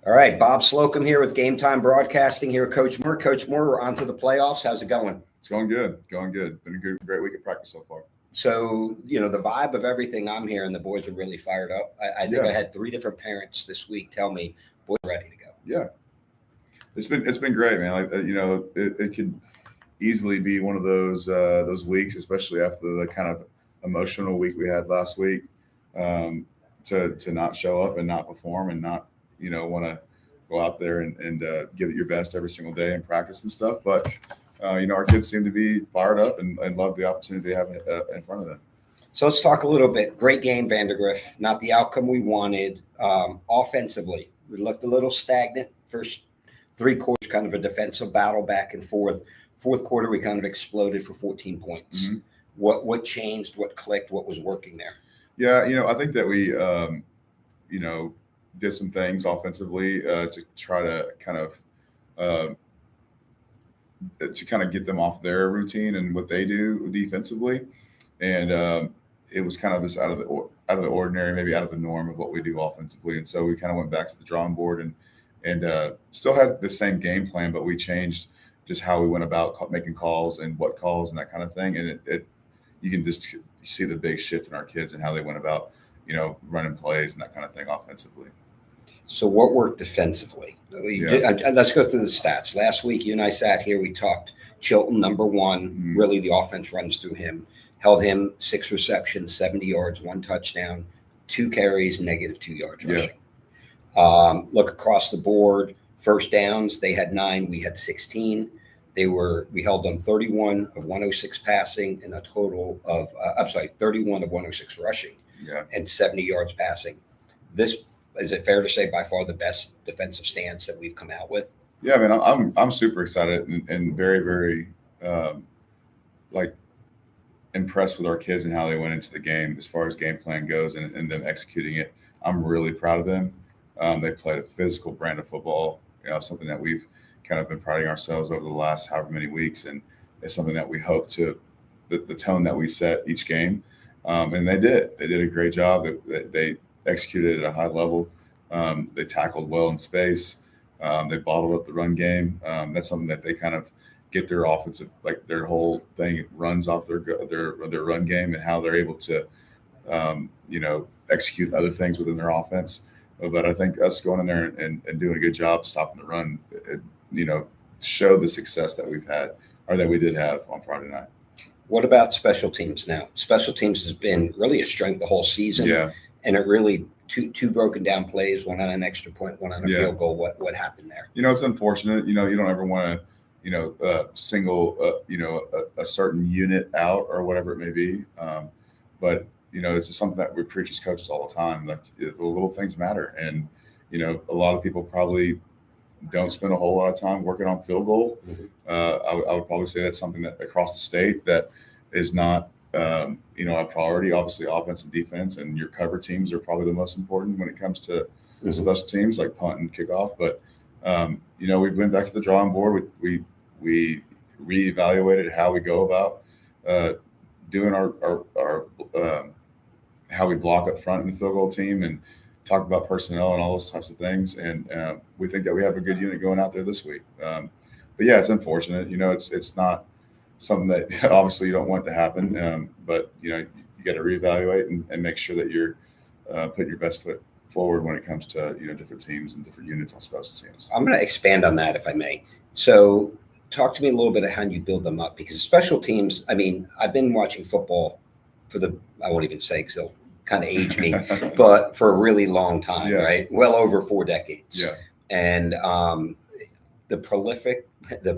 All right, Bob Slocum here with Game Time Broadcasting here with Coach Moore. Coach Moore, we're on to the playoffs. How's it going? It's going good. Been a great week of practice so far. So, the vibe of everything I'm hearing, the boys are really fired up. I think I had 3 different parents this week tell me, boys are ready to go. Yeah. It's been great, man. Like, it could easily be one of those weeks, especially after the kind of emotional week we had last week, to not show up and not perform and not, want to go out there and give it your best every single day in practice and stuff. But, our kids seem to be fired up and love the opportunity they have in front of them. So let's talk a little bit. Great game, Vandergrift. Not the outcome we wanted. Offensively, we looked a little stagnant. First 3 quarters, kind of a defensive battle back and forth. Fourth quarter, we kind of exploded for 14 points. Mm-hmm. What changed? What clicked? What was working there? Yeah, I think that we, did some things offensively to try to kind of get them off their routine and what they do defensively, and it was kind of this out of the ordinary, maybe out of the norm of what we do offensively, and so we kind of went back to the drawing board and still had the same game plan, but we changed just how we went about making calls and what calls and that kind of thing, and you can just see the big shift in our kids and how they went about running plays and that kind of thing offensively. So what worked defensively? Let's go through the stats. Last week, you and I sat here. We talked Chilton, number 1. Mm-hmm. Really, the offense runs through him. Held him 6 receptions, 70 yards, 1 touchdown, 2 carries, -2 yards rushing. Look across the board. First downs, they had 9. We had 16. We held them 31 of 106 passing and a total of 31 of 106 rushing. Yeah. And 70 yards passing. This, is it fair to say, by far the best defensive stance that we've come out with? Yeah, I mean, I'm super excited and very, very impressed with our kids and how they went into the game as far as game plan goes and them executing it. I'm really proud of them. They played a physical brand of football, something that we've kind of been priding ourselves over the last however many weeks, and it's something that we hope to the tone that we set each game. And they did a great job. They executed at a high level. They tackled well in space. They bottled up the run game. That's something that they kind of get their offensive, like their whole thing runs off their run game and how they're able to, execute other things within their offense. But I think us going in there and doing a good job stopping the run, showed the success that we've had or that we did have on Friday night. What about special teams now? Special teams has been really a strength the whole season. Yeah. And it really two broken down plays, 1 on an extra point, 1 on a field goal. What happened there? It's unfortunate. You don't ever want to, single, a certain unit out or whatever it may be. But, it's just something that we preach as coaches all the time. Like the little things matter. And, a lot of people probably don't spend a whole lot of time working on field goal. Mm-hmm. I would probably say that's something that across the state that is not, a priority. Obviously, offense and defense and your cover teams are probably the most important when it comes to the special teams like punt and kickoff. But, we went back to the drawing board. We reevaluated how we go about doing our how we block up front in the field goal team and talk about personnel and all those types of things. And we think that we have a good unit going out there this week. But yeah, it's unfortunate. It's not something that obviously you don't want to happen. But you got to reevaluate and make sure that you're putting your best foot forward when it comes to different teams and different units on special teams. I'm going to expand on that if I may. So talk to me a little bit of how you build them up, because special teams, I mean, I've been watching football I won't even say because they'll kind of age me, but for a really long time, right? Well over 4 decades. Yeah. And the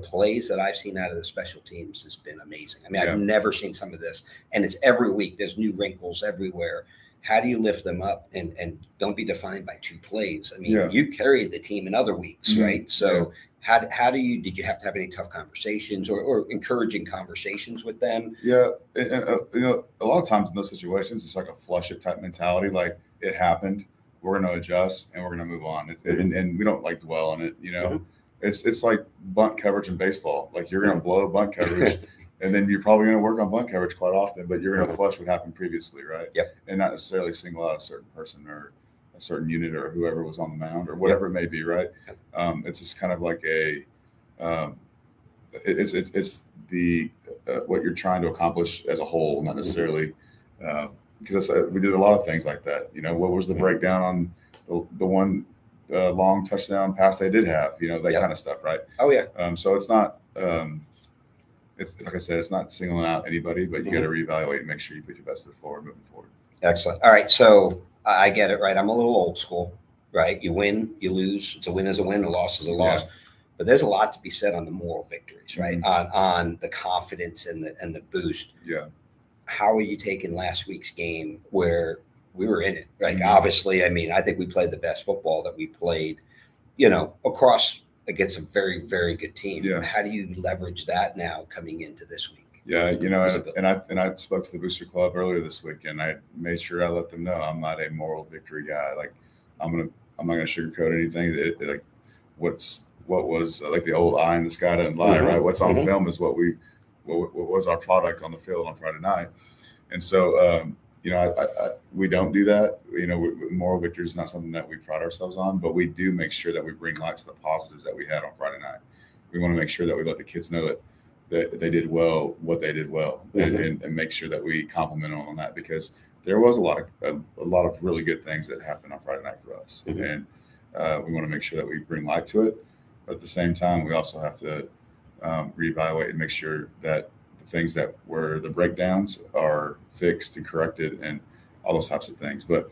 plays that I've seen out of the special teams has been amazing. I mean, I've never seen some of this, and it's every week. There's new wrinkles everywhere. How do you lift them up and don't be defined by 2 plays? I mean, you carried the team in other weeks, right? So did you have to have any tough conversations or encouraging conversations with them? Yeah. And, a lot of times in those situations, it's like a flush it type mentality. Like it happened, we're going to adjust and we're going to move on. And we don't like dwell on it. Mm-hmm. It's like bunt coverage in baseball. Like you're going to blow bunt coverage and then you're probably going to work on bunt coverage quite often, but you're going to flush what happened previously. Right. Yep. And not necessarily single out a certain person or a certain unit or whoever was on the mound or whatever it may be, right? It's just kind of like it's the what you're trying to accomplish as a whole, not necessarily because we did a lot of things like that. What was the breakdown on the one long touchdown pass they did have? That kind of stuff, right? Oh yeah. So it's not. It's like I said, it's not singling out anybody, but you got to reevaluate and make sure you put your best foot forward moving forward. Excellent. All right, so I get it, right? I'm a little old school, right? You win, you lose. It's a win is a win, a loss is a loss. Yeah. But there's a lot to be said on the moral victories, right? On the confidence and the boost. Yeah. How are you taking last week's game where we were in it? Right. Obviously, I mean, I think we played the best football that we played, across against a very, very good team. Yeah. How do you leverage that now coming into this week? Yeah, and I spoke to the Booster Club earlier this week, and I made sure I let them know I'm not a moral victory guy. Like I'm not gonna sugarcoat anything. Like what was like the old eye in the sky doesn't lie, right? What's on film is what was our product on the field on Friday night, and so we don't do that. Moral victory is not something that we pride ourselves on, but we do make sure that we bring light to the positives that we had on Friday night. We want to make sure that we let the kids know that they did well, what they did well, and make sure that we compliment them on that, because there was a lot of really good things that happened on Friday night for us, and we want to make sure that we bring light to it. But at the same time, we also have to reevaluate and make sure that the things that were the breakdowns are fixed and corrected and all those types of things. But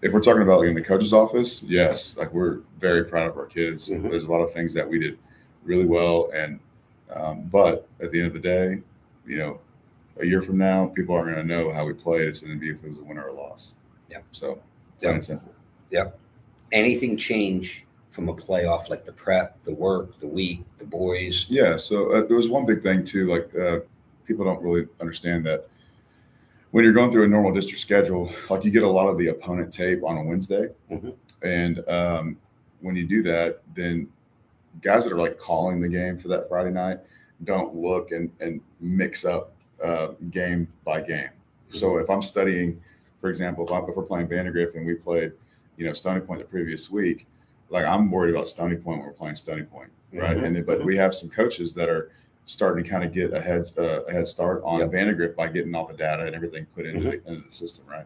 if we're talking about like in the coach's office, yes, like we're very proud of our kids. There's a lot of things that we did really well, and but at the end of the day, a year from now, people aren't going to know how we played. It's going to be if it was a win or a loss. Yeah. So plain and simple. Yep. Anything change from a playoff, like the prep, the work, the week, the boys? Yeah. So there was one big thing too. Like people don't really understand that when you're going through a normal district schedule, like you get a lot of the opponent tape on a Wednesday, and when you do that, then guys that are like calling the game for that Friday night don't look and mix up game by game. So if I'm studying, for example, if we're playing Vandergrift and we played, Stony Point the previous week, like I'm worried about Stony Point when we're playing Stony Point, right? And then, but we have some coaches that are starting to kind of get a head start on Vandergrift by getting all the data and everything put into the system, right?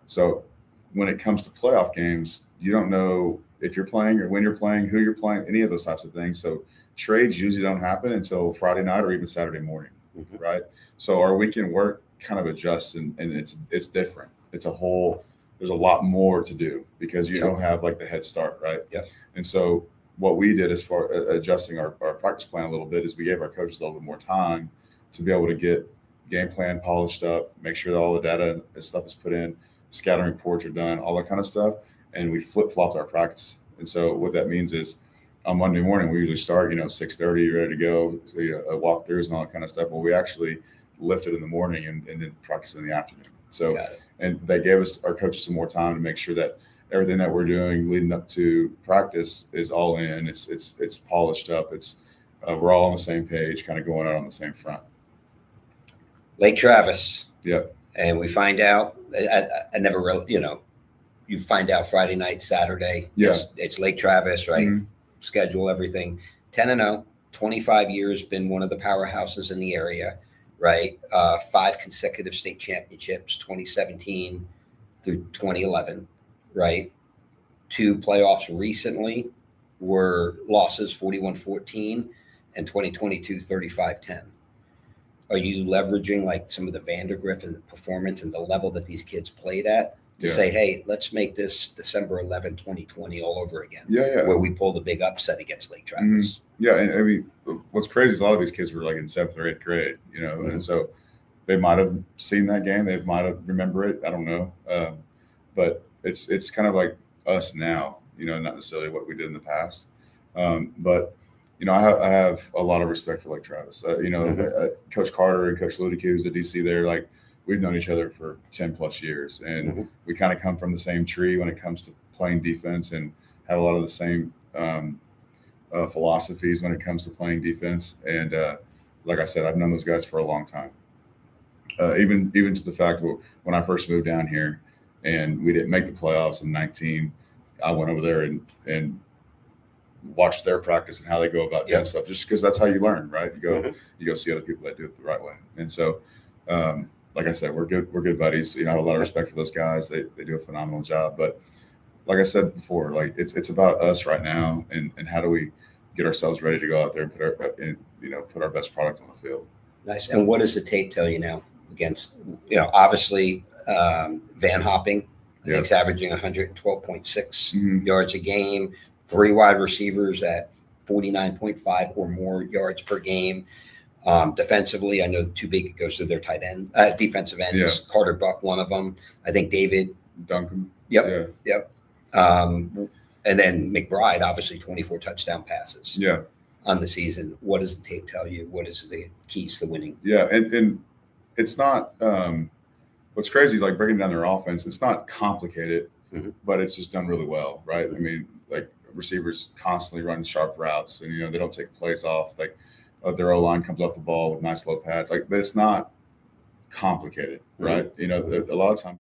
So when it comes to playoff games, you don't know if you're playing or when you're playing, who you're playing, any of those types of things. So trades usually don't happen until Friday night or even Saturday morning, right? So our weekend work kind of adjusts, and it's different. There's a lot more to do because you don't have like the head start, right? Yeah. And so what we did as far as adjusting our practice plan a little bit is we gave our coaches a little bit more time to be able to get game plan polished up, make sure that all the data and stuff is put in, scattering reports are done, all that kind of stuff. And we flip-flopped our practice. And so what that means is on Monday morning, we usually start, 6:30, ready to go, so walkthroughs and all that kind of stuff. Well, we actually lifted in the morning and then practice in the afternoon. So, and they gave our coaches some more time to make sure that everything that we're doing leading up to practice is all in. It's polished up. We're all on the same page, kind of going out on the same front. Lake Travis. Yep. And we find out, I never really, you find out Friday night, Saturday. Yeah. It's Lake Travis, right? Schedule, everything. 10-0, 25 years, been one of the powerhouses in the area, right? 5 consecutive state championships, 2017 through 2011, right? 2 playoffs recently were losses, 41-14 and 2022, 35-10. Are you leveraging like some of the Vandergrift and the performance and the level that these kids played at to say, hey, let's make this December 11, 2020 all over again? Yeah. Where we pull the big upset against Lake Travis. Yeah. And I mean, what's crazy is a lot of these kids were like in 7th or 8th grade, and so they might have seen that game. They might have remember it. I don't know. But it's kind of like us now, not necessarily what we did in the past. But I have a lot of respect for Lake Travis. Coach Carter and Coach Ludick, who's the DC there, like we've known each other for 10 plus years, and we kind of come from the same tree when it comes to playing defense and have a lot of the same philosophies when it comes to playing defense. And like I said, I've known those guys for a long time. Even to the fact that when I first moved down here, and we didn't make the playoffs in 19. I went over there and watch their practice and how they go about doing stuff, just because that's how you learn, right? You go see other people that do it the right way. And so, like I said, we're good buddies. I have a lot of respect for those guys. They do a phenomenal job. But like I said before, like it's about us right now, and how do we get ourselves ready to go out there and put our best product on the field. Nice. And what does the tape tell you now against, obviously Van Hopping, I think it's averaging 112.6 yards a game, 3 wide receivers at 49.5 or more yards per game. Defensively, I know too big it goes to their tight end, defensive ends. Yeah. Carter Buck, one of them. I think David Duncan. Yep. And then McBride, obviously 24 touchdown passes. Yeah. On the season. What does the tape tell you? What is the keys to winning? Yeah, and it's not. What's crazy is like breaking down their offense. It's not complicated, but it's just done really well, right? I mean, like receivers constantly run sharp routes, and they don't take plays off. Like their O-line comes off the ball with nice low pads. Like, but it's not complicated, right? A lot of times.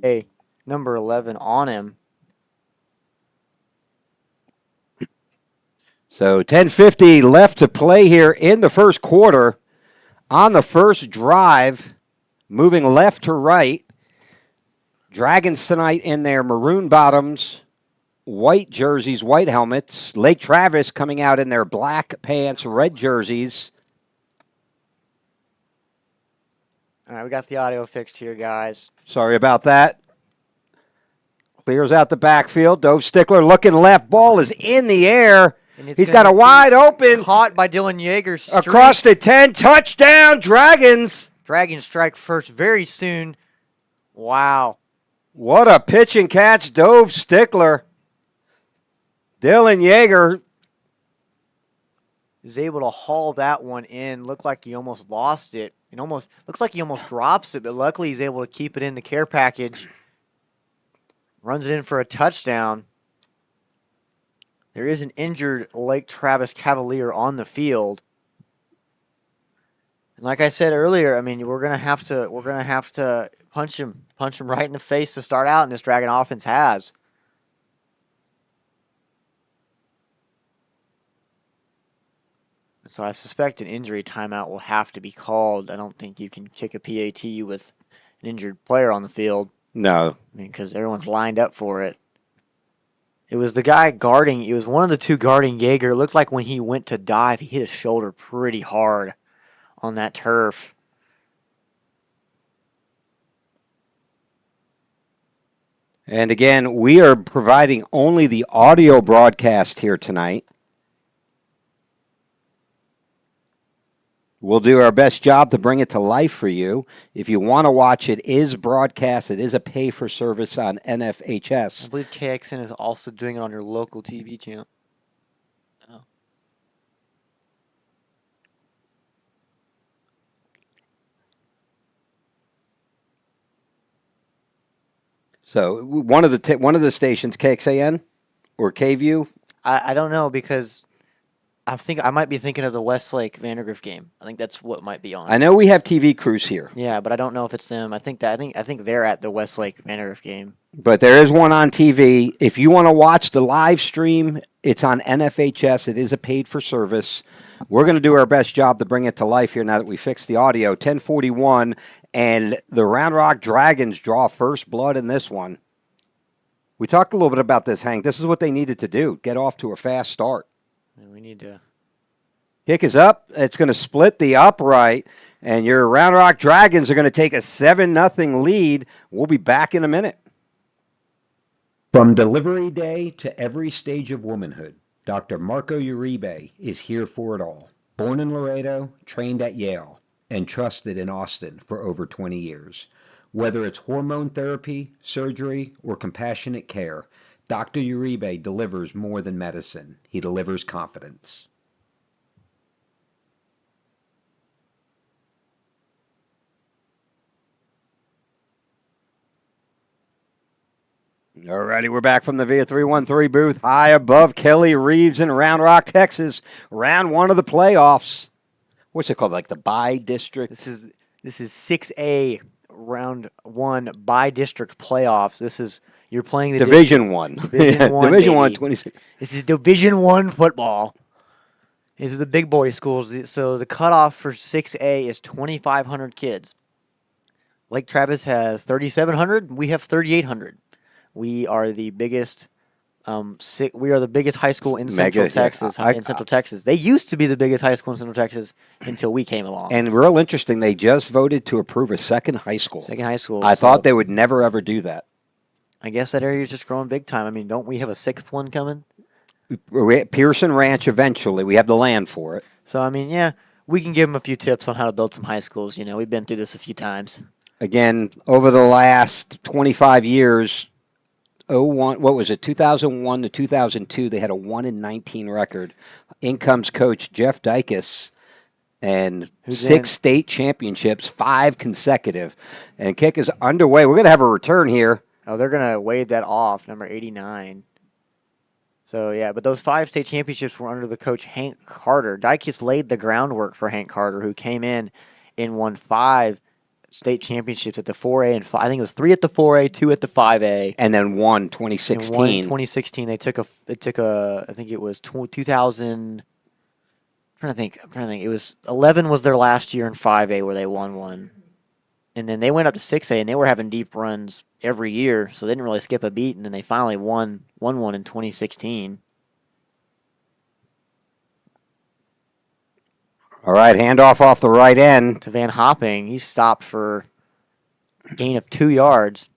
Hey, number 11 on him. So 10:50 left to play here in the first quarter. On the first drive, moving left to right. Dragons tonight in their maroon bottoms, white jerseys, white helmets. Lake Travis coming out in their black pants, red jerseys. All right, we got the audio fixed here, guys. Sorry about that. Clears out the backfield. Dove Stickler looking left. Ball is in the air. He's got a wide open. Caught by Dylan Yeager. Across the 10. Touchdown, Dragons. Dragons strike first very soon. Wow. What a pitch and catch, Dove Stickler. Dylan Yeager is able to haul that one in. Looked like he almost lost it. It almost looks like he almost drops it, but luckily he's able to keep it in the care package. Runs it in for a touchdown. There is an injured Lake Travis Cavalier on the field. And like I said earlier, I mean, we're gonna have to punch him right in the face to start out, and this Dragon offense has. So I suspect an injury timeout will have to be called. I don't think you can kick a PAT with an injured player on the field. No. I mean, because everyone's lined up for it. It was the guy guarding. It was one of the two guarding Yeager. It looked like when he went to dive, he hit his shoulder pretty hard on that turf. And again, we are providing only the audio broadcast here tonight. We'll do our best job to bring it to life for you. If you want to watch it, is broadcast. It is a pay-for-service on NFHS. I believe KXN is also doing it on your local TV channel. Oh. So one of the stations, KXAN or KView? I don't know because I think I might be thinking of the Westlake Vandergrift game. I think that's what might be on. I know we have TV crews here. Yeah, but I don't know if it's them. I think they're at the Westlake Vandergrift game. But there is one on TV. If you want to watch the live stream, it's on NFHS. It is a paid for service. We're going to do our best job to bring it to life here now that we fixed the audio. 1041, and the Round Rock Dragons draw first blood in this one. We talked a little bit about this, Hank. This is what they needed to do, get off to a fast start. And we need to. Kick is up. It's going to split the upright, and your Round Rock Dragons are going to take a 7-0 lead. We'll be back in a minute. From delivery day to every stage of womanhood, Dr. Marco Uribe is here for it all. Born in Laredo, trained at Yale, and trusted in Austin for over 20 years. Whether it's hormone therapy, surgery, or compassionate care, Dr. Uribe delivers more than medicine. He delivers confidence. All righty, we're back from the VIA 313 booth, high above Kelly Reeves in Round Rock, Texas. Round one of the playoffs. What's it called? Like the bi-district? This is 6A round one bi-district playoffs. You're playing the Division One. Division One, 26. This is Division One football. These are the big boy schools. So the cutoff for 6A is 2,500 kids. Lake Travis has 3,700. We have 3,800. We are the biggest. We are the biggest high school in Central Texas. Central Texas, they used to be the biggest high school in Central Texas until we came along. And real interesting, they just voted to approve a second high school. I thought they would never ever do that. I guess that area is just growing big time. I mean, don't we have a sixth one coming? Pearson Ranch eventually. We have the land for it. So I mean, yeah, we can give them a few tips on how to build some high schools. You know, we've been through this a few times. Again, over the last 25 years. 2001 to 2002, they had a 1-19 record. In comes coach Jeff Dykes, and 6 state championships, 5 consecutive. And kick is underway. We're going to have a return here. Oh, they're going to wave that off, number 89. So, yeah, but those 5 state championships were under the coach Hank Carter. Dykes laid the groundwork for Hank Carter, who came in and won 5 state championships at the 4A and 5. I think it was 3 at the 4A, 2 at the 5A. And then one And 2016. one in 2016, they took a I think it was 2000. I'm trying to think. It was 11 was their last year in 5A where they won one. And then they went up to 6A and they were having deep runs every year, so they didn't really skip a beat. And then they finally won one in 2016. All right, handoff off the right end. To Van Hopping, he stopped for a gain of 2 yards.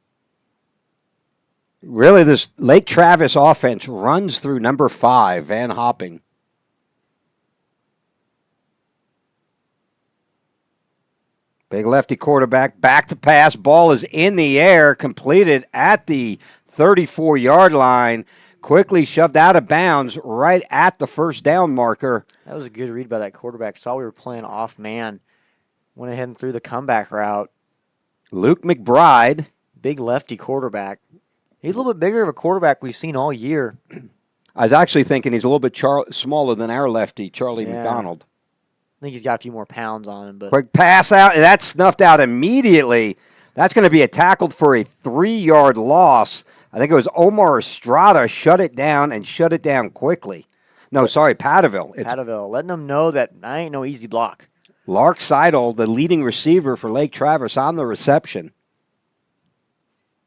Really, this Lake Travis offense runs through number 5, Van Hopping. Big lefty quarterback, back to pass. Ball is in the air, completed at the 34-yard line. Quickly shoved out of bounds right at the first down marker. That was a good read by that quarterback. Saw we were playing off man. Went ahead and threw the comeback route. Luke McBride. Big lefty quarterback. He's a little bit bigger of a quarterback we've seen all year. I was actually thinking he's a little bit smaller than our lefty, Charlie McDonald. I think he's got a few more pounds on him. But quick pass out, and that's snuffed out immediately. That's going to be tackled for a 3-yard loss. I think it was Omar Estrada shut it down and shut it down quickly. No, sorry, Padaville. It's Padaville, letting them know that I ain't no easy block. Lark Seidel, the leading receiver for Lake Travis, on the reception.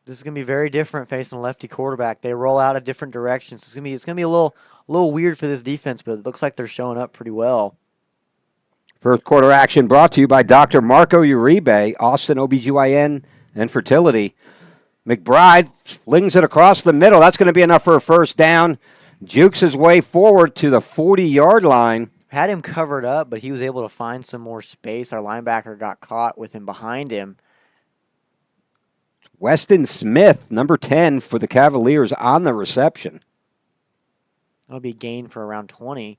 This is gonna be very different facing a lefty quarterback. They roll out of different directions. It's gonna be a little weird for this defense, but it looks like they're showing up pretty well. First quarter action brought to you by Dr. Marco Uribe, Austin OBGYN and Fertility. McBride flings it across the middle. That's going to be enough for a first down. Jukes his way forward to the 40-yard line. Had him covered up, but he was able to find some more space. Our linebacker got caught with him behind him. Weston Smith, number 10 for the Cavaliers, on the reception. That'll be gained for around 20.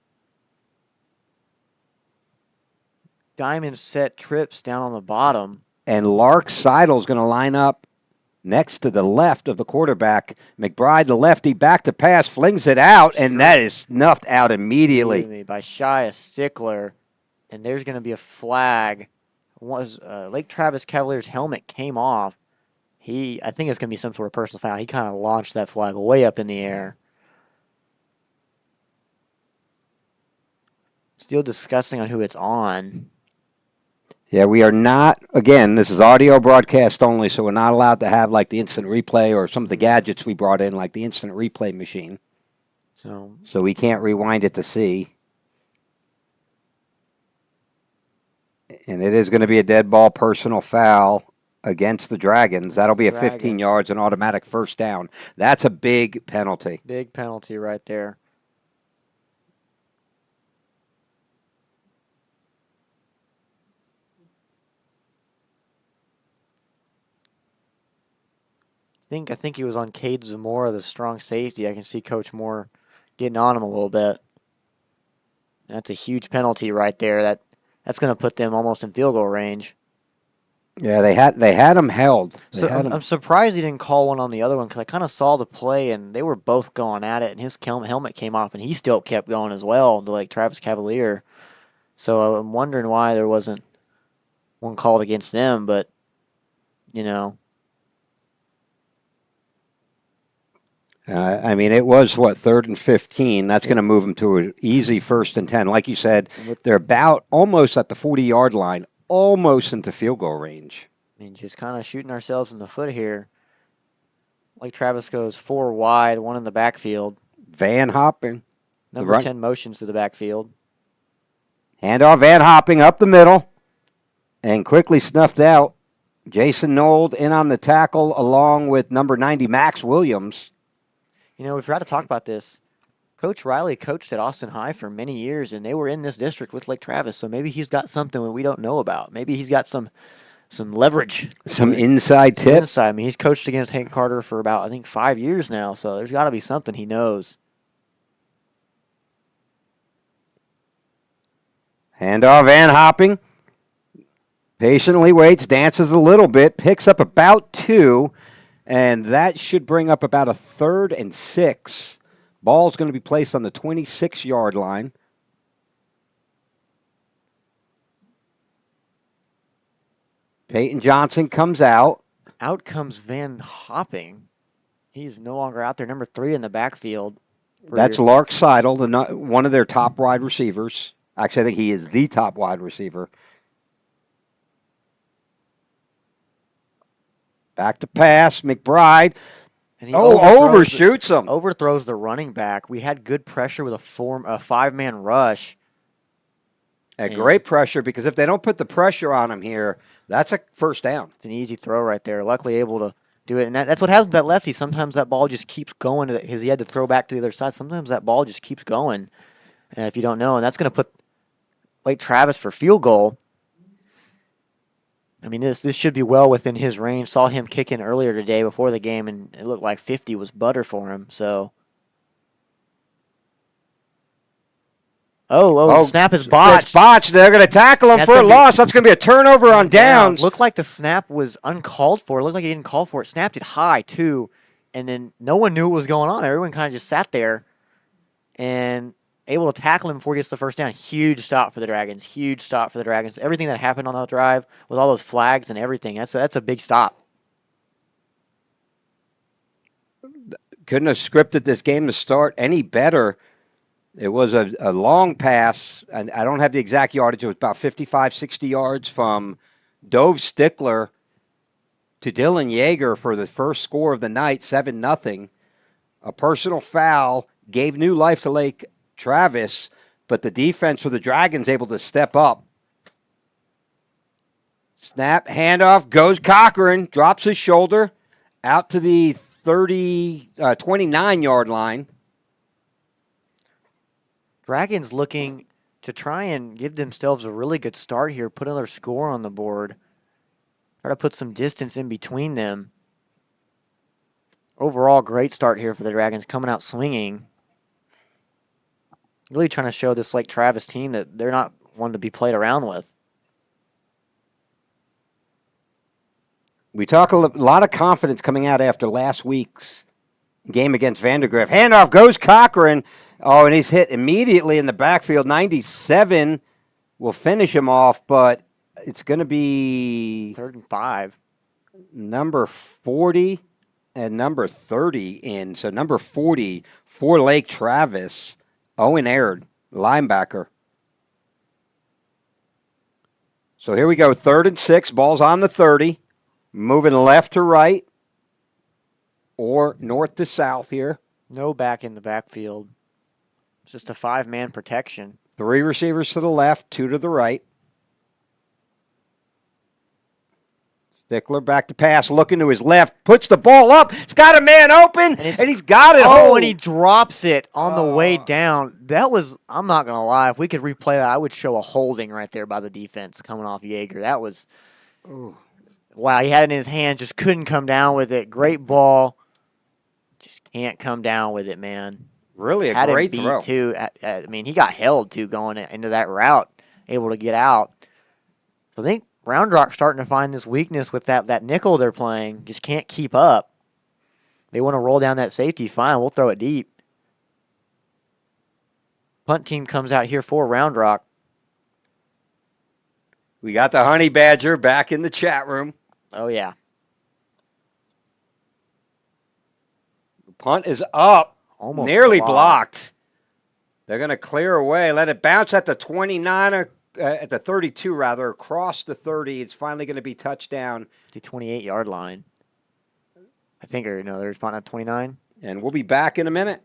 Diamond set trips down on the bottom. And Lark Seidel is going to line up next to the left of the quarterback. McBride, the lefty, back to pass, flings it out, and that is snuffed out immediately. By Shia Stickler. And there's going to be a flag. Lake Travis Cavaliers' helmet came off. I think it's going to be some sort of personal foul. He kind of launched that flag way up in the air. Still discussing on who it's on. Yeah, we are not, again, this is audio broadcast only, so we're not allowed to have like the instant replay or some of the gadgets we brought in, like the instant replay machine. So we can't rewind it to see. And it is going to be a dead ball personal foul against the Dragons. That'll be a 15 yards, an automatic first down. That's a big penalty. Big penalty right there. I think he was on Cade Zamora, the strong safety. I can see Coach Moore getting on him a little bit. That's a huge penalty right there. That's going to put them almost in field goal range. Yeah, they had him held. I'm surprised he didn't call one on the other one because I kind of saw the play and they were both going at it, and his helmet came off and he still kept going as well, like Travis Cavalier. So I'm wondering why there wasn't one called against them, but you know. I mean, it was, 3rd and 15. That's going to move them to an easy 1st and 10. Like you said, they're about almost at the 40-yard line, almost into field goal range. I mean, just kind of shooting ourselves in the foot here. Like Travis goes 4 wide, 1 in the backfield. Van Hopping. Number 10 motions to the backfield. Handoff, Van Hopping up the middle and quickly snuffed out. Jason Nold in on the tackle along with number 90, Max Williams. You know, we forgot to talk about this. Coach Riley coached at Austin High for many years, and they were in this district with Lake Travis, so maybe he's got something that we don't know about. Maybe he's got some leverage. Some inside tips. I mean, he's coached against Hank Carter for about, I think, 5 years now, so there's got to be something he knows. Handoff, Van Hopping. Patiently waits, dances a little bit, picks up about 2, and that should bring up about a 3rd and 6. Ball's going to be placed on the 26-yard line. Peyton Johnson comes out. Out comes Van Hopping. He's no longer out there. Number 3 in the backfield. That's Lark Seidel, one of their top wide receivers. Actually, I think he is the top wide receiver. Back to pass, McBride. And he overshoots him. Overthrows the running back. We had good pressure with a 5-man rush. Great pressure, because if they don't put the pressure on him here, that's a first down. It's an easy throw right there. Luckily able to do it. And that's what happens with that lefty. Sometimes that ball just keeps going because he had to throw back to the other side. Sometimes that ball just keeps going. And if you don't know, and that's going to put Lake Travis for field goal. I mean, this should be well within his range. Saw him kicking earlier today before the game, and it looked like 50 was butter for him. So, snap is botched. It's botched. They're going to tackle him for a loss. That's going to be a turnover on downs. Looked like the snap was uncalled for. It looked like he didn't call for it. Snapped it high, too. And then no one knew what was going on. Everyone kind of just sat there and able to tackle him before he gets the first down. Huge stop for the Dragons. Huge stop for the Dragons. Everything that happened on that drive with all those flags and everything, that's a big stop. Couldn't have scripted this game to start any better. It was a long pass, and I don't have the exact yardage. It was about 55, 60 yards from Dove Stickler to Dylan Yeager for the first score of the night, 7-0. A personal foul gave new life to Lake Travis, but the defense for the Dragons able to step up. Snap, handoff, goes Cochran, drops his shoulder out to the 29-yard line. Dragons looking to try and give themselves a really good start here, put another score on the board, try to put some distance in between them. Overall, great start here for the Dragons, coming out swinging. Really trying to show this Lake Travis team that they're not one to be played around with. We talk a lot of confidence coming out after last week's game against Vandergrift. Handoff goes Cochran. Oh, and he's hit immediately in the backfield. 97 will finish him off, but it's going to be 3rd and 5. Number 40 and number 30 in. So number 40 for Lake Travis, Owen Aird, linebacker. So here we go, 3rd and 6. Ball's on the 30. Moving left to right or north to south here. No back in the backfield. It's just a 5-man protection. 3 receivers to the left, 2 to the right. Stickler back to pass, looking to his left, puts the ball up. It's got a man open, and he's got it. Oh, and he drops it on the way down. That was, I'm not going to lie, if we could replay that, I would show a holding right there by the defense coming off Yeager. That was, wow, he had it in his hands, just couldn't come down with it. Great ball. Just can't come down with it, man. Really a had great him beat throw. Too. I mean, he got held, too, going into that route, able to get out. So I think Round Rock's starting to find this weakness with that nickel they're playing. Just can't keep up. They want to roll down that safety. Fine, we'll throw it deep. Punt team comes out here for Round Rock. We got the Honey Badger back in the chat room. Oh, yeah. The punt is up. Almost nearly blocked. They're going to clear away. Let it bounce at the 29, at the 32 rather, across the 30. It's finally going to be touchdown. The 28-yard line. I think, or no, they're responding at 29. And we'll be back in a minute.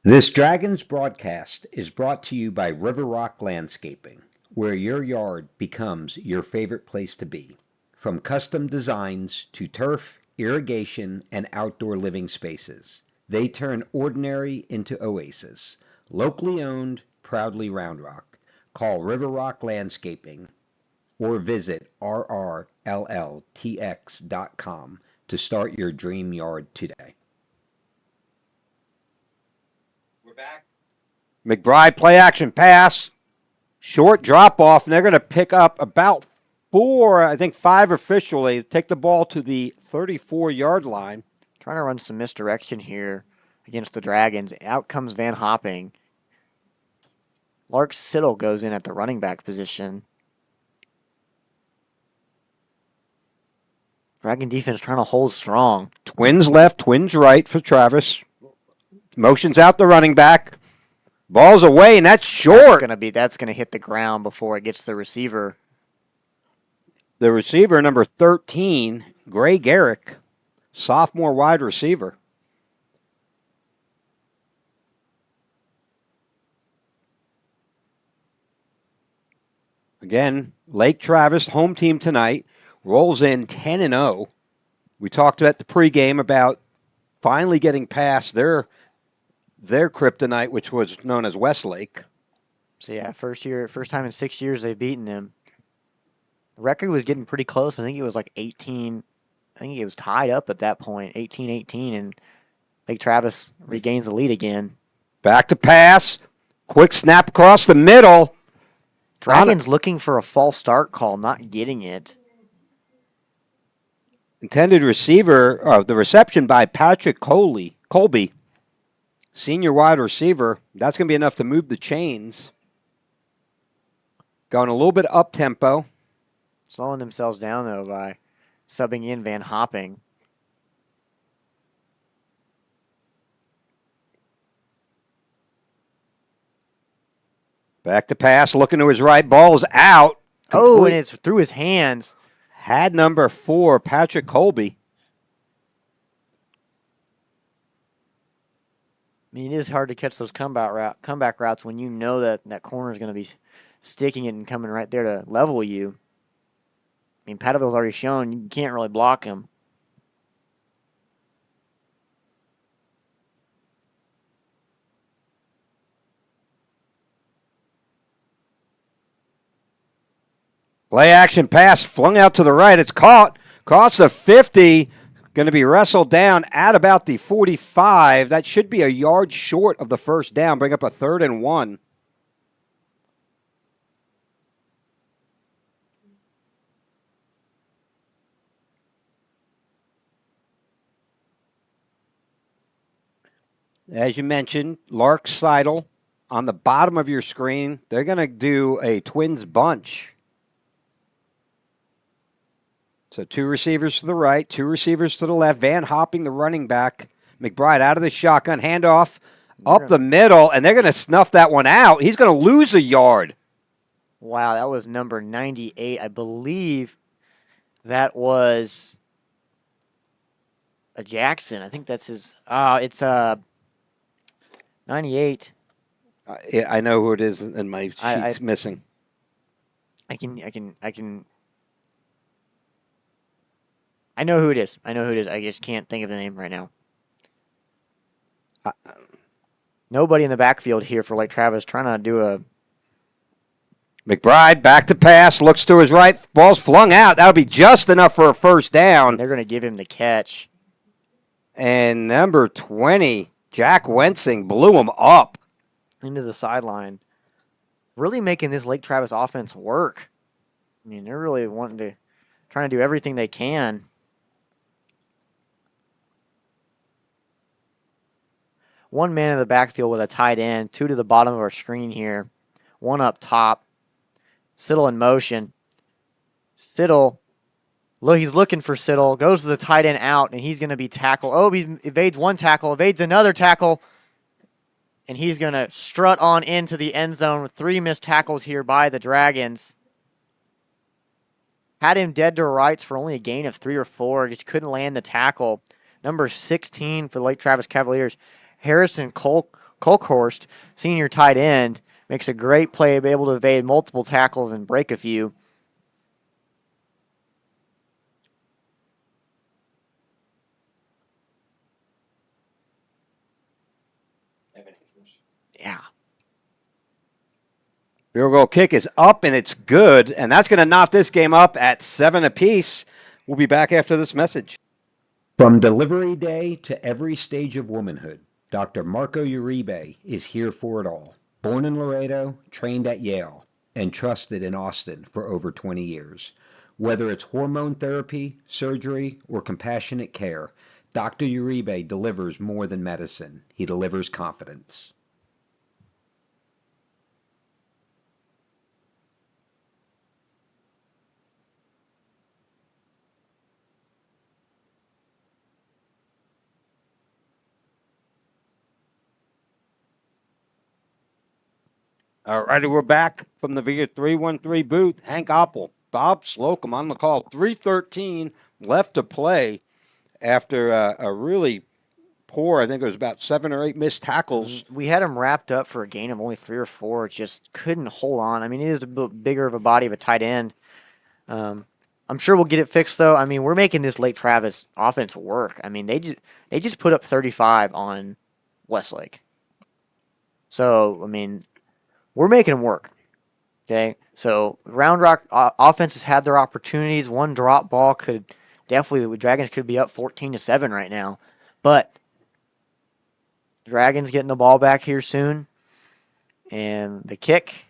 This Dragons broadcast is brought to you by River Rock Landscaping, where your yard becomes your favorite place to be. From custom designs to turf, irrigation, and outdoor living spaces, they turn ordinary into oasis. Locally owned, proudly Round Rock. Call River Rock Landscaping or visit rrlltx.com to start your dream yard today. We're back. McBride play action pass. Short drop off, and they're going to pick up about 4, I think 5 officially. Take the ball to the 34-yard line. Trying to run some misdirection here against the Dragons. Out comes Van Hopping. Lark Siddle goes in at the running back position. Dragon defense trying to hold strong. Twins left, twins right for Travis. Motions out the running back. Ball's away, and that's short. That's gonna hit the ground before it gets to the receiver. The receiver, number 13, Gray Garrick, sophomore wide receiver. Again, Lake Travis, home team tonight, rolls in 10-0. We talked at the pregame about finally getting past their kryptonite, which was known as Westlake. So yeah, first time in 6 years they've beaten them. The record was getting pretty close. I think it was like 18. I think it was tied up at that point, 18-18, and Lake Travis regains the lead again. Back to pass. Quick snap across the middle. Dragons looking for a false start call, not getting it. Intended receiver, the reception by Patrick Colby, senior wide receiver. That's going to be enough to move the chains. Going a little bit up tempo. Slowing themselves down, though, by subbing in Van Hopping. Back to pass, looking to his right. Ball's out. Oh, and it's through his hands. Had number 4, Patrick Colby. I mean, it is hard to catch those comeback routes when you know that corner is going to be sticking it and coming right there to level you. I mean, Patterville's already shown you can't really block him. Play action pass flung out to the right. It's caught. Across the 50. Going to be wrestled down at about the 45. That should be a yard short of the first down. Bring up a 3rd and 1. As you mentioned, Lark Seidel on the bottom of your screen. They're going to do a Twins bunch. So 2 receivers to the right, 2 receivers to the left. Van Hopping, the running back. McBride out of the shotgun. Handoff up the middle, and they're going to snuff that one out. He's going to lose a yard. Wow, that was number 98. I believe that was a Jackson. I think that's his. It's 98. I know who it is, and my sheet's missing. I know who it is. I just can't think of the name right now. Nobody in the backfield here for Lake Travis trying to do a... McBride back to pass, looks to his right, ball's flung out. That'll be just enough for a first down. They're going to give him the catch. And number 20, Jack Wensing, blew him up. Into the sideline. Really making this Lake Travis offense work. I mean, they're really trying to do everything they can. One man in the backfield with a tight end, 2 to the bottom of our screen here, 1 up top. Siddle in motion. Siddle, he's looking for Siddle, goes to the tight end out, and he's going to be tackled. Oh, he evades 1 tackle, evades another tackle, and he's going to strut on into the end zone with 3 missed tackles here by the Dragons. Had him dead to rights for only a gain of 3 or 4, just couldn't land the tackle. Number 16 for the Lake Travis Cavaliers, Harrison Kolkhorst, senior tight end, makes a great play, able to evade multiple tackles and break a few. Yeah. Field goal kick is up, and it's good, and that's going to knock this game up at 7 apiece. We'll be back after this message. From delivery day to every stage of womanhood, Dr. Marco Uribe is here for it all. Born in Laredo, trained at Yale, and trusted in Austin for over 20 years. Whether it's hormone therapy, surgery, or compassionate care, Dr. Uribe delivers more than medicine. He delivers confidence. All righty, we're back from the Via 313 booth. Hank Oppel, Bob Slocum on the call. 3:13 left to play after a really poor, I think it was about 7 or 8 missed tackles. We had him wrapped up for a gain of only 3 or 4. Just couldn't hold on. I mean, he is a bit bigger of a body of a tight end. I'm sure we'll get it fixed, though. I mean, we're making this Lake Travis offense work. I mean, they just put up 35 on Westlake. So, I mean, we're making them work. Okay? So, Round Rock offenses had their opportunities. One drop ball could definitely, the Dragons could be up 14-7 right now. But Dragons getting the ball back here soon. And the kick.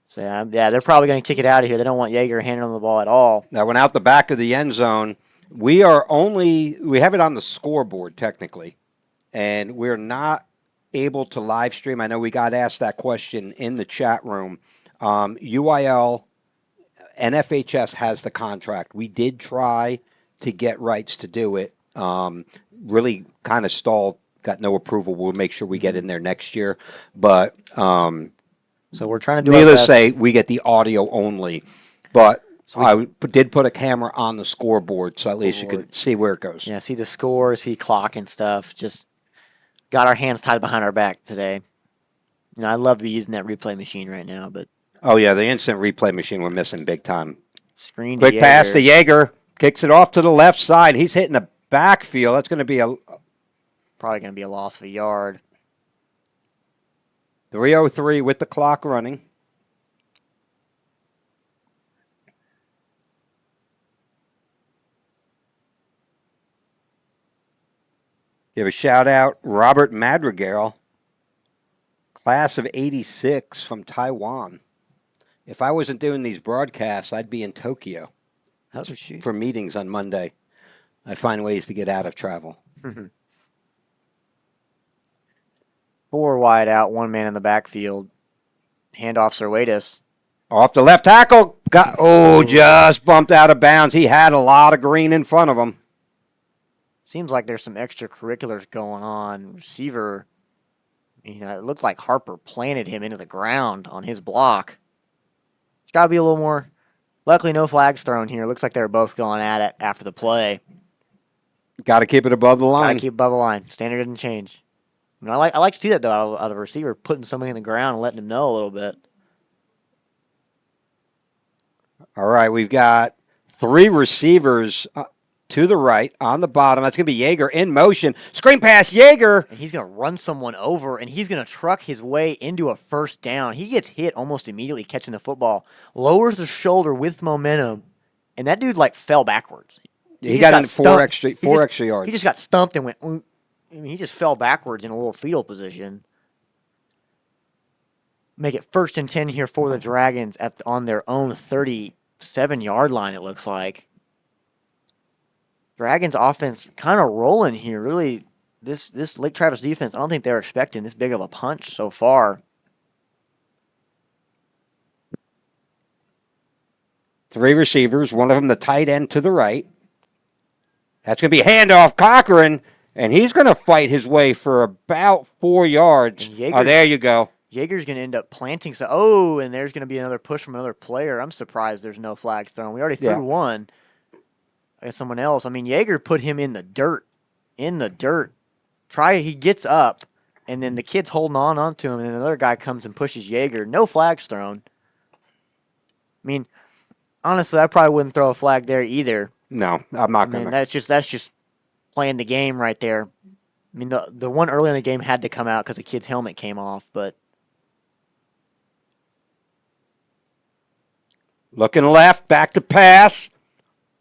So, yeah, they're probably going to kick it out of here. They don't want Jaeger handing them the ball at all. That went out the back of the end zone. We have it on the scoreboard technically, and we're not able to live stream. I know we got asked that question in the chat room. UIL, NFHS has the contract. We did try to get rights to do it. Really kind of stalled, got no approval. We'll make sure we get in there next year. But so we're trying to do needless to say, we get the audio only. But so I did put a camera on the scoreboard, so at least you can see where it goes. Yeah, see the score, see clock and stuff. Just got our hands tied behind our back today. You know, I'd love to be using that replay machine right now, but Oh, yeah, the instant replay machine we're missing big time. screen Quick to pass Jaeger. to Jaeger. Kicks it off to the left side. He's hitting the backfield. That's going to be a Probably going to be a loss of a yard. 3:03 with the clock running. Give a shout out, Robert Madrigal, class of 86 from Taiwan. If I wasn't doing these broadcasts, I'd be in Tokyo That's what she. for meetings on Monday. I find ways to get out of travel. 4 wide out, 1 man in the backfield. Handoff Serwatus. Off the left tackle. Just bumped out of bounds. He had a lot of green in front of him. Seems like there's some extracurriculars going on. Receiver, you know, it looked like Harper planted him into the ground on his block. It's got to be a little more. Luckily, no flags thrown here. Looks like they were both going at it after the play. Got to keep it above the Got line. to keep above the line. Standard didn't change. I mean, I like to see that, though, out of a receiver, putting somebody in the ground and letting him know a little bit. All right, we've got 3 receivers to the right on the bottom. That's going to be Jaeger in motion. Screen pass, Jaeger. And he's going to run someone over, and he's going to truck his way into a first down. He gets hit almost immediately catching the football, lowers the shoulder with momentum, and that dude, like, fell backwards. He got in four stumped. extra yards. He just got stumped and went, I mean, he just fell backwards in a little fetal position. Make it 1st and 10 here for the Dragons on their own 37-yard line, it looks like. Dragons offense kind of rolling here. Really, this Lake Travis defense, I don't think they're expecting this big of a punch so far. 3 receivers, one of them the tight end to the right. That's going to be a handoff, Cochran, and he's going to fight his way for about 4 yards. Oh, there you go. Jaeger's going to end up planting. And there's going to be another push from another player. I'm surprised there's no flags thrown. We already threw one against someone else. I mean, Jaeger put him in the dirt. He gets up, and then the kid's holding on to him, and then another guy comes and pushes Jaeger. No flags thrown. I mean, honestly, I probably wouldn't throw a flag there either. No, I'm not going to. That's just playing the game right there. I mean, the one early in the game had to come out because the kid's helmet came off, but looking left, back to pass.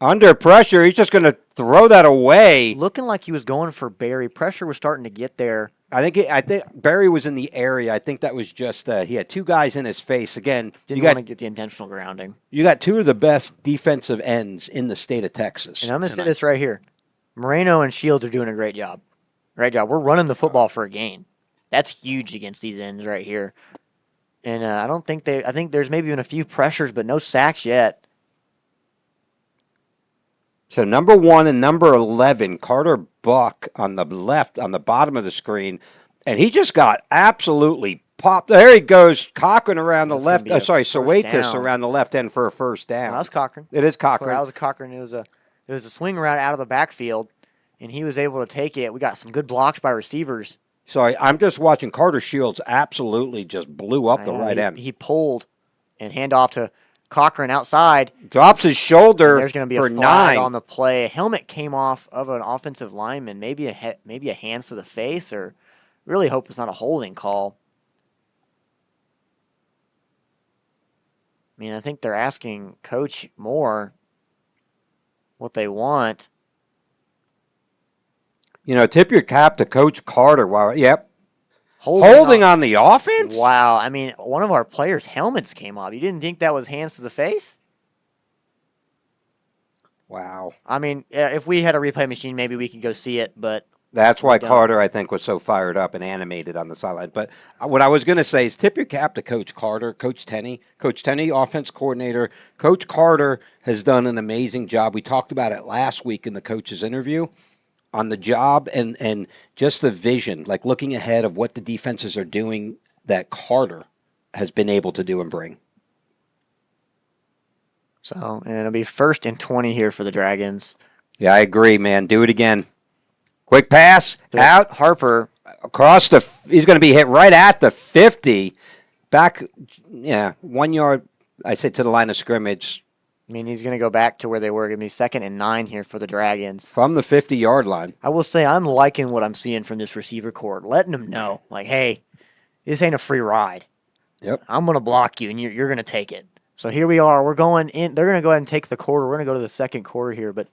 Under pressure, he's just going to throw that away. looking like he was going for Barry. Pressure was starting to get there. I think Barry was in the area. I think that was just he had 2 guys in his face. Again, Didn't want to get the intentional grounding. You got 2 of the best defensive ends in the state of Texas. And I'm going to say this right here. Moreno and Shields are doing a great job. Great job. We're running the football for a gain. That's huge against these ends right here. And I think there's maybe been a few pressures, but no sacks yet. So number 1 and number 11, Carter Buck on the left, on the bottom of the screen, and he just got absolutely pop. There he goes. Cochran around the That's gonna left. be a Sorry, first Sawakis down. around the left end for a first Well, down. that was Cochran. It is That Cochran. was a Cochran. It was a swing route out of the backfield, and he was able to take it. We got some good blocks by receivers. Sorry, I'm just watching. Carter Shields absolutely just blew up the right end. He pulled and hand off to Cochran outside. Drops his And shoulder there's going to be for a flag 9. on the play. A helmet came off of an offensive lineman. Maybe a hands to the face, or really hope it's not a holding call. I mean, I think they're asking Coach Moore what they want. Tip your cap to Coach Carter. Wow. Yep. Holding Holding on the offense? Wow. I mean, one of our players' helmets came off. You didn't think that was hands to the face? Wow. I mean, if we had a replay machine, maybe we could go see it, but That's why don't. Carter, I think, was so fired up and animated on the sideline. But what I was going to say is tip your cap to Coach Carter, Coach Tenney. Coach Tenney, offense coordinator. Coach Carter has done an amazing job. We talked about it last week in the coach's interview on the job and just the vision, like looking ahead of what the defenses are doing that Carter has been able to do and bring. so, and it'll be 1st and 20 here for the Dragons. Yeah, I agree, man. Do it again. Quick pass, To out, Harper. across he's going to be hit right at the 50. Back, 1 yard, I say to the line of scrimmage. I mean, he's going to go back to where they were. Going to be 2nd and 9 here for the Dragons. From the 50-yard line. I will say I'm liking what I'm seeing from this receiver corps, letting them know, like, hey, this ain't a free ride. Yep. I'm going to block you, and you're going to take it. So here we are. We're going in. They're going to go ahead and take the quarter. We're going to go to the 2nd quarter here, but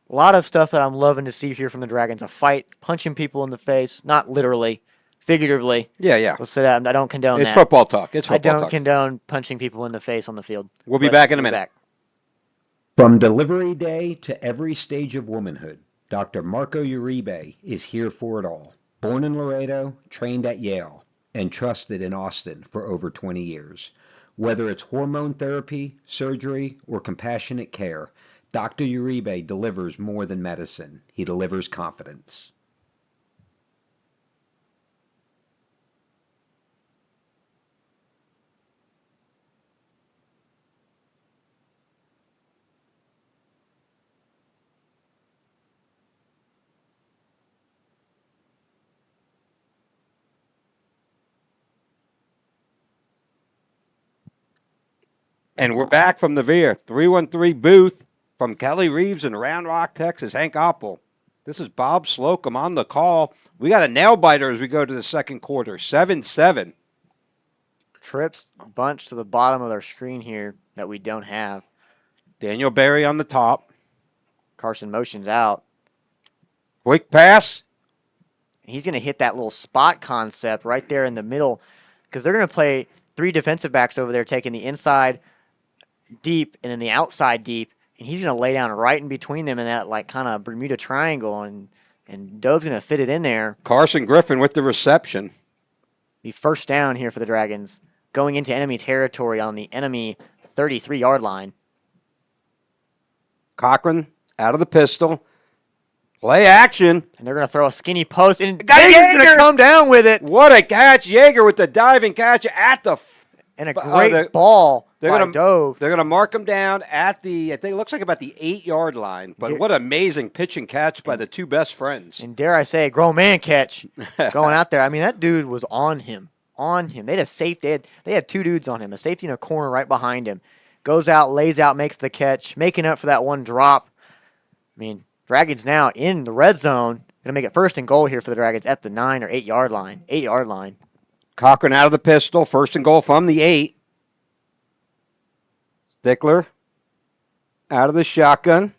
a lot of stuff that I'm loving to see here from the Dragons. A fight, punching people in the face, not literally, figuratively. Yeah. Let's say that. I don't condone It's that. football talk. It's I football don't talk. condone punching people in the face on the field. We'll be But back in a we're minute. back. From delivery day to every stage of womanhood, Dr. Marco Uribe is here for it all. Born in Laredo, trained at Yale, and trusted in Austin for over 20 years. Whether it's hormone therapy, surgery, or compassionate care, Dr. Uribe delivers more than medicine. He delivers confidence. And we're back from the Veer 313 booth from Kelly Reeves in Round Rock, Texas. Hank Oppel. This is Bob Slocum on the call. We got a nail biter as we go to the 2nd quarter. 7-7. Trips bunch to the bottom of their screen here that we don't have. Daniel Berry on the top. Carson motions out. Quick pass. He's going to hit that little spot concept right there in the middle because they're going to play 3 defensive backs over there taking the inside deep and then the outside deep, and he's going to lay down right in between them in that like kind of Bermuda Triangle, and Dove's going to fit it in there. Carson Griffin with the reception. Be 1st down here for the Dragons going into enemy territory on the enemy 33-yard line. Cochran out of the pistol. Play action. And they're going to throw a skinny post, and Got Jaeger's going Jaeger! to come down with it. What a catch. Jaeger with the diving catch at the. And a great they're- ball they're by gonna- Dove. They're going to mark him down at the, I think it looks like about the 8-yard line. But Dude. what amazing pitch and catch by the two best friends. And dare I say, a grown man catch going out there. I mean, that dude was on him. They had a safety. They had 2 dudes on him, a safety in a corner right behind him. Goes out, lays out, makes the catch, making up for that one drop. I mean, Dragons now in the red zone. Going to make it 1st and goal here for the Dragons at the 9 or 8-yard line. 8-yard line. Cochran out of the pistol. 1st and goal from the 8. Stickler out of the shotgun.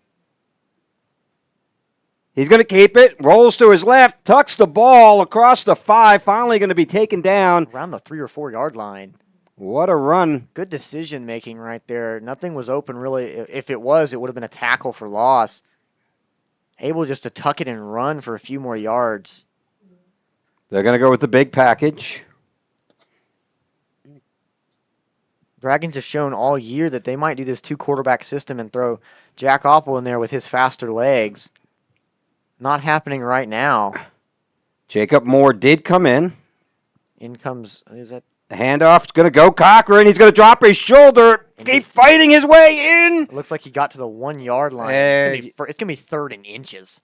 He's going to keep it. Rolls to his left. Tucks the ball across the 5. Finally going to be taken down. Around the 3 or 4-yard line. What a run. Good decision making right there. Nothing was open really. If it was, it would have been a tackle for loss. Able just to tuck it and run for a few more yards. They're going to go with the big package. Dragons have shown all year that they might do this 2-quarterback system and throw Jack Oppel in there with his faster legs. Not happening right now. Jacob Moore did come in. In comes, is that? The handoff's going to go Cochran. He's going to drop his shoulder. Keep fighting his way in. It looks like he got to the 1 yard line. It's going to be third and inches.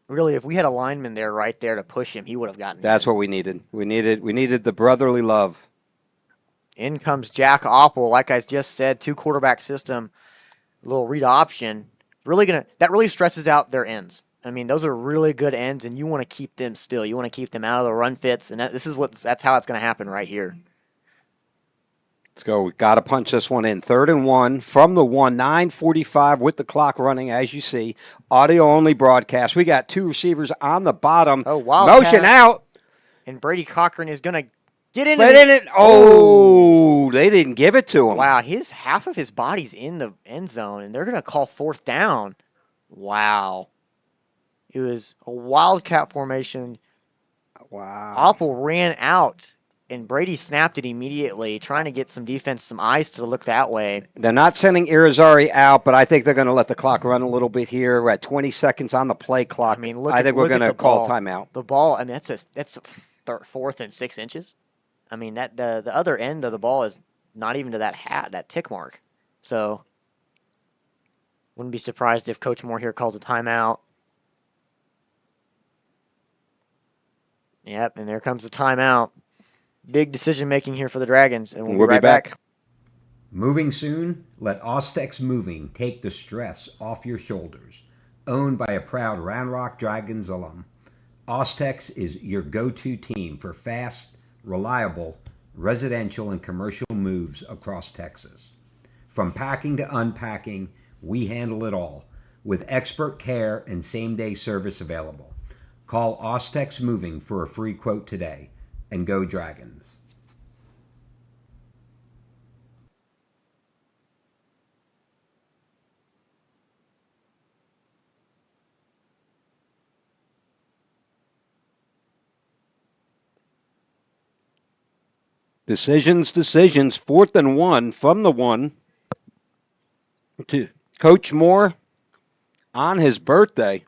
Really, if we had a lineman there right there to push him, he would have gotten That's in. what we needed. We needed the brotherly love. In comes Jack Opple. Like I just said, 2-quarterback system, a little read option. That really stresses out their ends. I mean, those are really good ends, and you want to keep them still. You want to keep them out of the run fits, and that's how it's going to happen right here. Let's go. We've got to punch this one in. 3rd and 1 from the 1, 9:45 with the clock running, as you see. Audio-only broadcast. We got 2 receivers on the bottom. Oh, Wildcat. Motion out. And Brady Cochran is going to get in it. Oh, they didn't give it to him. Wow, half of his body's in the end zone, and they're going to call 4th down. Wow. It was a wildcat formation. Wow. Opple ran out, and Brady snapped it immediately, trying to get some defense, some eyes to look that way. They're not sending Irizarry out, but I think they're going to let the clock run a little bit here. We're at 20 seconds on the play clock. I mean, I think we're going to call timeout. The ball, I mean, that's 4th and 6 inches. I mean, that the other end of the ball is not even to that tick mark. So, wouldn't be surprised if Coach Moore here calls a timeout. Yep, and there comes the timeout. Big decision making here for the Dragons, and we'll be right back. Moving soon? Let Ostex Moving take the stress off your shoulders. Owned by a proud Round Rock Dragons alum, Ostex is your go-to team for fast, reliable, residential and commercial moves across Texas. From packing to unpacking, we handle it all, with expert care and same-day service available. Call Ostex Moving for a free quote today, and go Dragons. Decisions. 4th and 1 from the 1 to Coach Moore on his birthday.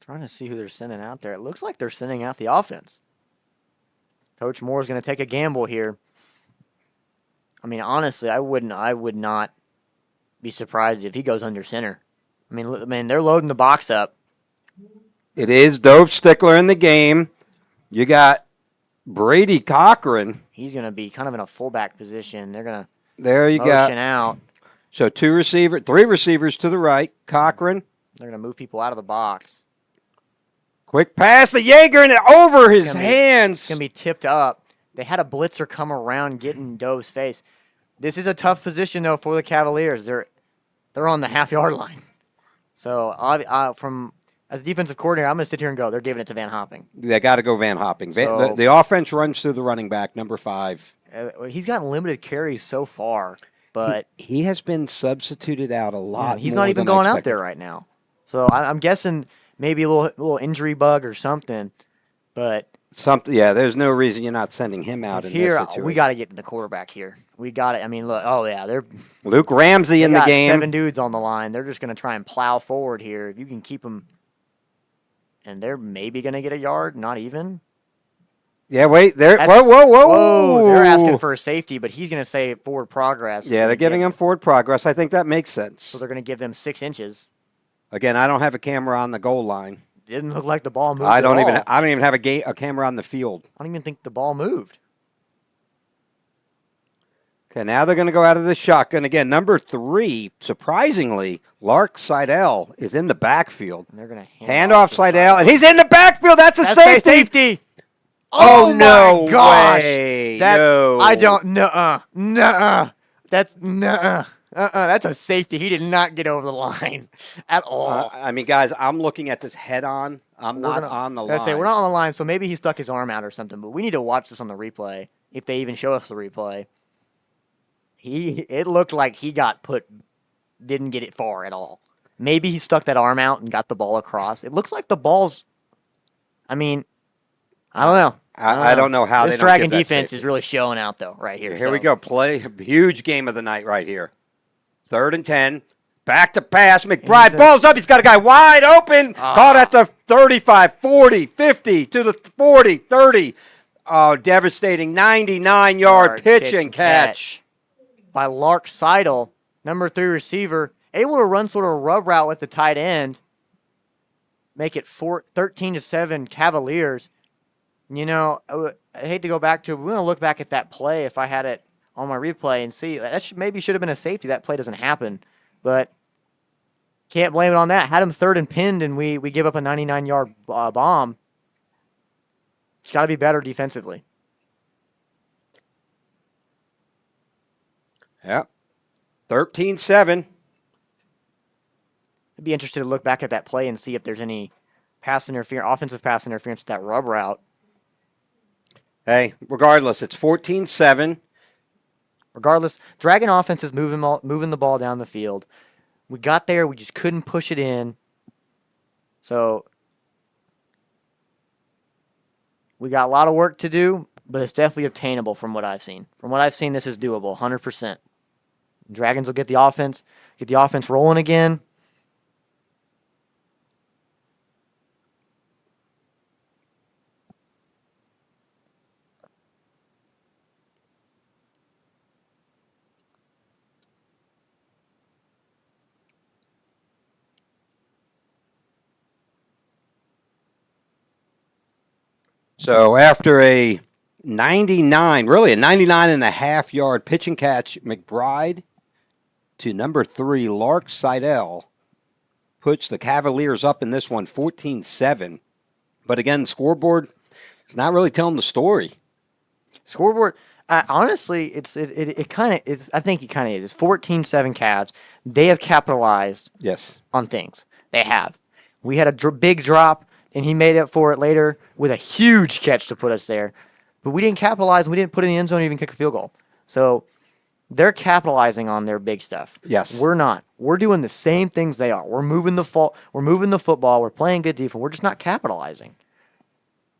Trying to see who they're sending out there. It looks like they're sending out the offense. Coach Moore's going to take a gamble here. I mean, honestly, I would not be surprised if he goes under center. I mean, they're loading the box up. It is Dove Stickler in the game. You got Brady Cochran. He's going to be kind of in a fullback position. They're going to motion out. So 3 receivers to the right. Cochran. They're going to move people out of the box. Quick pass to Yeager and over his hands. It's going to be tipped up. They had a blitzer come around getting Dove's face. This is a tough position, though, for the Cavaliers. They're on the half-yard line. So, as a defensive coordinator, I'm going to sit here and go, they're giving it to Van Hopping. They got to go Van Hopping. So, the offense runs through the running back, number 5. He's gotten limited carries so far, but he has been substituted out a lot. He's not even going out there right now. So, I'm guessing maybe a little injury bug or something, but there's no reason you're not sending him out in this situation. We got to get the quarterback here. We got it. I mean, look. Oh yeah, they're Luke Ramsey in the game. 7 dudes on the line. They're just going to try and plow forward here. If you can keep them, and they're maybe going to get a yard. Not even. Yeah, wait. Whoa! They're asking for a safety, but he's going to say forward progress. Yeah, they're giving him forward progress. I think that makes sense. So they're going to give them 6 inches. Again, I don't have a camera on the goal line. Didn't look like the ball moved. I don't even have a camera on the field. I don't even think the ball moved. Okay, now they're going to go out of the shotgun again. Number 3, surprisingly, Lark Seidel is in the backfield. And they're going to hand off Seidel, and he's in the backfield. That's a safety. Oh no! My gosh! Way. No, I don't. Nuh-uh. That's nuh-uh. That's a safety. He did not get over the line at all. I mean, guys, I'm looking at this head on. I'm not on the line. We're not on the line, so maybe he stuck his arm out or something. But we need to watch this on the replay if they even show us the replay. It looked like he didn't get it far at all. Maybe he stuck that arm out and got the ball across. It looks like the ball's. I mean, I don't know. I don't know how this Dragon defense is really showing out though. Right here. Here we go. Play huge game of the night right here. 3rd and 10. Back to pass. McBride balls up. He's got a guy wide open. Caught at the 35, 40, 50, to the 40, 30. Oh, devastating 99-yard pitch and catch. By Lark Seidel, number 3 receiver, able to run sort of a rub route with the tight end. Make it 13-7 Cavaliers. You know, I hate to go back to, we're going to look back at that play if I had it on my replay and see. That maybe should have been a safety. That play doesn't happen. But can't blame it on that. Had him third and pinned, and we give up a 99-yard bomb. It's got to be better defensively. Yep. 13-7. I'd be interested to look back at that play and see if there's any offensive pass interference with that rub route. Hey, regardless, it's 14-7. Regardless, Dragon offense is moving the ball down the field. We got there, we just couldn't push it in. So we got a lot of work to do, but it's definitely obtainable from what I've seen. From what I've seen, this is doable, 100%. Dragons will get the offense rolling again. So after a 99 and a half yard pitch and catch, McBride to number 3, Lark Seidel, puts the Cavaliers up in this one 14-7. But again, the scoreboard is not really telling the story. Scoreboard, honestly, it kind of is. I think it kind of is. It's 14-7 Cavs. They have capitalized on things. They have. We had a big drop, and he made up for it later with a huge catch to put us there. But we didn't capitalize, and we didn't put it in the end zone or even kick a field goal. So they're capitalizing on their big stuff. Yes. We're not. We're doing the same things they are. We're moving the football. We're playing good defense. We're just not capitalizing.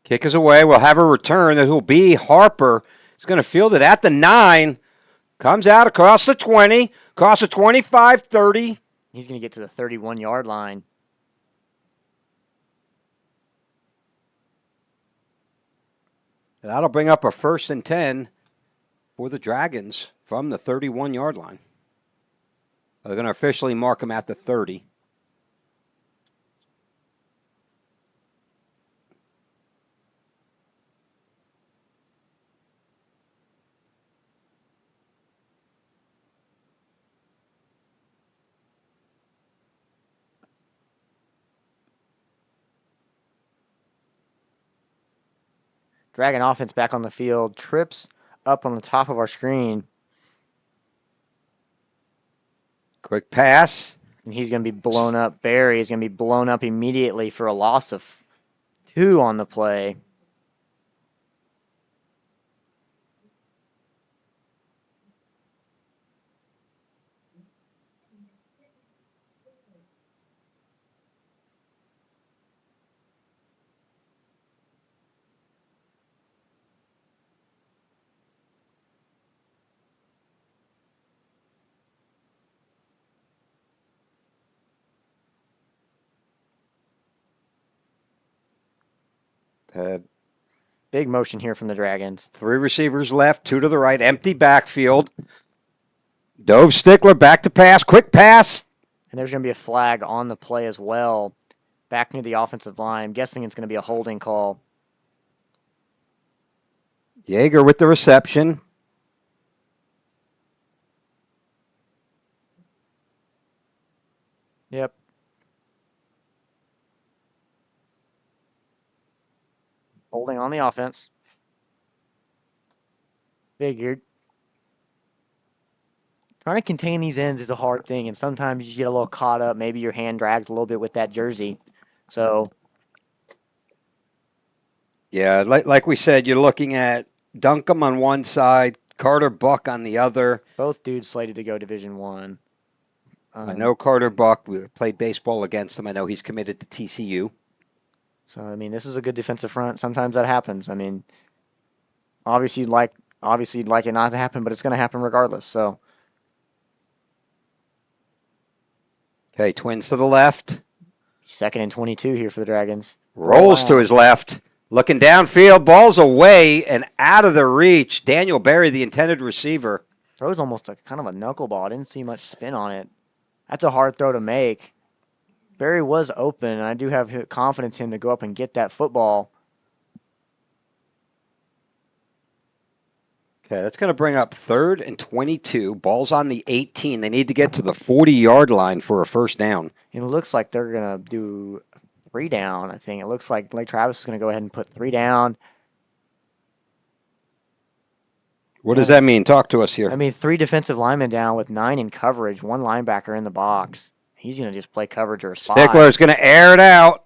Kick is away. We'll have a return. It will be Harper. He's going to field it at the 9. Comes out across the 20. Across the 25, 30. He's going to get to the 31-yard line. That'll bring up a 1st and 10 for the Dragons from the 31-yard line. They're going to officially mark him at the 30. Dragon offense back on the field. Trips up on the top of our screen. Quick pass. And he's going to be blown up. Barry is going to be blown up immediately for a loss of 2 on the play. Big motion here from the Dragons. 3 receivers left, 2 to the right, empty backfield. Dove Stickler back to pass, quick pass. And there's going to be a flag on the play as well. Back near the offensive line. I'm guessing it's going to be a holding call. Yeager with the reception. Yep. Holding on the offense. Figured. Trying to contain these ends is a hard thing, and sometimes you get a little caught up. Maybe your hand drags a little bit with that jersey. So, yeah, like we said, you're looking at Duncombe on one side, Carter Buck on the other. both dudes slated to go Division I. I know Carter Buck. We played baseball against him. I know he's committed to TCU. So, I mean, this is a good defensive front. Sometimes that happens. I mean, obviously you'd like it not to happen, but it's going to happen regardless. So, Okay, Twins to the left. 2nd and 22 here for the Dragons. Rolls to his left. Looking downfield. Ball's away and out of the reach. Daniel Berry, the intended receiver. Throws almost a kind of a knuckleball. I didn't see much spin on it. That's a hard throw to make. Berry was open, and I do have confidence in him to go up and get that football. Okay, that's going to bring up 3rd and 22. Ball's on the 18. They need to get to the 40-yard line for a first down. And it looks like they're going to do 3 down, I think. It looks like Lake Travis is going to go ahead and put 3 down. What does that mean? Talk to us here. I mean, 3 defensive linemen down with 9 in coverage, 1 linebacker in the box. He's going to just play coverage or spot. Stickler's going to air it out,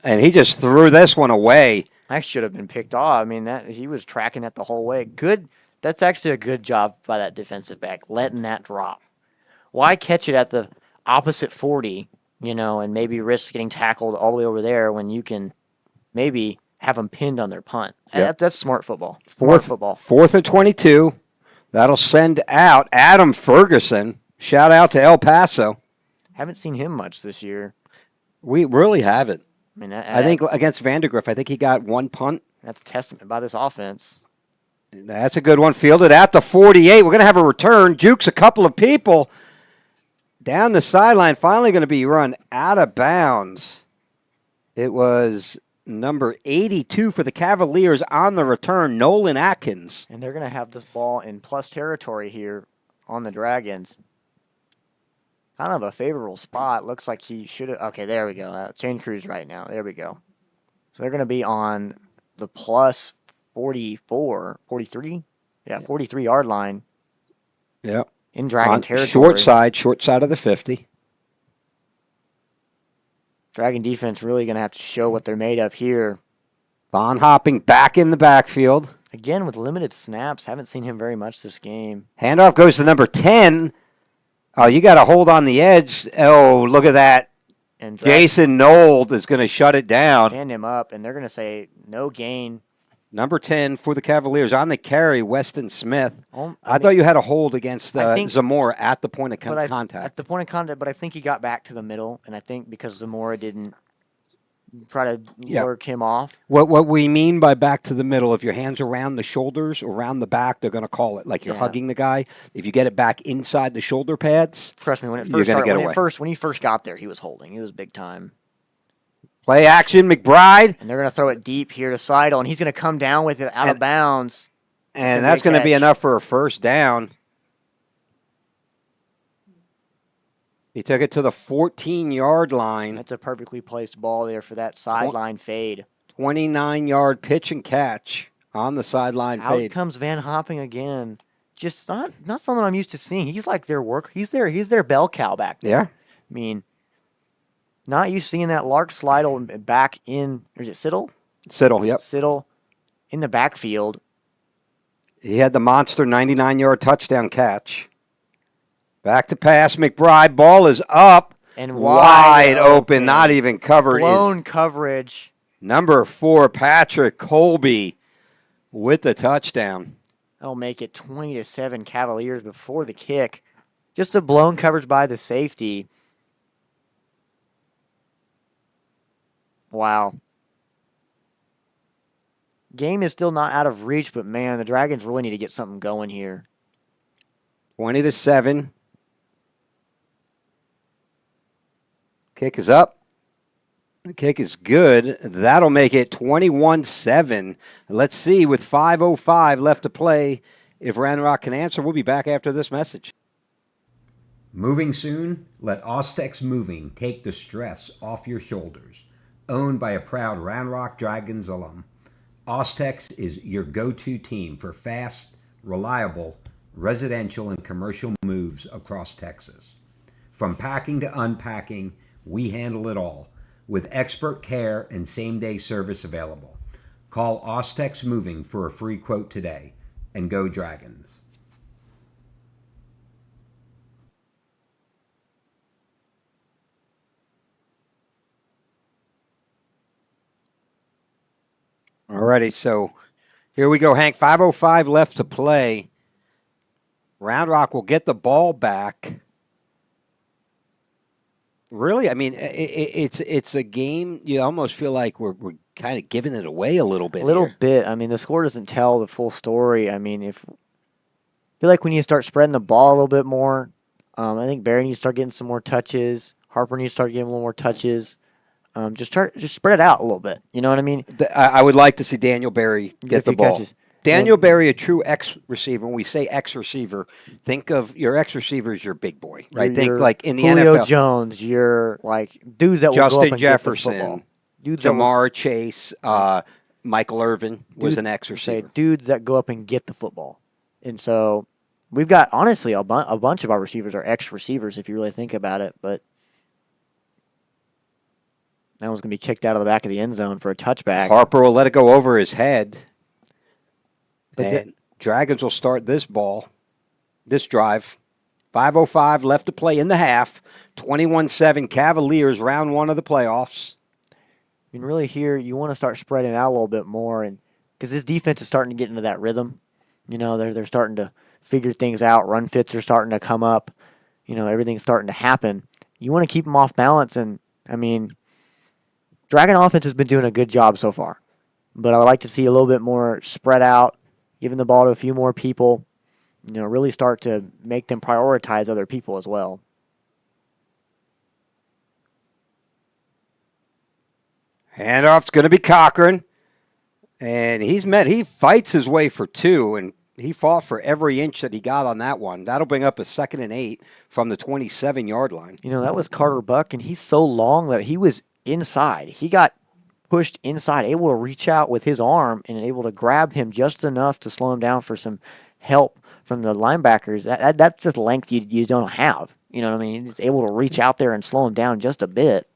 and he just threw this one away. That should have been picked off. I mean, that he was tracking that the whole way. Good. That's actually a good job by that defensive back, letting that drop. Why catch it at the opposite 40, and maybe risk getting tackled all the way over there when you can maybe have them pinned on their punt? Yep. That's smart football. Smart football. 4th and 22. That'll send out Adam Ferguson. Shout out to El Paso. Haven't seen him much this year. We really haven't. I mean, I think against Vandergrift, I think he got 1 punt. that's a testament by this offense. That's a good one. Fielded at the 48. We're going to have a return. Jukes a couple of people down the sideline. Finally going to be run out of bounds. It was number 82 for the Cavaliers on the return, Nolan Atkins. And they're going to have this ball in plus territory here on the Dragons. Kind of a favorable spot. Looks like he should have. Okay, there we go. Chain crews right now. There we go. So they're going to be on the plus 43? Yeah, 43-yard line. Yep. In Dragon territory. Short side of the 50. Dragon defense really going to have to show what they're made of here. Von Hopping back in the backfield. Again, with limited snaps. Haven't seen him very much this game. Handoff goes to number 10. Oh, you got to hold on the edge. Oh, look at that. And Jason Nold is going to shut it down. stand him up, and they're going to say no gain. Number 10 for the Cavaliers on the carry, Weston Smith. I I thought you had a hold against I think- Zamora at the point of But contact. At the point of contact, but I think he got back to the middle, and I think because Zamora didn't try to work him off. What we mean by back to the middle, if your hands are around the shoulders, around the back, they're going to call it like you're hugging the guy. If you get it back inside the shoulder pads, Trust me, when it you're first gonna started, get when away. when he first got there, he was holding. He was big time. play action, McBride, And they're going to throw it deep here to Seidel, and he's going to come down with it out of bounds. and that's going to be catch. enough for a first down. He took it to the 14-yard line. That's a perfectly placed ball there for that sideline fade. 29-yard pitch and catch on the sideline Out fade. comes Van Hopping again. Just not something I'm used to seeing. He's like their work. He's their bell cow back there. Yeah. I mean, not used to seeing that Lark Slidle back in. Or is it Siddle? Siddle, yep. Siddle in the backfield. He had the monster 99-yard touchdown catch. Back to pass, McBride. Ball is up. And Wide open, not even covered. Blown coverage. Number 4, Patrick Colby with the touchdown. That'll make it 20-7 Cavaliers before the kick. Just a blown coverage by the safety. Wow. Game is still not out of reach, but man, the Dragons really need to get something going here. 20-7. Kick is up. The kick is good. That'll make it 21-7. Let's see, with 5:05 left to play, if Round Rock can answer. We'll be back after this message. Moving soon? Let Ostex Moving take the stress off your shoulders. Owned by a proud Round Rock Dragons alum, Ostex is your go-to team for fast, reliable, residential and commercial moves across Texas. From packing to unpacking, we handle it all, with expert care and same-day service available. Call Ostex Moving for a free quote today, and go Dragons. Alrighty, so here we go, Hank. 5:05 left to play. Round Rock will get the ball back. Really? I mean, it's a game you almost feel like we're kind of giving it away a little bit A little here. bit. I mean, the score doesn't tell the full story. I mean, I feel like we need to start spreading the ball a little bit more. I think Barry needs to start getting some more touches. Harper needs to start getting a little more touches. Just spread it out a little bit. You know what I mean? I would like to see Daniel Berry Get a get the few ball. catches. Daniel And- Berry, a true X receiver. When we say X receiver, think of your X receiver as your big boy, right? Think Your like in the Julio NFL, Jones, your like dudes that will go up Justin and get the football. Jefferson, Dudes that will Jamar Chase, Michael Irvin was an X say receiver. dudes that go up and get the football. And so we've got honestly a bunch of our receivers are X receivers if you really think about it, but that one's gonna be kicked out of the back of the end zone for a touchback. Harper will let it go over his head, But and Dragons will start this drive. 5:05 left to play in the half. 21-7 Cavaliers, round one of the playoffs. I mean, really here you want to start spreading out a little bit more, and because this defense is starting to get into that rhythm. You know, they're starting to figure things out. Run fits are starting to come up. You know, everything's starting to happen. You want to keep them off balance, and I mean, Dragon offense has been doing a good job so far, but I would like to see a little bit more spread out, giving the ball to a few more people. You know, really start to make them prioritize other people as well. Handoff's going to be Cochran. And he fights his way for two, and he fought for every inch that he got on that one. That'll bring up a 2nd and 8 from the 27-yard line. You know, that was Carter Buck, and he's so long that he was inside. He got pushed inside, able to reach out with his arm and able to grab him just enough to slow him down for some help from the linebackers. That's just length you don't have. You know what I mean? He's able to reach out there and slow him down just a bit.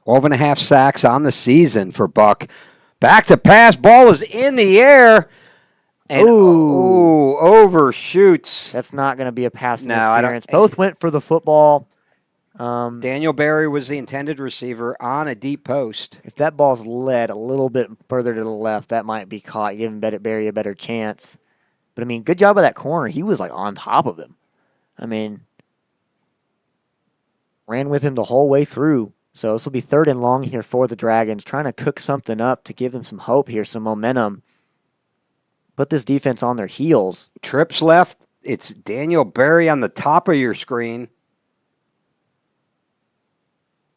12.5 sacks on the season for Buck. Back to pass. Ball is in the air. And overshoots. That's not going to be a pass No, I don't- interference. Both went for the football. Daniel Berry was the intended receiver on a deep post. If that ball's led a little bit further to the left, that might be caught, giving Barry a better chance. But, I mean, good job by that corner. He was, like, on top of him. I mean, ran with him the whole way through. So this will be 3rd and long here for the Dragons, trying to cook something up to give them some hope here, some momentum. Put this defense on their heels. Trips left. It's Daniel Berry on the top of your screen.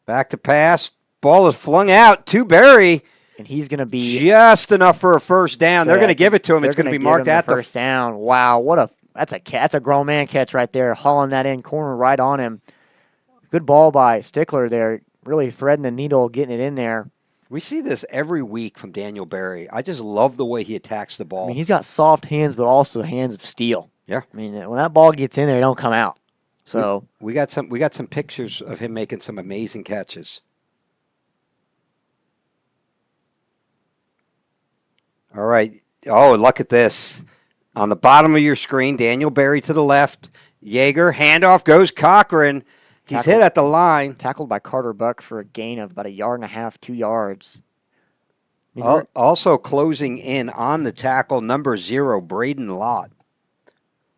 Back to pass. Ball is flung out to Berry. And he's going to be Just enough for a first down. They're So going to give it to him. they're It's going to gonna be give marked him at the first down. Wow, that's a grown man catch right there, hauling that in, corner right on him. Good ball by Stickler there, really threading the needle, getting it in there. We see this every week from Daniel Berry. I just love the way he attacks the ball. I mean, he's got soft hands, but also hands of steel. Yeah. I mean, when that ball gets in there, it don't come out. So we got some pictures of him making some amazing catches. All right. Oh, look at this. On the bottom of your screen, Daniel Berry to the left. Yeager, handoff goes Cochran. He's hit at the line. tackled by Carter Buck for a gain of about 1.5 yards, 2 yards. I mean, Also closing in on the tackle, number 0, Braden Lott.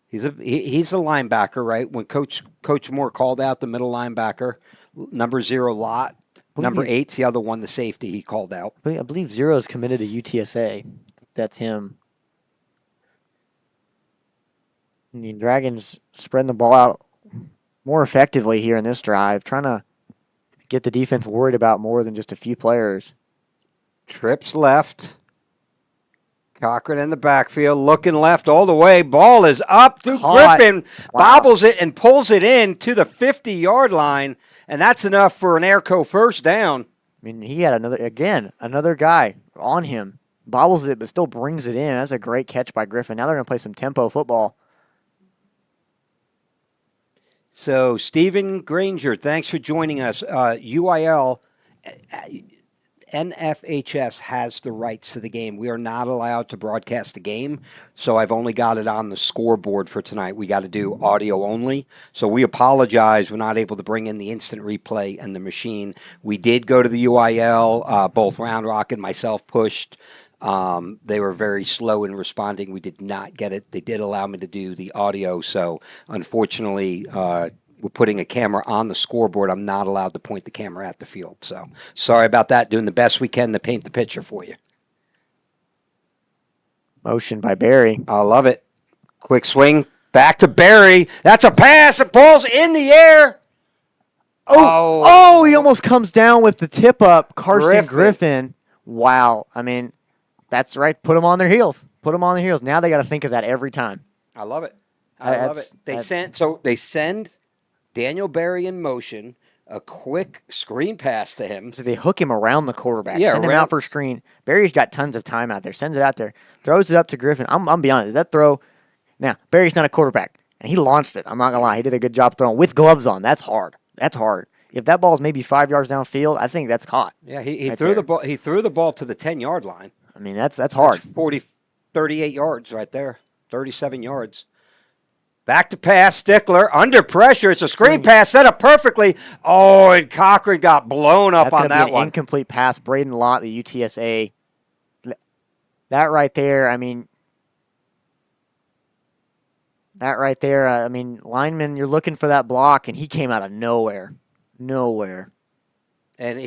He's a linebacker, right? When Coach Moore called out the middle linebacker, number 0 Lott, number 8's the other one, the safety he called out. I believe 0 is committed to UTSA. That's him. I mean, Dragons spreading the ball out more effectively here in this drive, trying to get the defense worried about more than just a few players. Trips left. Cochran in the backfield, looking left all the way. Ball is up to Caught. Griffin, Wow. bobbles it and pulls it in to the 50-yard line, and that's enough for an Airco first down. I mean, he had another guy on him, bobbles it, but still brings it in. That's a great catch by Griffin. Now they're going to play some tempo football. So, Stephen Granger, thanks for joining us. UIL, NFHS has the rights to the game. We are not allowed to broadcast the game, so I've only got it on the scoreboard for tonight. We got to do audio only. So we apologize. We're not able to bring in the instant replay and the machine. We did go to the UIL. Both Round Rock and myself pushed. They were very slow in responding. We did not get it. They did allow me to do the audio, so unfortunately, we're putting a camera on the scoreboard. I'm not allowed to point the camera at the field. So sorry about that. Doing the best we can to paint the picture for you. Motion by Barry. I love it. Quick swing back to Barry. That's a pass. The ball's in the air. Oh, he almost comes down with the tip up. Carson Griffin. Wow. I mean, that's right. Put them on their heels. Put them on their heels. Now they got to think of that every time. I love it. I love it. They send Daniel Barry in motion, a quick screen pass to him. So they hook him around the quarterback. Yeah, send him out for a screen. Barry's got tons of time out there. Sends it out there. Throws it up to Griffin. I'm be honest. That throw. Now, Barry's not a quarterback, and he launched it. I'm not going to lie. He did a good job throwing with gloves on. That's hard. That's hard. If that ball is maybe 5 yards downfield, I think that's caught. Yeah, he threw the ball. He threw the ball to the 10-yard line. I mean, that's hard. That's 38 yards right there. 37 yards. Back to pass, Stickler, under pressure. It's a screen pass, set up perfectly. Oh, and Cochran got blown up on that one. Incomplete pass. Braden Lott, the UTSA. That right there, I mean, lineman, you're looking for that block, and he came out of nowhere. Nowhere. And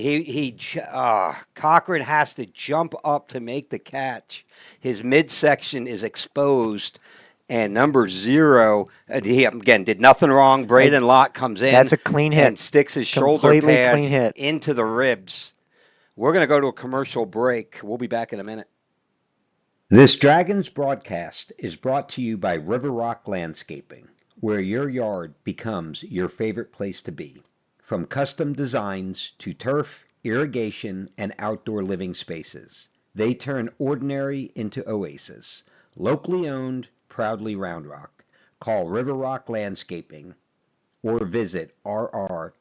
Cochran has to jump up to make the catch. His midsection is exposed. And number 0, he again did nothing wrong. Braden Lott comes in. That's a clean hit. And sticks his shoulder pads into the ribs. We're going to go to a commercial break. We'll be back in a minute. This Dragons broadcast is brought to you by River Rock Landscaping, where your yard becomes your favorite place to be. From custom designs to turf, irrigation, and outdoor living spaces, they turn ordinary into oasis. Locally owned, proudly Round Rock. Call River Rock Landscaping or visit rrlltx.com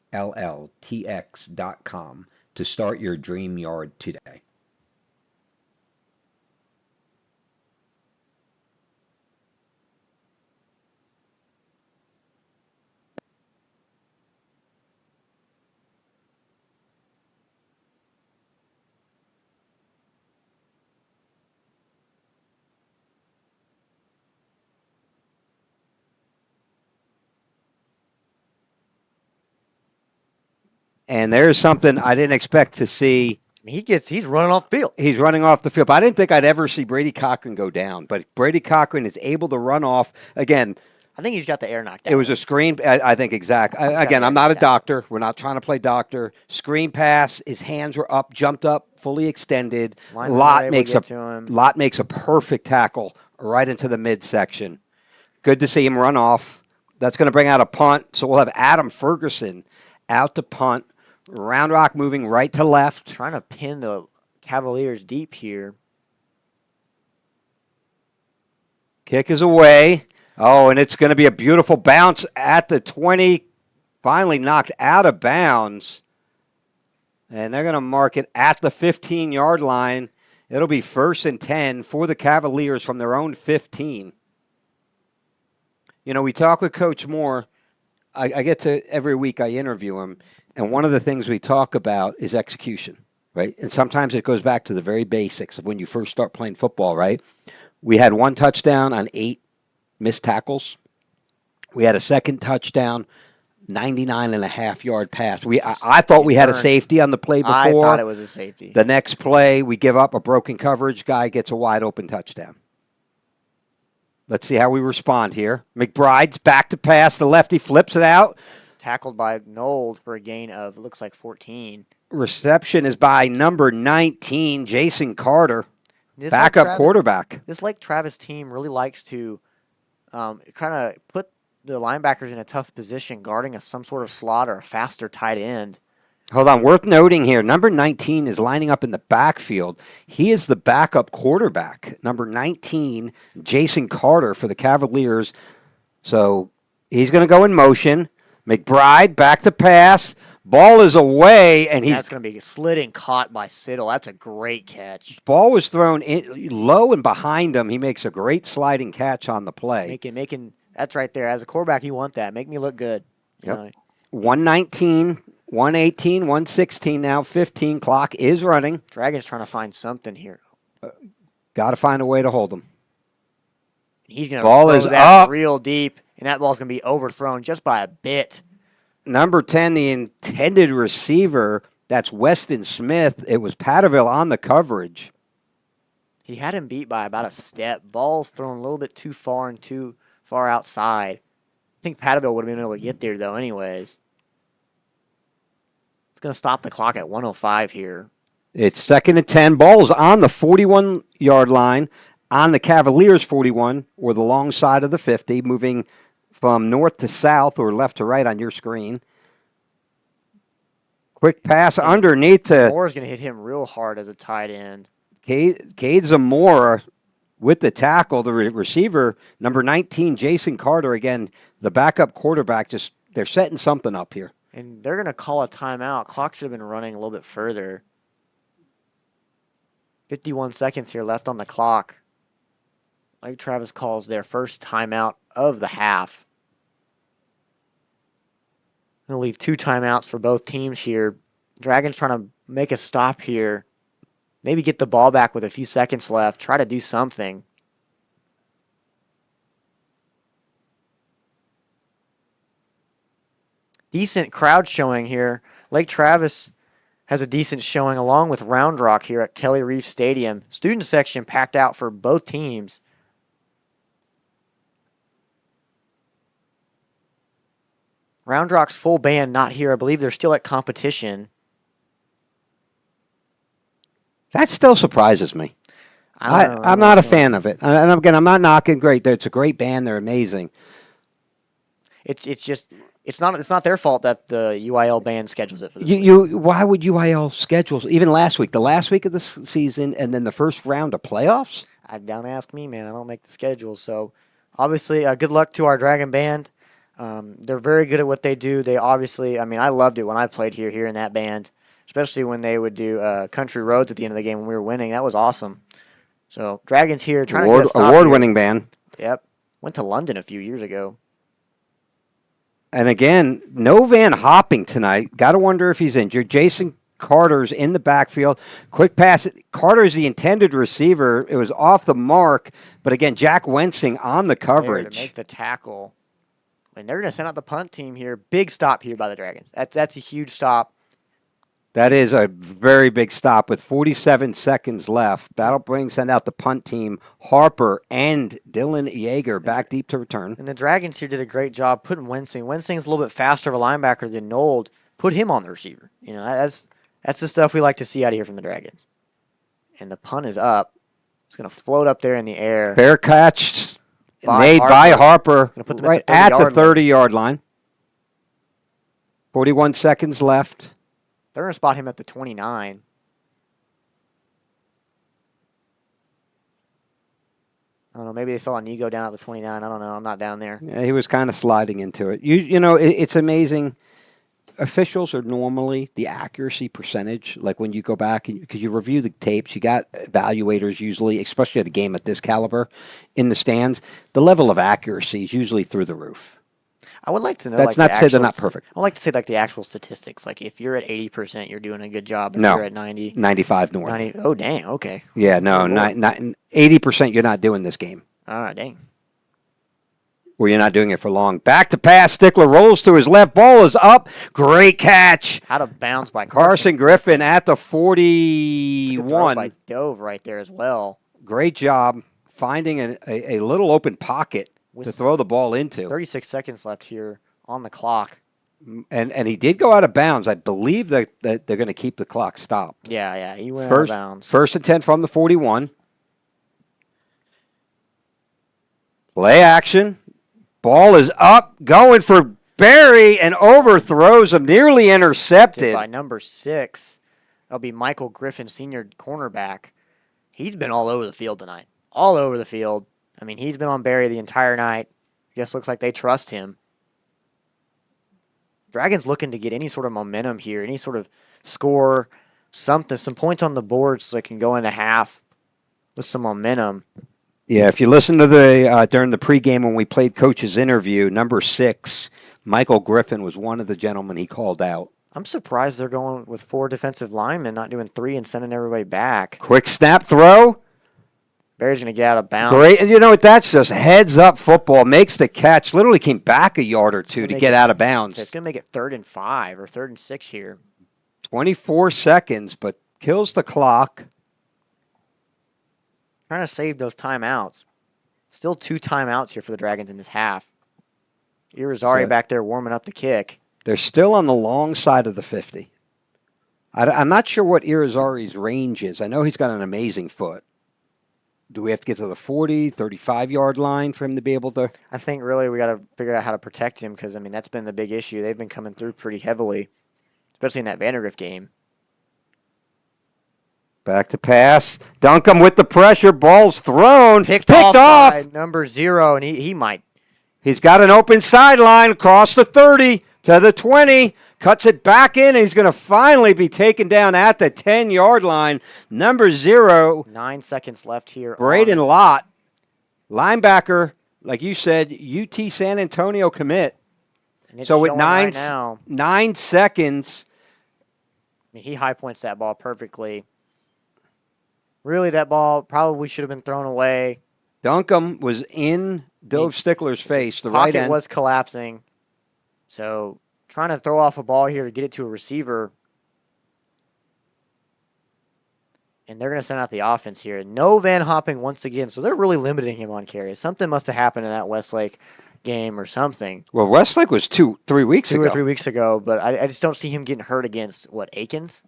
to start your dream yard today. And there's something I didn't expect to see. He's running off field. He's running off the field. But I didn't think I'd ever see Brady Cochran go down. But Brady Cochran is able to run off. Again, I think he's got the air knocked out. It was a screen. I think exact. Again, I'm not a doctor. We're not trying to play doctor. Screen pass. His hands were up, jumped up, fully extended. Lott makes a perfect tackle right into the midsection. Good to see him run off. That's going to bring out a punt. So we'll have Adam Ferguson out to punt. Round Rock moving right to left. Trying to pin the Cavaliers deep here. Kick is away. Oh, and it's going to be a beautiful bounce at the 20. Finally knocked out of bounds. And they're going to mark it at the 15-yard line. It'll be 1st and 10 for the Cavaliers from their own 15. You know, we talk with Coach Moore. I get to every week I interview him. And one of the things we talk about is execution, right? And sometimes it goes back to the very basics of when you first start playing football, right? We had 1 touchdown on 8 missed tackles. We had a second touchdown, 99.5-yard pass. I thought we had a safety on the play before. I thought it was a safety. The next play, we give up a broken coverage. Guy gets a wide open touchdown. Let's see how we respond here. McBride's back to pass. The lefty flips it out. Tackled by Nold for a gain of, it looks like 14. Reception is by number 19, Jason Carter, backup quarterback. This Lake Travis team really likes to kind of put the linebackers in a tough position, guarding some sort of slot or a faster tight end. Hold on. Worth noting here, number 19 is lining up in the backfield. He is the backup quarterback. Number 19, Jason Carter for the Cavaliers. So he's going to go in motion. McBride back to pass. Ball is away, and that's going to be slid caught by Siddle. That's a great catch. Ball was thrown in, low and behind him. He makes a great sliding catch on the play. Making that's right there. As a quarterback, you want that. Make me look good. Yep. 119, 118, 116 now. 15 clock is running. Dragon's trying to find something here. Got to find a way to hold him. He's going to throw that real deep. And that ball's going to be overthrown just by a bit. Number 10, the intended receiver, that's Weston Smith. It was Patterville on the coverage. He had him beat by about a step. Ball's thrown a little bit too far and too far outside. I think Patterville would have been able to get there, though, anyways. It's going to stop the clock at 1:05 here. It's 2nd and 10. Ball is on the 41-yard line, on the Cavaliers' 41, or the long side of the 50, moving from north to south or left to right on your screen. Quick pass underneath to Moore's going to hit him real hard as a tight end. Cade Zamora with the tackle. The receiver, number 19, Jason Carter. Again, the backup quarterback, just they're setting something up here. And they're going to call a timeout. Clock should have been running a little bit further. 51 seconds here left on the clock. Lake Travis calls their first timeout of the half. They'll leave 2 timeouts for both teams here. Dragons trying to make a stop here. Maybe get the ball back with a few seconds left. Try to do something. Decent crowd showing here. Lake Travis has a decent showing along with Round Rock here at Kelly Reef Stadium. Student section packed out for both teams. Round Rock's full band not here. I believe they're still at competition. That still surprises me. I'm not a fan of it. And again, I'm not knocking great. It's a great band. They're amazing. It's not their fault that the UIL band schedules it for this week. Why would UIL schedule even last week, the last week of the season, and then the first round of playoffs? Don't ask me, man. I don't make the schedule. So, obviously, good luck to our Dragon band. They're very good at what they do. They obviously, I loved it when I played here in that band, especially when they would do country roads at the end of the game when we were winning. That was awesome. So, Dragons here trying to get a stop award-winning band. Yep. Went to London a few years ago. And again, no Van Hopping tonight. Got to wonder if he's injured. Jason Carter's in the backfield. Quick pass. Carter's the intended receiver. It was off the mark. But again, Jack Wensing on the coverage. There to make the tackle. And they're going to send out the punt team here. Big stop here by the Dragons. That's a huge stop. That is a very big stop with 47 seconds left. That'll send out the punt team, Harper and Dylan Yeager back deep to return. And the Dragons here did a great job putting Wensing. Wensing's a little bit faster of a linebacker than Nold. Put him on the receiver. That's the stuff we like to see out of here from the Dragons. And the punt is up. It's going to float up there in the air. Fair catch made by Harper put them right at the 30-yard line. 41 seconds left. They're going to spot him at the 29. I don't know. Maybe they saw a knee go down at the 29. I don't know. I'm not down there. Yeah, he was kind of sliding into it. It's amazing. Officials are normally the accuracy percentage. Like when you go back, because you review the tapes, you got evaluators usually, especially at a game at this caliber, in the stands. The level of accuracy is usually through the roof. I would like to know. That's not to say they're not perfect. I would like to say the actual statistics. Like if you're at 80%, you're doing a good job. If No. you're at 90, 95 north. 90. Oh dang. Okay. Yeah, no, not 80%. You're not doing this game, All right. Dang. or you're not doing it for long. Back to pass. Stickler rolls to his left. Ball is up. Great catch. Out of bounds by Carson Griffin at the Took a throw 41. by Dove right there as well. Great job finding a little open pocket to throw the ball into. 36 seconds left here on the clock. And he did go out of bounds. I believe that they're going to keep the clock stopped. Yeah. He went out of bounds. First and 10 from the 41. Play action. Ball is up, going for Barry, and overthrows him, nearly intercepted. By number 6. That'll be Michael Griffin, senior cornerback. He's been all over the field tonight. All over the field. He's been on Barry the entire night. Just looks like they trust him. Dragons looking to get any sort of momentum here, any sort of score, something, some points on the board so they can go into half with some momentum. Yeah, if you listen to the during the pregame when we played Coach's interview, number 6, Michael Griffin was one of the gentlemen he called out. I'm surprised they're going with 4 defensive linemen, not doing 3 and sending everybody back. Quick snap throw. Barry's going to get out of bounds. Great. And you know what? That's just heads up football. Makes the catch. Literally came back a yard or two to get out of bounds. It's going to make it 3rd and 5 or 3rd and 6 here. 24 seconds, but kills the clock. Trying to save those timeouts. Still 2 timeouts here for the Dragons in this half. Irizarry back there warming up the kick. They're still on the long side of the 50. I'm not sure what Irizarry's range is. I know he's got an amazing foot. Do we have to get to the 40, 35-yard line for him to be able to? I think really we got to figure out how to protect him because, I mean, that's been the big issue. They've been coming through pretty heavily, especially in that Vandergrift game. Back to pass. Duncombe with the pressure. Ball's thrown. Picked off. By number 0, and he might. He's got an open sideline across the 30 to the 20. Cuts it back in, and he's going to finally be taken down at the 10-yard line. Number 0. 9 seconds left here. Braden Lott, linebacker, like you said, UT San Antonio commit. So with 9 seconds. I mean, he high points that ball perfectly. Really, that ball probably should have been thrown away. Duncombe was in Dove Stickler's face. The right end was collapsing. So trying to throw off a ball here to get it to a receiver. And they're going to send out the offense here. No Van Hopping once again. So they're really limiting him on carries. Something must have happened in that Westlake game or something. Well, Westlake was 2-3 weeks ago. 2 or 3 weeks ago. But I just don't see him getting hurt against, Aikens?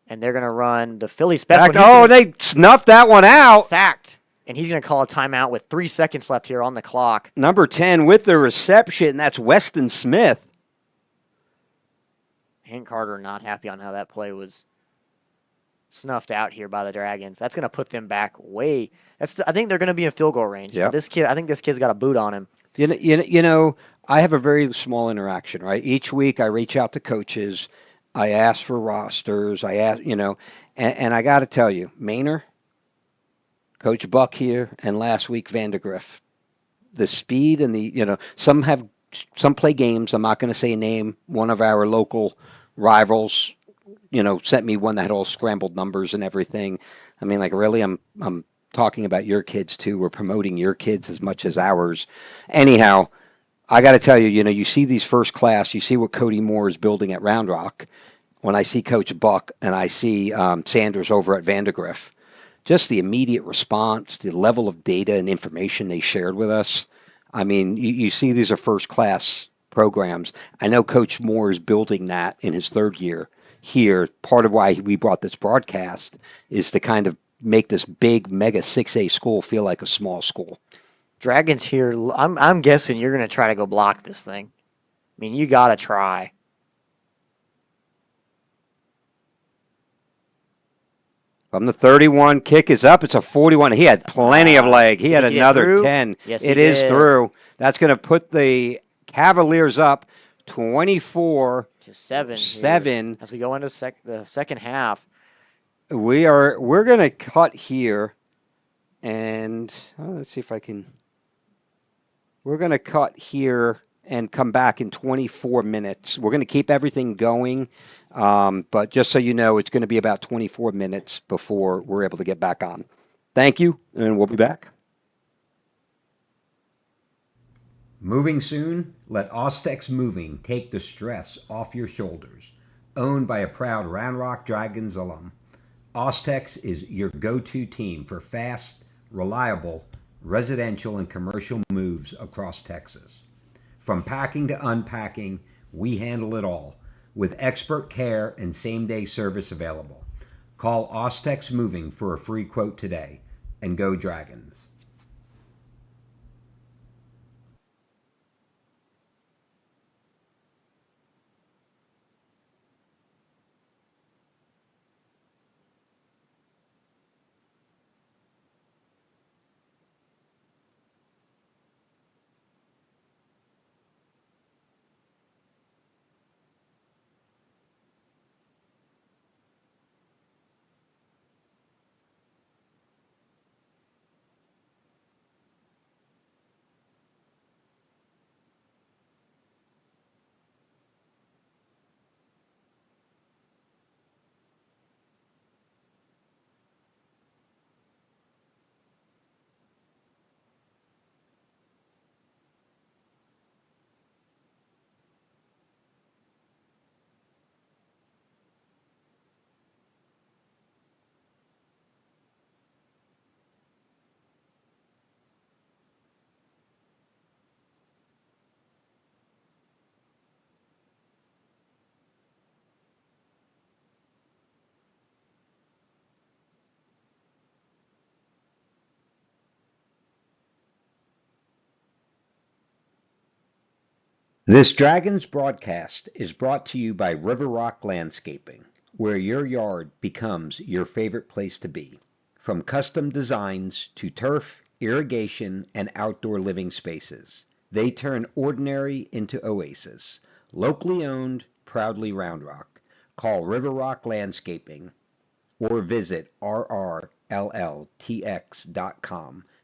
And they're going to run the Philly special. Oh, they snuffed that one out. Sacked. And he's going to call a timeout with 3 seconds left here on the clock. Number 10 with the reception. That's Weston Smith. Hank Carter not happy on how that play was snuffed out here by the Dragons. That's going to put them back way. I think they're going to be in field goal range. Yep. I think this kid's got a boot on him. You know, I have a very small interaction, right? Each week I reach out to coaches. I ask for rosters. I ask, and I got to tell you, Maynor, Coach Buck here, and last week Vandergrift. The speed and some play games. I'm not going to say a name. One of our local rivals, sent me one that had all scrambled numbers and everything. I mean, like, really, I'm talking about your kids too. We're promoting your kids as much as ours. Anyhow, I got to tell you, you see these first class. You see what Cody Moore is building at Round Rock. When I see Coach Buck and I see Sanders over at Vandergrift, just the immediate response, the level of data and information they shared with us. I mean, you see these are first-class programs. I know Coach Moore is building that in his 3rd year here. Part of why we brought this broadcast is to kind of make this big, mega 6A school feel like a small school. Dragons here, I'm guessing you're going to try to go block this thing. I mean, you got to try. From the 31, kick is up. It's a 41. He had plenty of leg. He had another 10. Yes, it is through. That's going to put the Cavaliers up 24-7 as we go into the second half. We're going to cut here, and let's see if I can. We're going to cut here and come back in 24 minutes. We're going to keep everything going. But just so you know, it's going to be about 24 minutes before we're able to get back on. Thank you, and we'll be back. Moving soon? Let Ostex Moving take the stress off your shoulders. Owned by a proud Round Rock Dragons alum, Ostex is your go-to team for fast, reliable, residential and commercial moves across Texas. From packing to unpacking, we handle it all, with expert care and same-day service available. Call Ostex Moving for a free quote today, and go Dragons. This Dragons broadcast is brought to you by River Rock Landscaping, where your yard becomes your favorite place to be. From custom designs to turf, irrigation, and outdoor living spaces, they turn ordinary into oasis. Locally owned, proudly Round Rock. Call River Rock Landscaping or visit rrlltx.com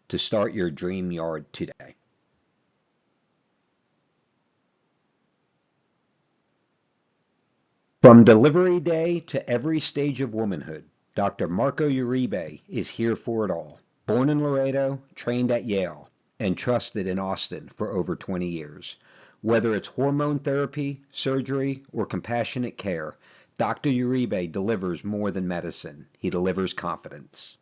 to start your dream yard today. From delivery day to every stage of womanhood, Dr. Marco Uribe is here for it all. Born in Laredo, trained at Yale, and trusted in Austin for over 20 years. Whether it's hormone therapy, surgery, or compassionate care, Dr. Uribe delivers more than medicine. He delivers confidence.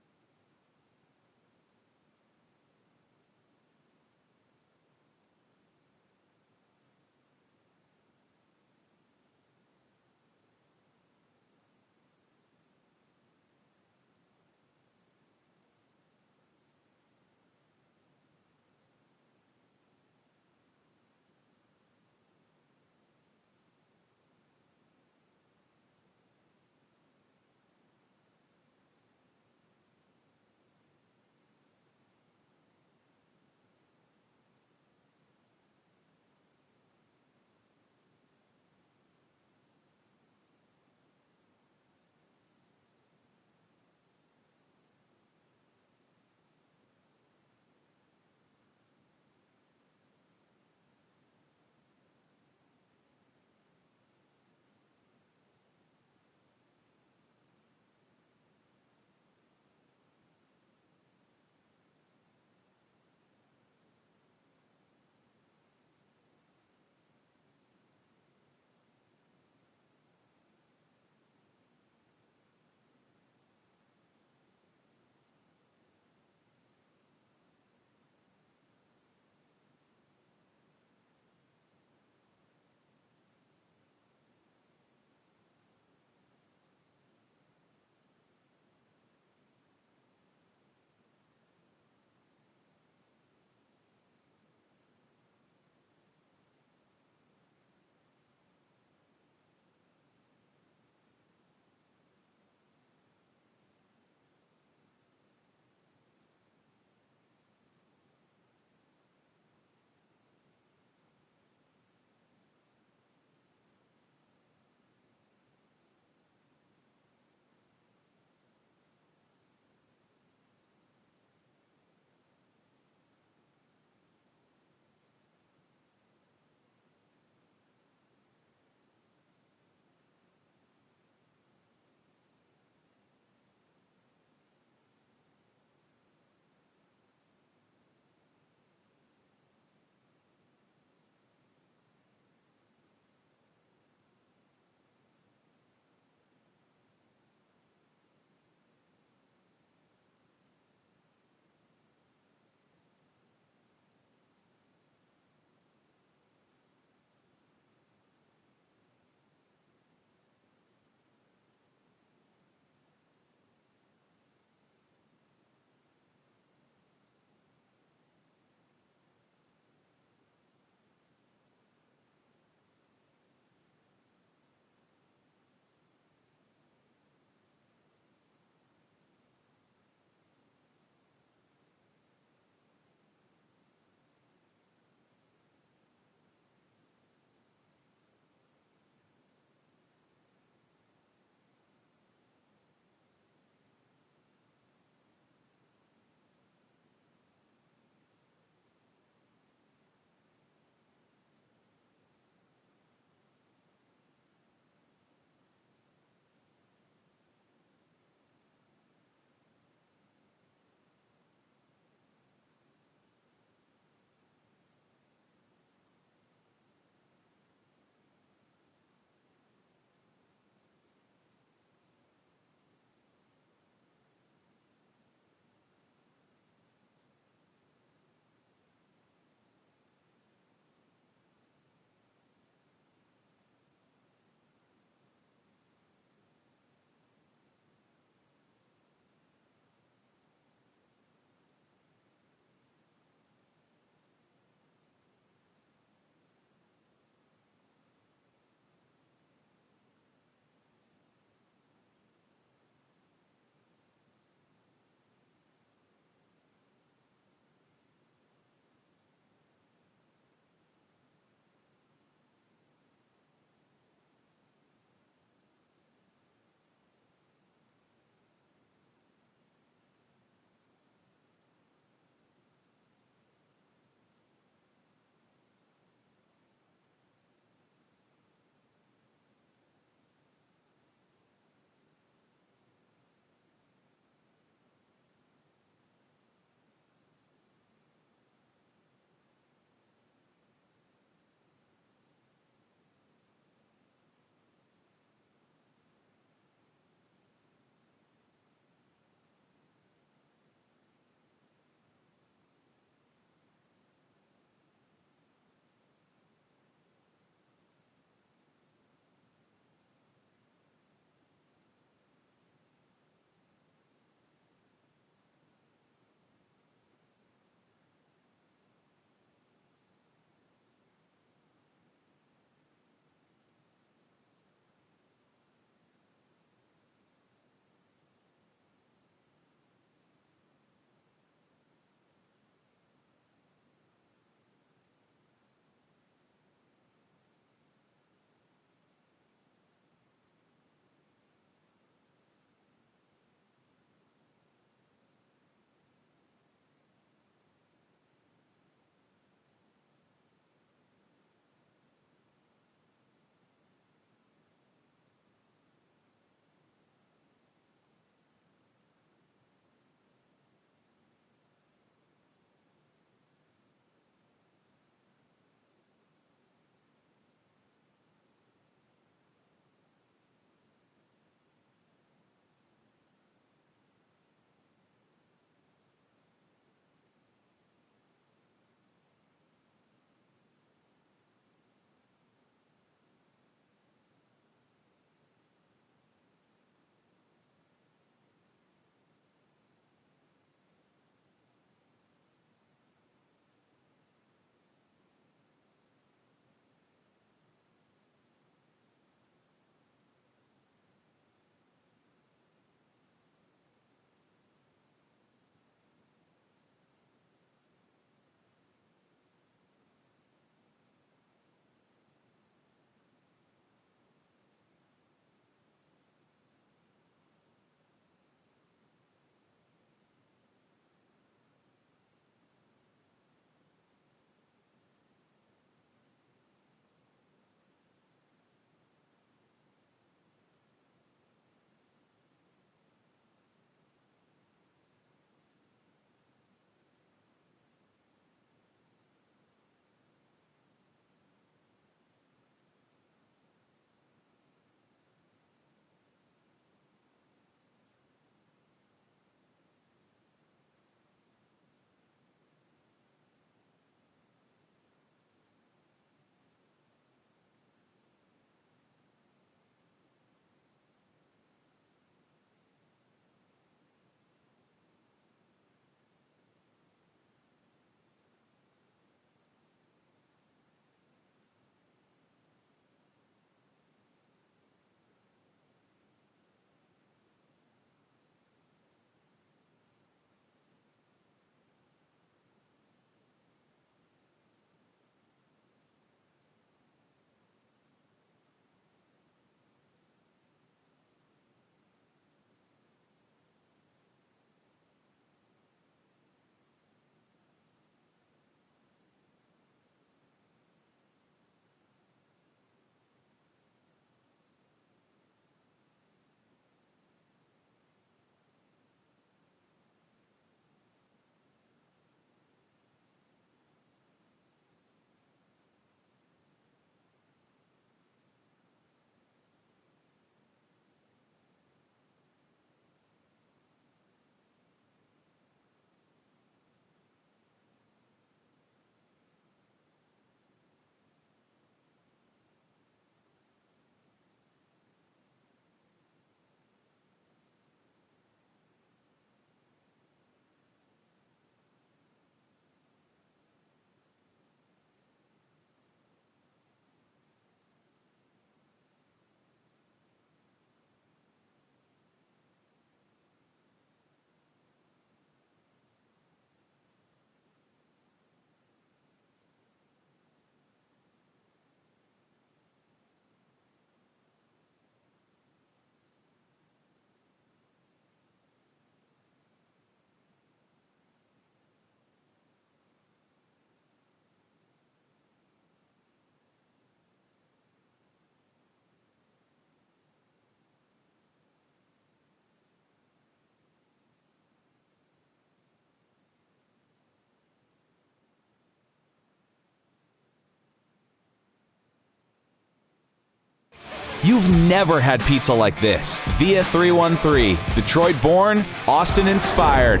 You've never had pizza like this. Via 313, Detroit born, Austin inspired.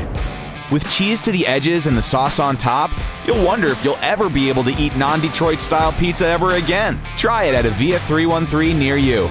With cheese to the edges and the sauce on top, you'll wonder if you'll ever be able to eat non-Detroit style pizza ever again. Try it at a Via 313 near you.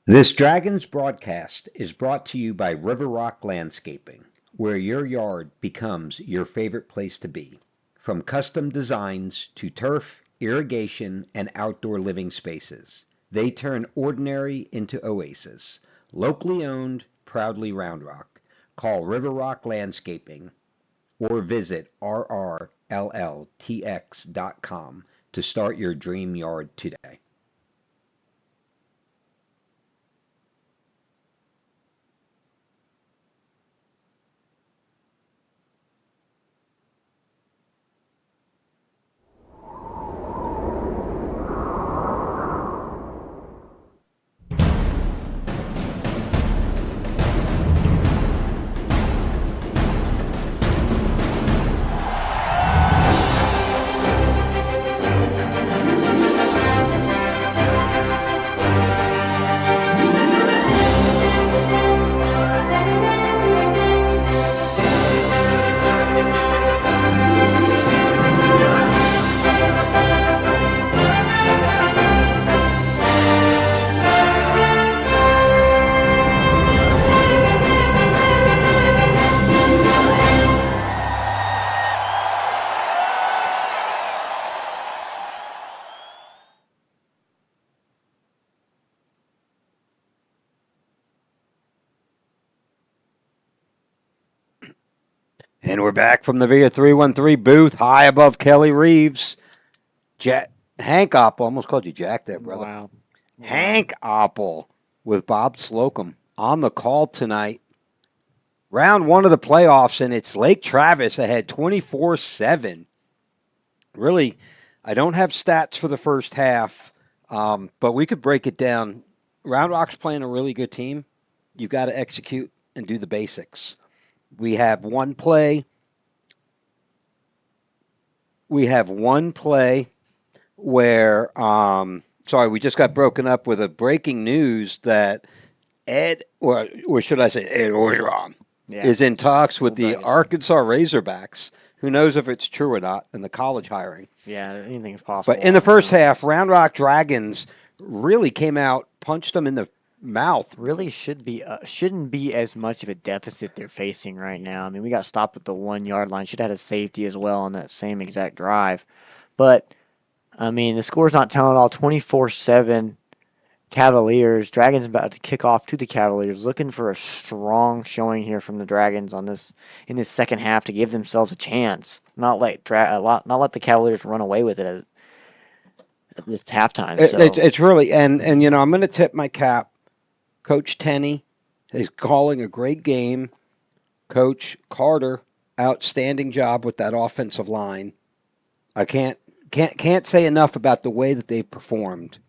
This Dragons broadcast is brought to you by River Rock Landscaping, where your yard becomes your favorite place to be. From custom designs to turf, irrigation, and outdoor living spaces, they turn ordinary into oasis. Locally owned, proudly Round Rock. Call River Rock Landscaping or visit rrlltx.com to start your dream yard today. And we're back from the VIA 313 booth, high above Kelly Reeves. Hank Oppel, almost called you Jack there, brother. Wow. Hank Oppel with Bob Slocum on the call tonight. Round one of the playoffs, and it's Lake Travis ahead 24-7. Really, I don't have stats for the first half, but we could break it down. Round Rock's playing a really good team. You've got to execute and do the basics. We have one play. We just got broken up with a breaking news that Ed Orgeron is in talks with the Arkansas Razorbacks. Who knows if it's true or not in the college hiring. Yeah, anything is possible. But in the first half, Round Rock Dragons really came out, punched them in the mouth. Really shouldn't be as much of a deficit they're facing right now. I mean, we got stopped at the 1 yard line. Should have had a safety as well on that same exact drive. But, I mean, the score's not telling all. 24-7 Cavaliers. Dragons about to kick off to the Cavaliers. Looking for a strong showing here from the Dragons in this second half to give themselves a chance. Not let the Cavaliers run away with it at this halftime. It's really, and you know, I'm going to tip my cap. Coach Tenney is calling a great game. Coach Carter, outstanding job with that offensive line. I can't say enough about the way that they performed.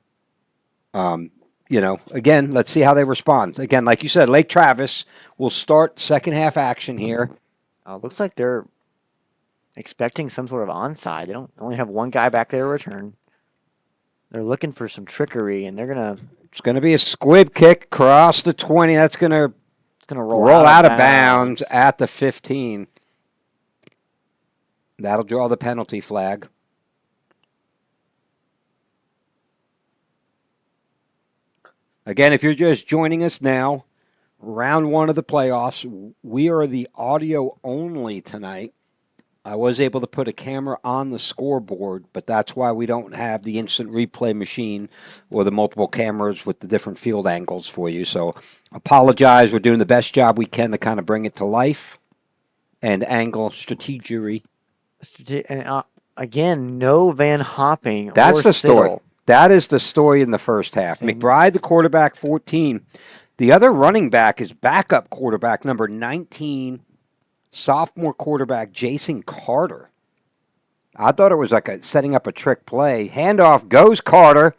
You know, again, let's see how they respond. Again, like you said, Lake Travis will start second half action here. Looks like they're expecting some sort of onside. They don't only have one guy back there to return. They're looking for some trickery, and they're gonna. It's going to be a squib kick across the 20. That's going to roll out of bounds at the 15. That'll draw the penalty flag. Again, if you're just joining us now, round one of the playoffs, we are the audio only tonight. I was able to put a camera on the scoreboard, but that's why we don't have the instant replay machine or the multiple cameras with the different field angles for you. So apologize. We're doing the best job we can to kind of bring it to life and angle strategery. And again, no Van Hopping. That's the story. Siddle. That is the story in the first half. McBride, the quarterback, 14. The other running back is backup quarterback, number 19, sophomore quarterback Jason Carter. I thought it was like setting up a trick play. Handoff goes Carter.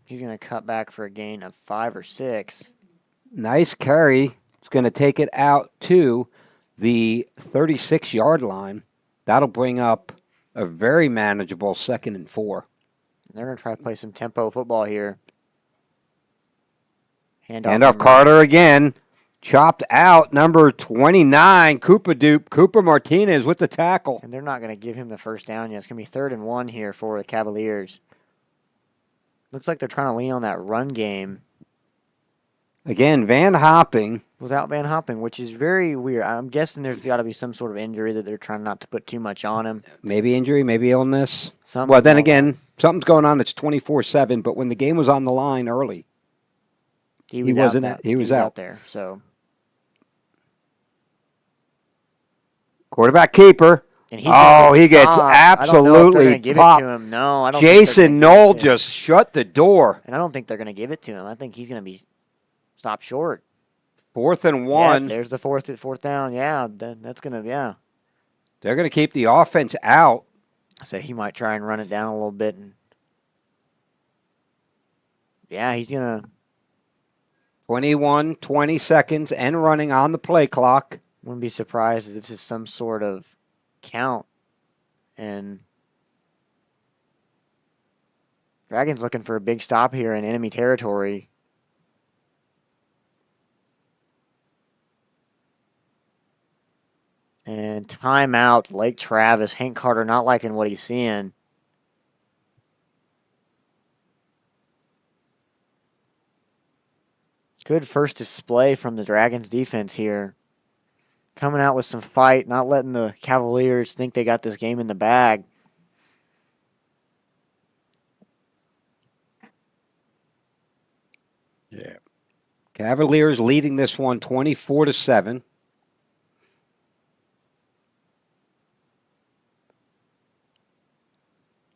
He's going to cut back for a gain of 5 or 6. Nice carry. It's going to take it out to the 36-yard line. That'll bring up a very manageable 2nd and 4. They're going to try to play some tempo football here. Handoff Carter again. Chopped out, number 29, Cooper Martinez with the tackle. And they're not going to give him the first down yet. It's going to be 3rd and 1 here for the Cavaliers. Looks like they're trying to lean on that run game. Again, Van Hopping. without Van Hopping, which is very weird. I'm guessing there's got to be some sort of injury that they're trying not to put too much on him. Maybe injury, maybe illness. Something Well, then going again, on. something's going on that's 24/7. But when the game was on the line early, He wasn't out, at- he was out. there. So, quarterback keeper. and he's gonna Oh, get he gets stopped. I don't know if they're absolutely gonna give popped. it to him. No, I don't. think they're Jason gonna give Knoll it to him. just shut the door. And I don't think they're going to give it to him. I think he's going to be stopped short. 4th and Yeah, 1. there's the fourth down. Yeah, that's going to, yeah. They're going to keep the offense out. So he might try and run it down a little bit. And yeah, he's going to. 21, 20 seconds and running on the play clock. Wouldn't be surprised if this is some sort of count. And Dragons looking for a big stop here in enemy territory. And timeout, Lake Travis. Hank Carter not liking what he's seeing. Good first display from the Dragons defense here. Coming out with some fight, not letting the Cavaliers think they got this game in the bag. Yeah. Cavaliers leading this one 24-7.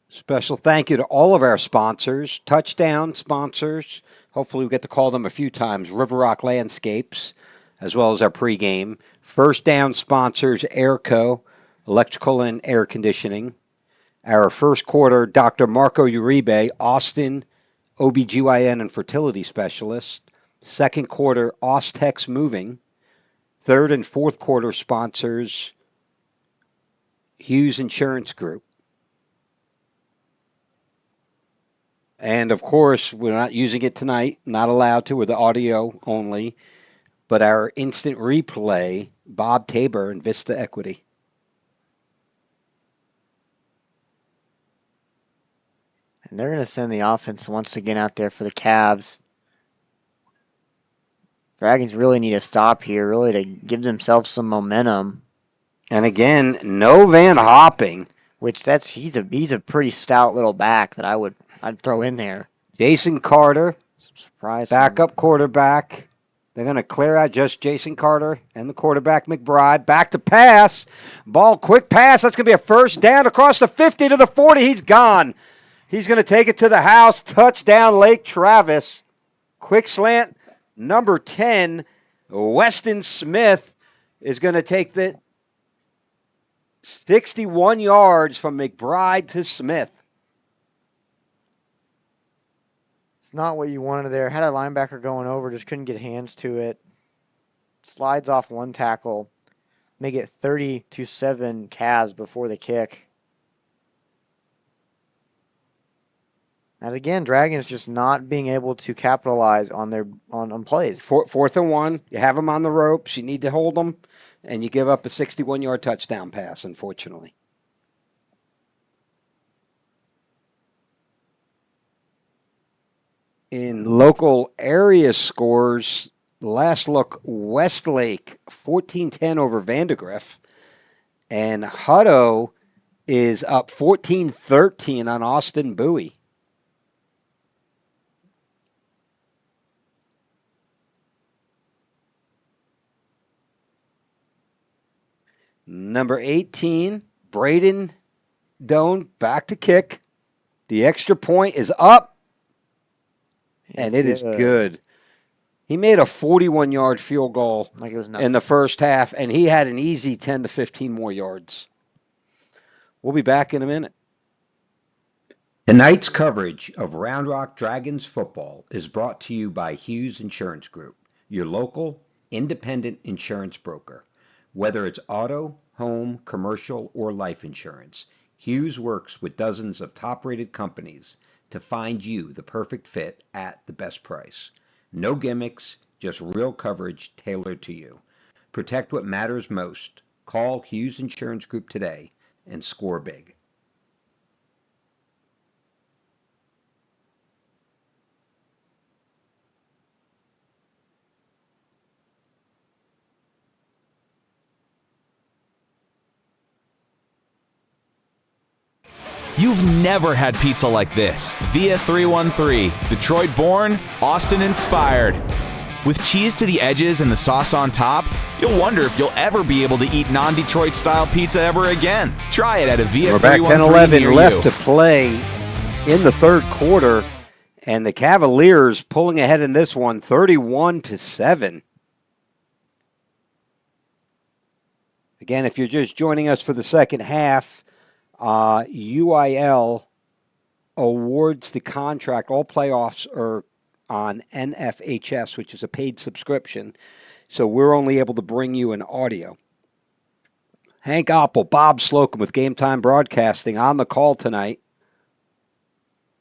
Special thank you to all of our sponsors, touchdown sponsors. Hopefully we get to call them a few times. River Rock Landscapes, as well as our pregame. First down sponsors, Airco, electrical and air conditioning. Our first quarter, Dr. Marco Uribe, Austin, OBGYN and fertility specialist. Second quarter, Austex Moving. Third and fourth quarter sponsors, Hughes Insurance Group. And, of course, we're not using it tonight, not allowed to, with the audio only. But our instant replay, Bob Tabor and Vista Equity. And they're going to send the offense once again out there for the Cavs. Dragons really need a stop here, really to give themselves some momentum. And, again, no Van Hopping. Which he's a pretty stout little back that I'd throw in there. Jason Carter, Some surprise. backup quarterback. They're going to clear out just Jason Carter and the quarterback McBride. Back to pass. Ball, quick pass. That's going to be a first down across the 50 to the 40. He's gone. He's going to take it to the house. Touchdown, Lake Travis. Quick slant, number 10, Weston Smith is going to take the 61 yards from McBride to Smith. It's not what you wanted there. Had a linebacker going over, just couldn't get hands to it. Slides off one tackle. Make it 30-7 Cavs before the kick. And again, Dragons just not being able to capitalize on their on plays. 4th and 1. You have them on the ropes. You need to hold them. And you give up a 61-yard touchdown pass, unfortunately. In local area scores, last look, Westlake 14-10 over Vandegrift. And Hutto is up 14-13 on Austin Bowie. Number 18, Braden Doan, back to kick. The extra point is up, and it is good. He made a 41-yard field goal Like it was in the first half, and he had an easy 10 to 15 more yards. We'll be back in a minute. Tonight's coverage of Round Rock Dragons football is brought to you by Hughes Insurance Group, your local independent insurance broker. Whether it's auto, home, commercial, or life insurance, Hughes works with dozens of top-rated companies to find you the perfect fit at the best price. No gimmicks, just real coverage tailored to you. Protect what matters most. Call Hughes Insurance Group today and score big. You've never had pizza like this. Via 313, Detroit born, Austin inspired. With cheese to the edges and the sauce on top, you'll wonder if you'll ever be able to eat non-Detroit style pizza ever again. Try it at a Via We're back 313 near 10-11 left you. to play in the third quarter, and the Cavaliers pulling ahead in this one, 31-7. Again, if you're just joining us for the second half, UIL awards the contract. All playoffs are on NFHS, which is a paid subscription, so we're only able to bring you an audio. Hank Oppel, Bob Slocum with Game Time Broadcasting on the call tonight.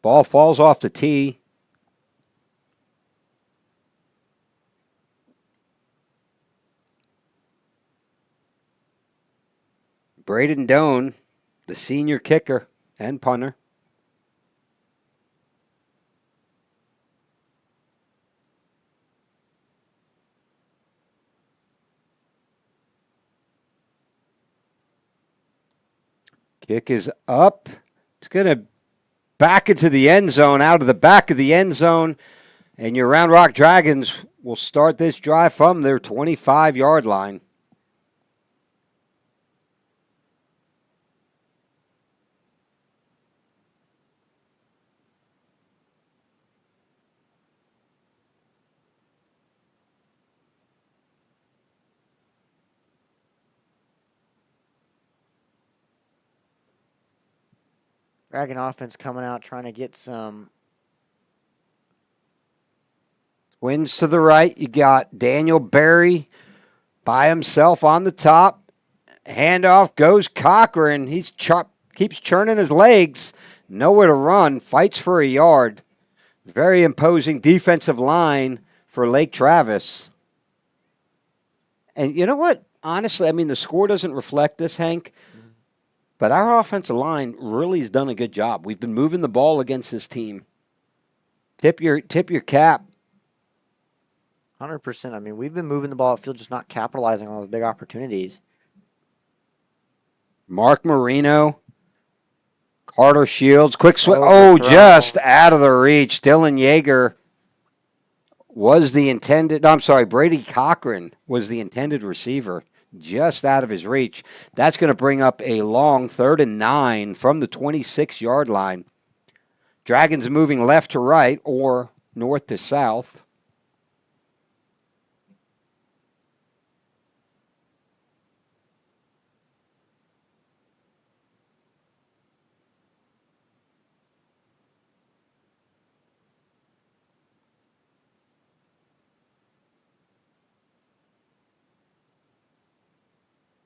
Ball falls off the tee. Braden Doan, the senior kicker and punter. Kick is up. It's going to back into the end zone, out of the back of the end zone. And your Round Rock Dragons will start this drive from their 25-yard line. Dragon offense coming out trying to get some. Twins to the right. You got Daniel Berry by himself on the top. Handoff goes Cochran. Keeps churning his legs. Nowhere to run. Fights for a yard. Very imposing defensive line for Lake Travis. And you know what? Honestly, I mean, the score doesn't reflect this, Hank. But our offensive line really has done a good job. We've been moving the ball against this team. Tip your cap. 100%. I mean, we've been moving the ball upfield, just not capitalizing on those big opportunities. Mark Marino, Carter Shields, quick swing. Oh, Oh, throw. just out of the reach. Dylan Yeager was the intended. I'm sorry, Brady Cochran was the intended receiver. Just out of his reach. That's going to bring up a long 3rd and 9 from the 26-yard line. Dragons moving left to right or north to south.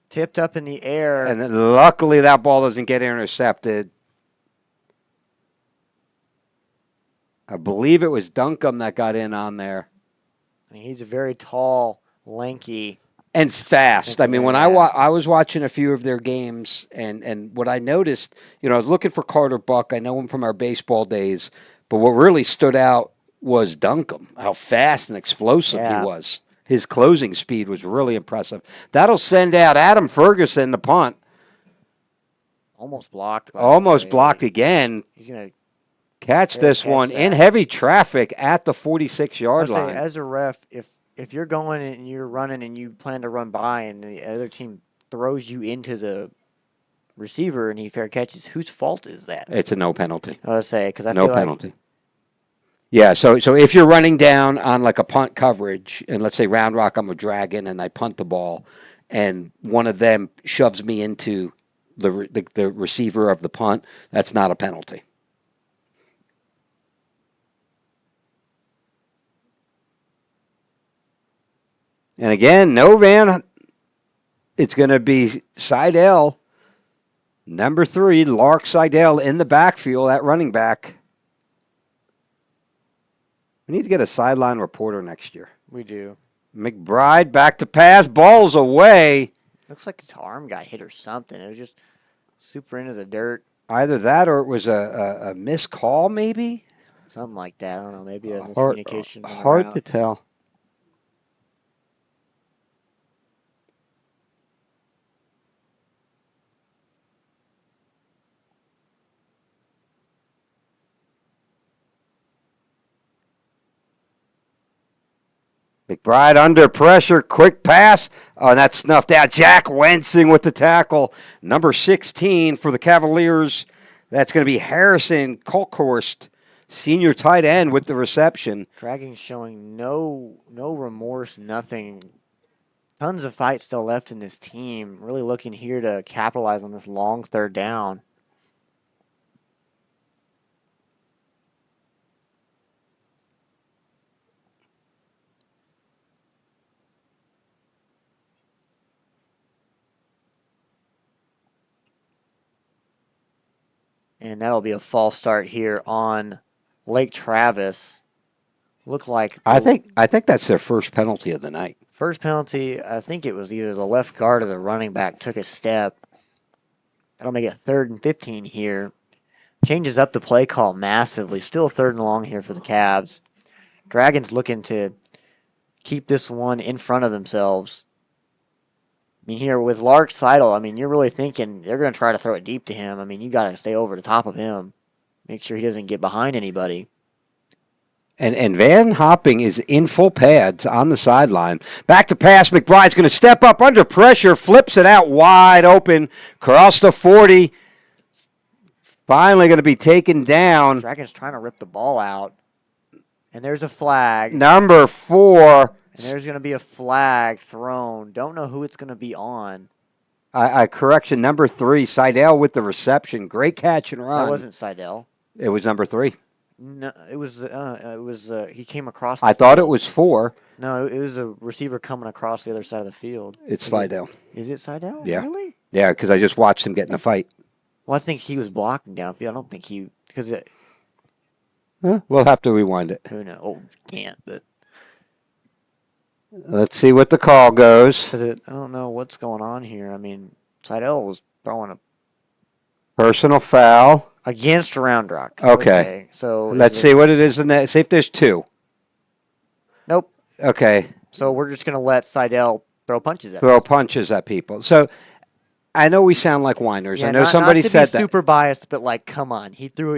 Tipped up in the air. And then luckily that ball doesn't get intercepted. I believe it was Duncombe that got in on there. I mean, he's a very tall, lanky. And it's fast. I mean, when I I was watching a few of their games, and what I noticed, I was looking for Carter Buck. I know him from our baseball days. But what really stood out was Duncombe, how fast and explosive he was. His closing speed was really impressive. That'll send out Adam Ferguson, the punt. Almost blocked. Almost blocked again. He's going to catch this one in heavy traffic at the 46-yard line. As a ref, if you're going and you're running and you plan to run by and the other team throws you into the receiver and he fair catches, whose fault is that? It's a no penalty. I was say because I no feel penalty. Yeah, so if you're running down on like a punt coverage, and let's say Round Rock, I'm a Dragon, and I punt the ball, and one of them shoves me into the receiver of the punt, that's not a penalty. And again, no van. It's going to be Seidel, number 3, Lark Seidel in the backfield at running back. We need to get a sideline reporter next year. We do. McBride back to pass. Ball's away. Looks like his arm got hit or something. It was just super into the dirt. Either that or it was a missed call, maybe? Something like that. I don't know. Maybe a miscommunication. Hard to tell. McBride under pressure, quick pass. Oh, and that's snuffed out. Jack Wensing with the tackle. Number 16 for the Cavaliers. That's going to be Harrison Kolkhorst, senior tight end with the reception. Dragons showing no remorse, nothing. Tons of fight still left in this team. Really looking here to capitalize on this long third down. And that'll be a false start here on Lake Travis. Look like I think that's their first penalty of the night. first penalty, I think it was either the left guard or the running back took a step. That'll make it 3rd and 15 here. Changes up the play call massively. Still 3rd and long here for the Cavs. Dragons looking to keep this one in front of themselves. I mean, here with Lark Seidel, I mean, you're really thinking they're going to try to throw it deep to him. I mean, you got to stay over the top of him. Make sure he doesn't get behind anybody. And Van Hopping is in full pads on the sideline. Back to pass. McBride's going to step up under pressure, flips it out wide open. Across the 40. Finally going to be taken down. Dragons trying to rip the ball out. And there's a flag. Number 4. And there's going to be a flag thrown. Don't know who it's going to be on. Correction, number 3, Seidel with the reception. Great catch and run. That wasn't Seidel. It was number 3. No, it was. He came across. I thought it was 4. No, it was a receiver coming across the other side of the field. It's Seidel. Is it Seidel? Yeah. Really? Yeah, because I just watched him get in a fight. Well, I think he was blocking downfield. I don't think he because We'll have to rewind it. who knows? Oh, can't. But Let's see what the call goes. because I don't know what's going on here. I mean, Seidel was throwing a Personal foul. against Round Rock. Okay. So Let's see what it is. See if there's 2. Nope. Okay. So we're just gonna let Seidel throw punches at Throw us. punches at people. So I know we sound like whiners. Yeah, I know not somebody to said be that. super biased, but like, come on, he threw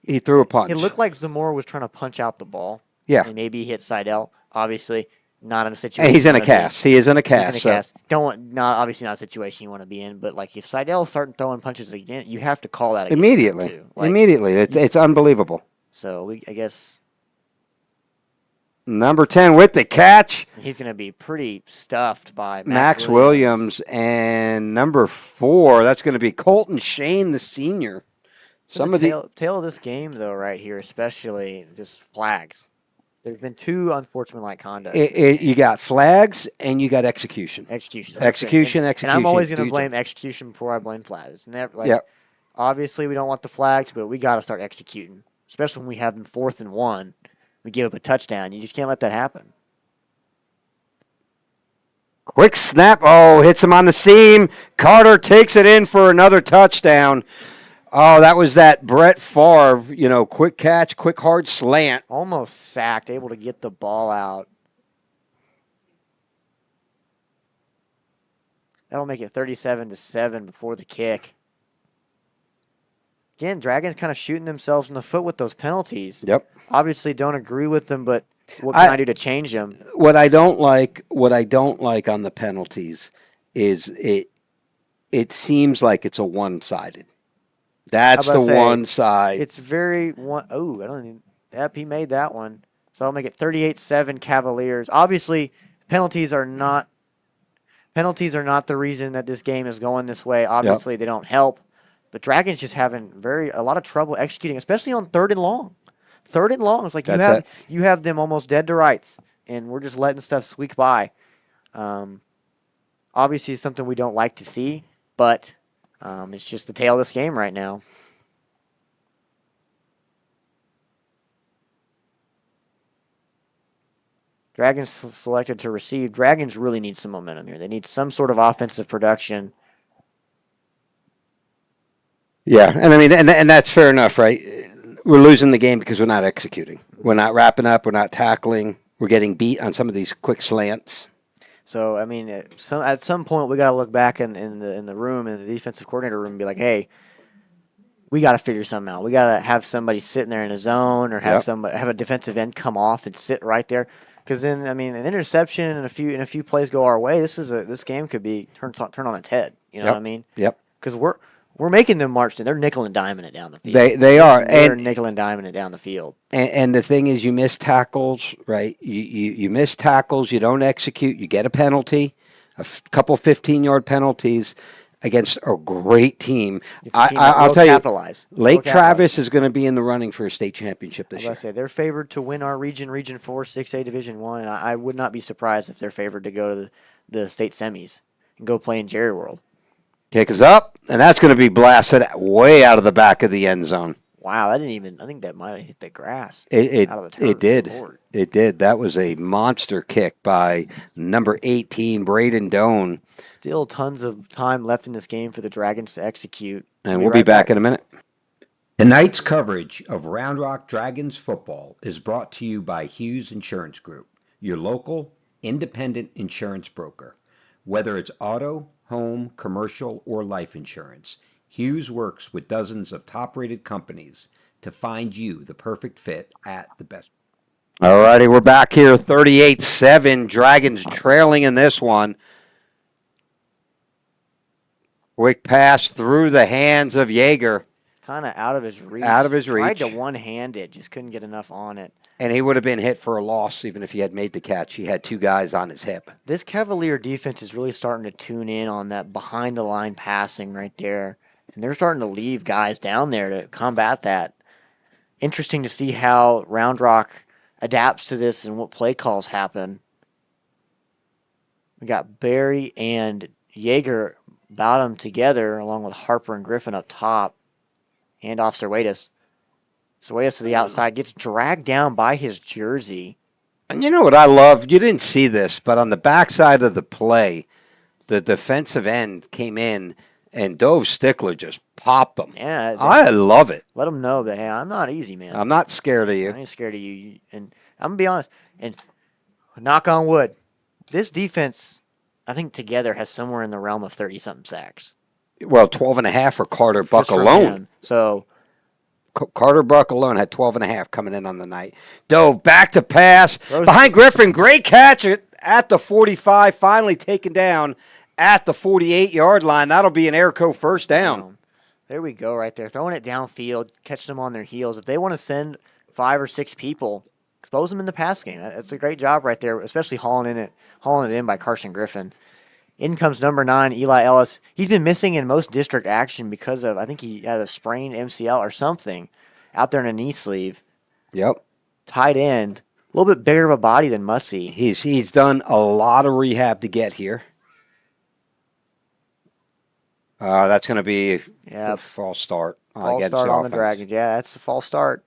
He threw a punch. It looked like Zamora was trying to punch out the ball. Yeah. And maybe he hit Seidel. Obviously, not in a And situation. he's in a you wanna be in. cast. He is in a He's in cast. a so- cast. Obviously not a situation you want to be in. But like, if Seidel's starting throwing punches again, you have to call that against him, Immediately. too. Like, Immediately. It's unbelievable. So I guess Number 10 with the catch. he's going to be pretty stuffed by Max Williams. And number 4, that's going to be Colton Shane, the senior. Some of the tail of this game, though, right here, especially just flags. There's been 2 unsportsmanlike conduct. you got flags and you got execution. Execution. Execution. And I'm always going Do to you- blame execution before I blame flags. It's never like. Yep. Obviously, we don't want the flags, but we got to start executing, especially when we have them 4th and 1. We give up a touchdown. You just can't let that happen. Quick snap. Oh, hits him on the seam. Carter takes it in for another touchdown. Oh, that was that Brett Favre, quick catch, quick hard slant. Almost sacked, able to get the ball out. That'll make it 37-7 before the kick. Again, Dragons kind of shooting themselves in the foot with those penalties. Yep. Obviously, don't agree with them, but what can I do to change them? What I don't like on the penalties is it seems like it's a one-sided. That's How about the I say, one side. It's very one. Oh, I don't even. Yep, he made that one. So I'll make it 38-7 Cavaliers. Obviously, penalties are not the reason that this game is going this way. Obviously, they don't help. But Dragons just having a lot of trouble executing, especially on 3rd and long. 3rd and long, it's like you have them almost dead to rights, and we're just letting stuff squeak by. Obviously, it's something we don't like to see, but it's just the tail of this game right now. Dragons selected to receive. Dragons really need some momentum here. They need some sort of offensive production. Yeah, and I mean, and that's fair enough, right? We're losing the game because we're not executing. We're not wrapping up. We're not tackling. We're getting beat on some of these quick slants. So I mean, at some point we got to look back in the room, in the defensive coordinator room, and be like, hey, we got to figure something out. We got to have somebody sitting there in a zone, or have a defensive end come off and sit right there. Because then, I mean, an interception and a few plays go our way. This game could be turned on its head. You know Yep. what I mean? Yep. Because we're making them march. They're nickel and diming it down the field. They are. They're And nickel and diming it down the field. And the thing is, you miss tackles, right? You miss tackles, you don't execute, you get a penalty, couple 15-yard penalties against a great team. It's a team that I'll will tell capitalize. you, Lake Will capitalize. Travis is going to be in the running for a state championship this As year. I say, they're favored to win our region, Region 4, 6A, Division 1. And I would not be surprised if they're favored to go to the state semis and go play in Jerry World. Kick is up, and that's going to be blasted way out of the back of the end zone. Wow, I think that might have hit the grass. It out of the turf. it did. Lord. It did. That was a monster kick by number 18, Braden Doan. Still tons of time left in this game for the Dragons to execute. And we'll be back in a minute. Tonight's coverage of Round Rock Dragons football is brought to you by Hughes Insurance Group, your local, independent insurance broker. Whether it's auto, home, commercial, or life insurance, Hughes works with dozens of top-rated companies to find you the perfect fit at the best. All righty, we're back here, 38-7. Dragons trailing in this one. Quick pass through the hands of Yeager. Kind of out of his reach. Out of his Tried reach. to one-hand it, just couldn't get enough on it. And he would have been hit for a loss even if he had made the catch. He had two guys on his hip. This Cavalier defense is really starting to tune in on that behind-the-line passing right there. And they're starting to leave guys down there to combat that. Interesting to see how Round Rock adapts to this and what play calls happen. We got Barry and Yeager bottom together along with Harper and Griffin up top. Hand off Serwatus. Serwatus to the outside, gets dragged down by his jersey. And you know what I love? You didn't see this, but on the backside of the play, the defensive end came in and Dove Stickler just popped them. Yeah, I love it. let them know that, hey, I'm not easy, man. I'm not scared of I you. ain't scared of you. And I'm going to be honest, and knock on wood, this defense, I think together has somewhere in the realm of 30-something sacks. Well, 12.5 for Carter Buck Just from alone. him. So, Carter Buck alone had 12.5 coming in on the night. Dove back to pass. Throws- Behind Griffin. Great catch at the 45. Finally taken down at the 48-yard line. That'll be an Airco first down. There we go right there. Throwing it downfield, catching them on their heels. If they want to send 5 or 6 people, expose them in the pass game. That's a great job right there, especially hauling it in by Carson Griffin. In comes number 9, Eli Ellis. He's been missing in most district action because of, I think he had a sprained MCL or something out there in a knee sleeve. Yep. Tight end. A little bit bigger of a body than Mussey. He's done a lot of rehab to get here. That's going to be Yeah. a false start. False against start the on the offense. Dragons. Yeah, that's a false start.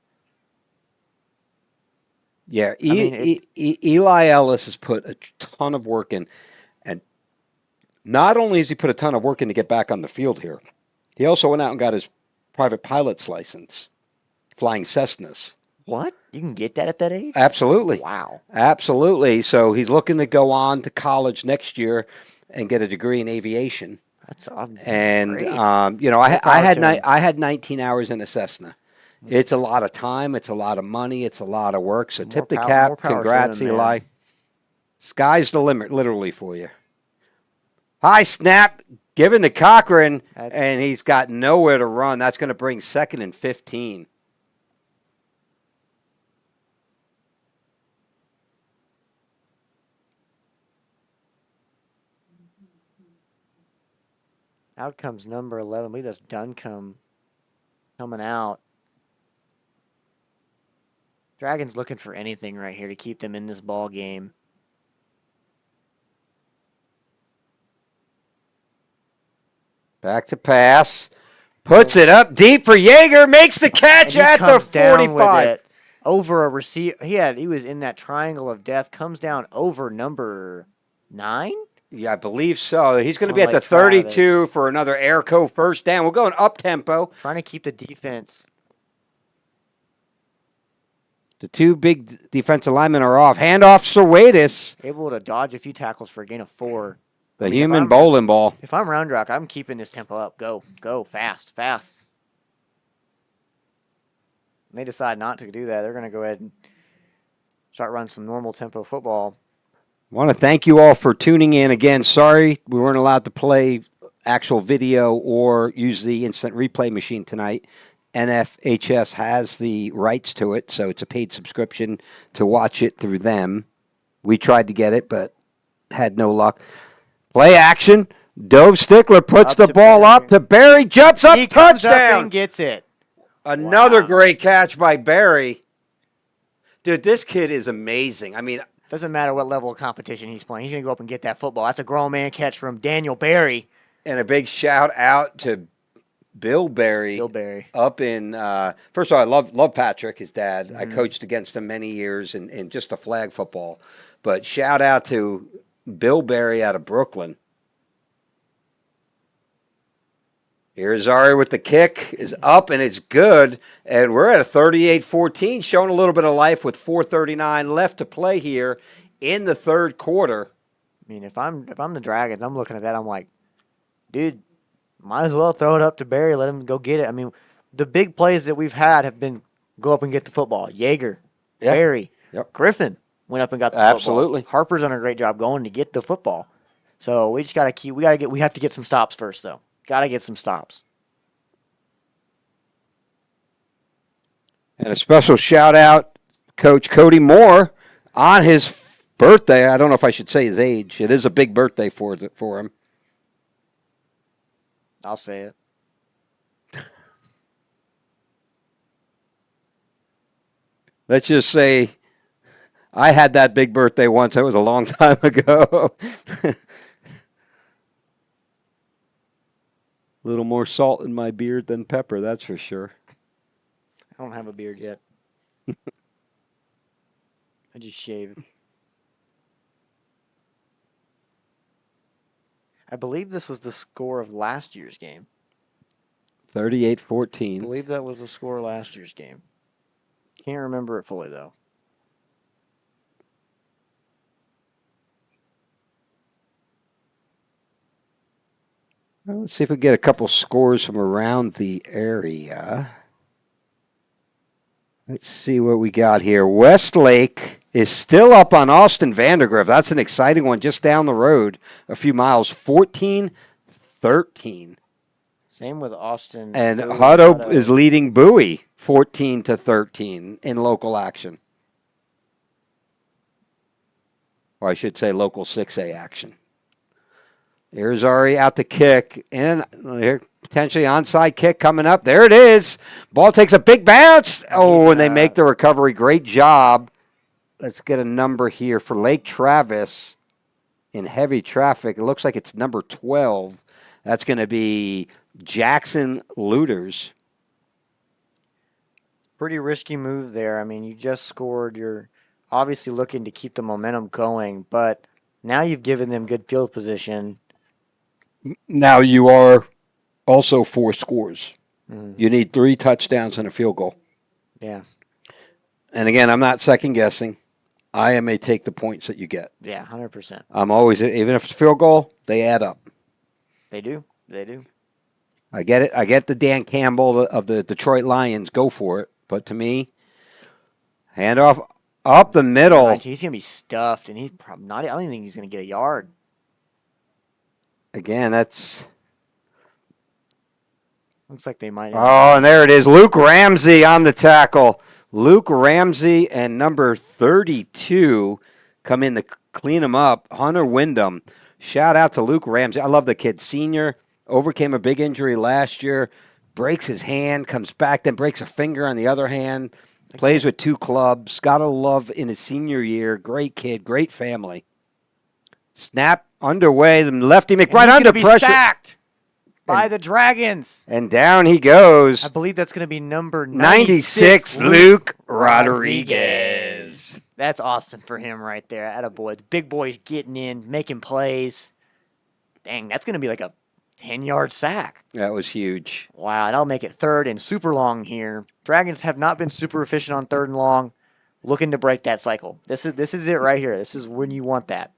Yeah, mean, Eli Ellis has put a ton of work in. And not only has he put a ton of work in to get back on the field here, he also went out and got his private pilot's license, flying Cessnas. What? You can get that at that age? Absolutely. Wow. Absolutely. So he's looking to go on to college next year and get a degree in aviation. That's And great. I power had to him. I had 19 hours in a Cessna. It's a lot of time. It's a lot of money. It's a lot of work. So tip the more cap. power to Congrats, him, man. Eli. Sky's the limit, literally for you. High snap, given to Cochran, That's- and he's got nowhere to run. That's going to bring 2nd and 15. Out comes number 11. I believe that's Duncombe coming out. Dragons looking for anything right here to keep them in this ball game. Back to pass. Puts it up deep for Yeager. Makes the catch And he at the comes down with 45. it over a receiver. He was in that triangle of death. Comes down over number 9. Yeah, I believe so. He's going to On be at the Lake 32 Travis. for another Airco first down. We're going up tempo. Trying to keep the defense. The two big defensive linemen are off. Handoff Serwatus, Able to dodge a few tackles for a gain of 4. the I mean, if human I'm- bowling ball. If I'm Round Rock, I'm keeping this tempo up. Go, fast. When they decide not to do that, they're going to go ahead and start running some normal tempo football. I want to thank you all for tuning in again. Sorry we weren't allowed to play actual video or use the instant replay machine tonight. NFHS has the rights to it, so it's a paid subscription to watch it through them. We tried to get it, but had no luck. Play action. Dove Stickler puts Up the to ball Barry. up to Barry, jumps up, He comes up touchdown. and gets it. Another Wow. great catch by Barry. Dude, this kid is amazing. I mean, Doesn't matter what level of competition he's playing. He's going to go up and get that football. That's a grown man catch from Daniel Barry. and a big shout out to Bill Barry. Bill Barry. Up in first of all, I love Patrick, his dad. I coached against him many years in just a flag football. But shout out to Bill Barry out of Brooklyn. Here's Ari with the kick, is up and it's good. And we're at a 38-14, showing a little bit of life with 4:39 left to play here in the third quarter. I mean, if I'm the Dragons, I'm looking at that. I'm like, dude, might as well throw it up to Barry. Let him go get it. I mean, the big plays that we've had have been go up and get the football. Yeager, Yep. Barry, Yep. Griffin went up and got the Absolutely. football. Harper's done a great job going to get the football. So we just got to keep. We have to get some stops first, though. Got to get some stops. And a special shout out, Coach Cody Moore, on his birthday. I don't know if I should say his age. It is a big birthday for him. I'll say it. Let's just say I had that big birthday once. That was a long time ago. A little more salt in my beard than pepper, that's for sure. I don't have a beard yet. I just shaved. I believe this was the score of last year's game. 38-14. I believe that was the score of last year's game. Can't remember it fully, though. Well, let's see if we get a couple scores from around the area. Let's see what we got here. Westlake is still up on Austin Vandergrift. That's an exciting one just down the road a few miles. 14-13. Same with Austin. And Bowie, Hutto is leading Bowie 14-13 in local action. Or I should say local 6A action. Here's Ari out to kick. And here, potentially onside kick coming up. There it is. Ball takes a big bounce. Oh, and they make the recovery. Great job. Let's get a number here for Lake Travis in heavy traffic. It looks like it's number 12. That's going to be Jackson Looters. Pretty risky move there. I mean, you just scored. You're obviously looking to keep the momentum going, but now you've given them good field position. Now you are also 4 scores. Mm. You need 3 touchdowns and a field goal. Yeah. And again, I'm not second guessing. I may take the points that you get. Yeah, 100%. I'm always, even if it's a field goal, they add up. They do. They do. I get it. I get the Dan Campbell of the Detroit Lions. Go for it. But to me, handoff up the middle. Right, he's going to be stuffed, and he's probably not. I don't even think he's going to get a yard. Again, that's. Looks like they might. Oh, and there it is. Luke Ramsey on the tackle. Luke Ramsey and number 32 come in to clean him up. Hunter Wyndham. Shout out to Luke Ramsey. I love the kid. Senior, overcame a big injury last year, breaks his hand, comes back, then breaks a finger on the other hand, plays with 2 clubs. Got to love in his senior year. Great kid, great family. Snap underway. The lefty McBride under pressure. Sacked by the Dragons. And down he goes. I believe that's going to be number 96, Luke Rodriguez. That's awesome for him right there. Attaboy. The big boy's getting in, making plays. Dang, that's going to be like a 10-yard sack. That was huge. Wow, and I'll make it third and super long here. Dragons have not been super efficient on third and long. Looking to break that cycle. This is it right here. This is when you want that.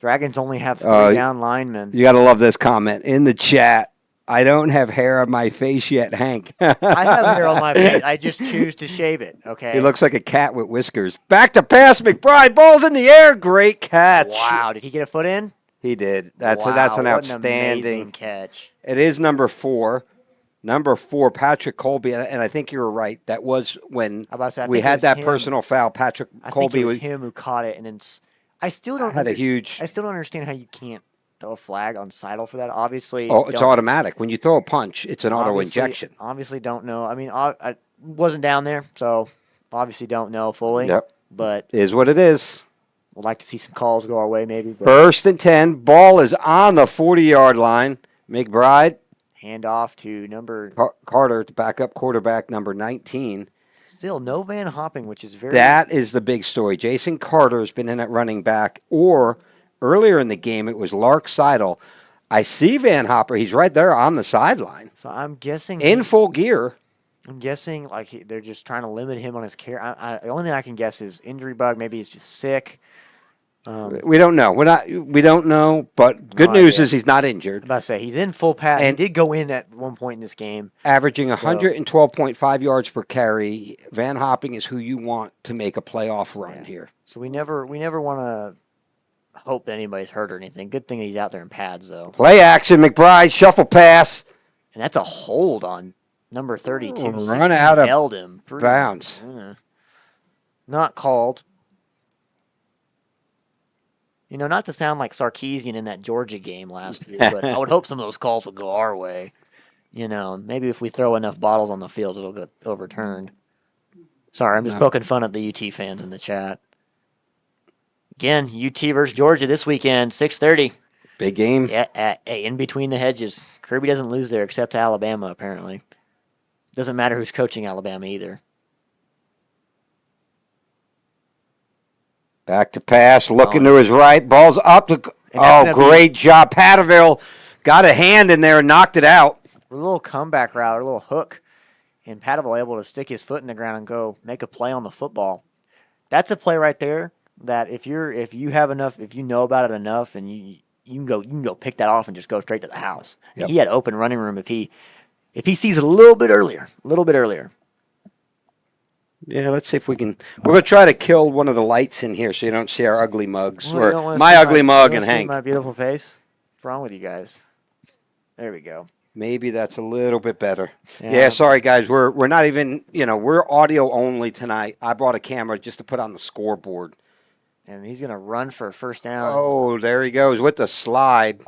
Dragons only have 3 down linemen. You got to love this comment in the chat. I don't have hair on my face yet, Hank. I have hair on my face. I just choose to shave it. Okay. He looks like a cat with whiskers. Back to pass, McBride. Ball's in the air. Great catch. Wow. Did he get a foot in? He did. That's Wow, an what outstanding amazing catch. It is number 4. Number 4, Patrick Colby, and I think you were right. That was when I about to say, I we think it had was that him. personal foul. Patrick I think Colby it was was him who caught it, and then I still don't had a underst- huge. I still don't understand how you can't throw a flag on Seidel for that. Obviously, Oh, it's don't- automatic. When you throw a punch, it's an auto obviously- injection. Obviously, don't know. I mean, I wasn't down there, so obviously don't know fully. Yep, But is what it is. we'd like to see some calls go our way, maybe. But First and 10. Ball is on the 40-yard line. McBride, hand off to number. Carter, the backup quarterback, number 19. Still no Van Hopping, which is very. That is the big story. Jason Carter's been in at running back, or earlier in the game, it was Lark Seidel. I see Van Hopper. He's right there on the sideline So I'm guessing in full gear. I'm guessing like they're just trying to limit him on his care. The only thing I can guess is injury bug. Maybe he's just sick. We don't know. We don't know. But good No news idea. is he's not I'm injured. about to say he's in full pass. And- He did go in at one point in this game. Averaging 112.5 yards per carry. Van Hopping is who you want to make a playoff run here. So we never want to hope that anybody's hurt or anything. Good thing he's out there in pads though. Play action. McBride shuffle pass. And that's a hold on number 32. Run 16 out of held him. Pretty- bounds. Not called. You know, not to sound like Sarkeesian in that Georgia game last year, but I would hope some of those calls would go our way. You know, maybe if we throw enough bottles on the field, it'll get overturned. Sorry, I'm just No. poking fun at the UT fans in the chat. Again, UT versus Georgia this weekend, 6:30. Big game. Yeah, in between the hedges. Kirby doesn't lose there except to Alabama, apparently. Doesn't matter who's coaching Alabama either. Back to pass. Looking Oh. to his right. Ball's up. To, And that's oh, gonna be- great job. Patterville got a hand in there and knocked it out. A little comeback route, a little hook, and Patterville able to stick his foot in the ground and go make a play on the football. That's a play right there that if you have enough, if you know about it enough, and you can go pick that off and just go straight to the house. Yep. He had open running room if he sees it a little bit earlier. Yeah, let's see if we can. We're going to try to kill one of the lights in here so you don't see our ugly mugs. Well, you don't or wanna my see ugly mug you and wanna see Hank. my beautiful face. What's wrong with you guys? There we go. Maybe that's a little bit better. Yeah, sorry guys. We're not even, we're audio only tonight. I brought a camera just to put on the scoreboard. And he's gonna run for a first down. Oh, there he goes with the slide.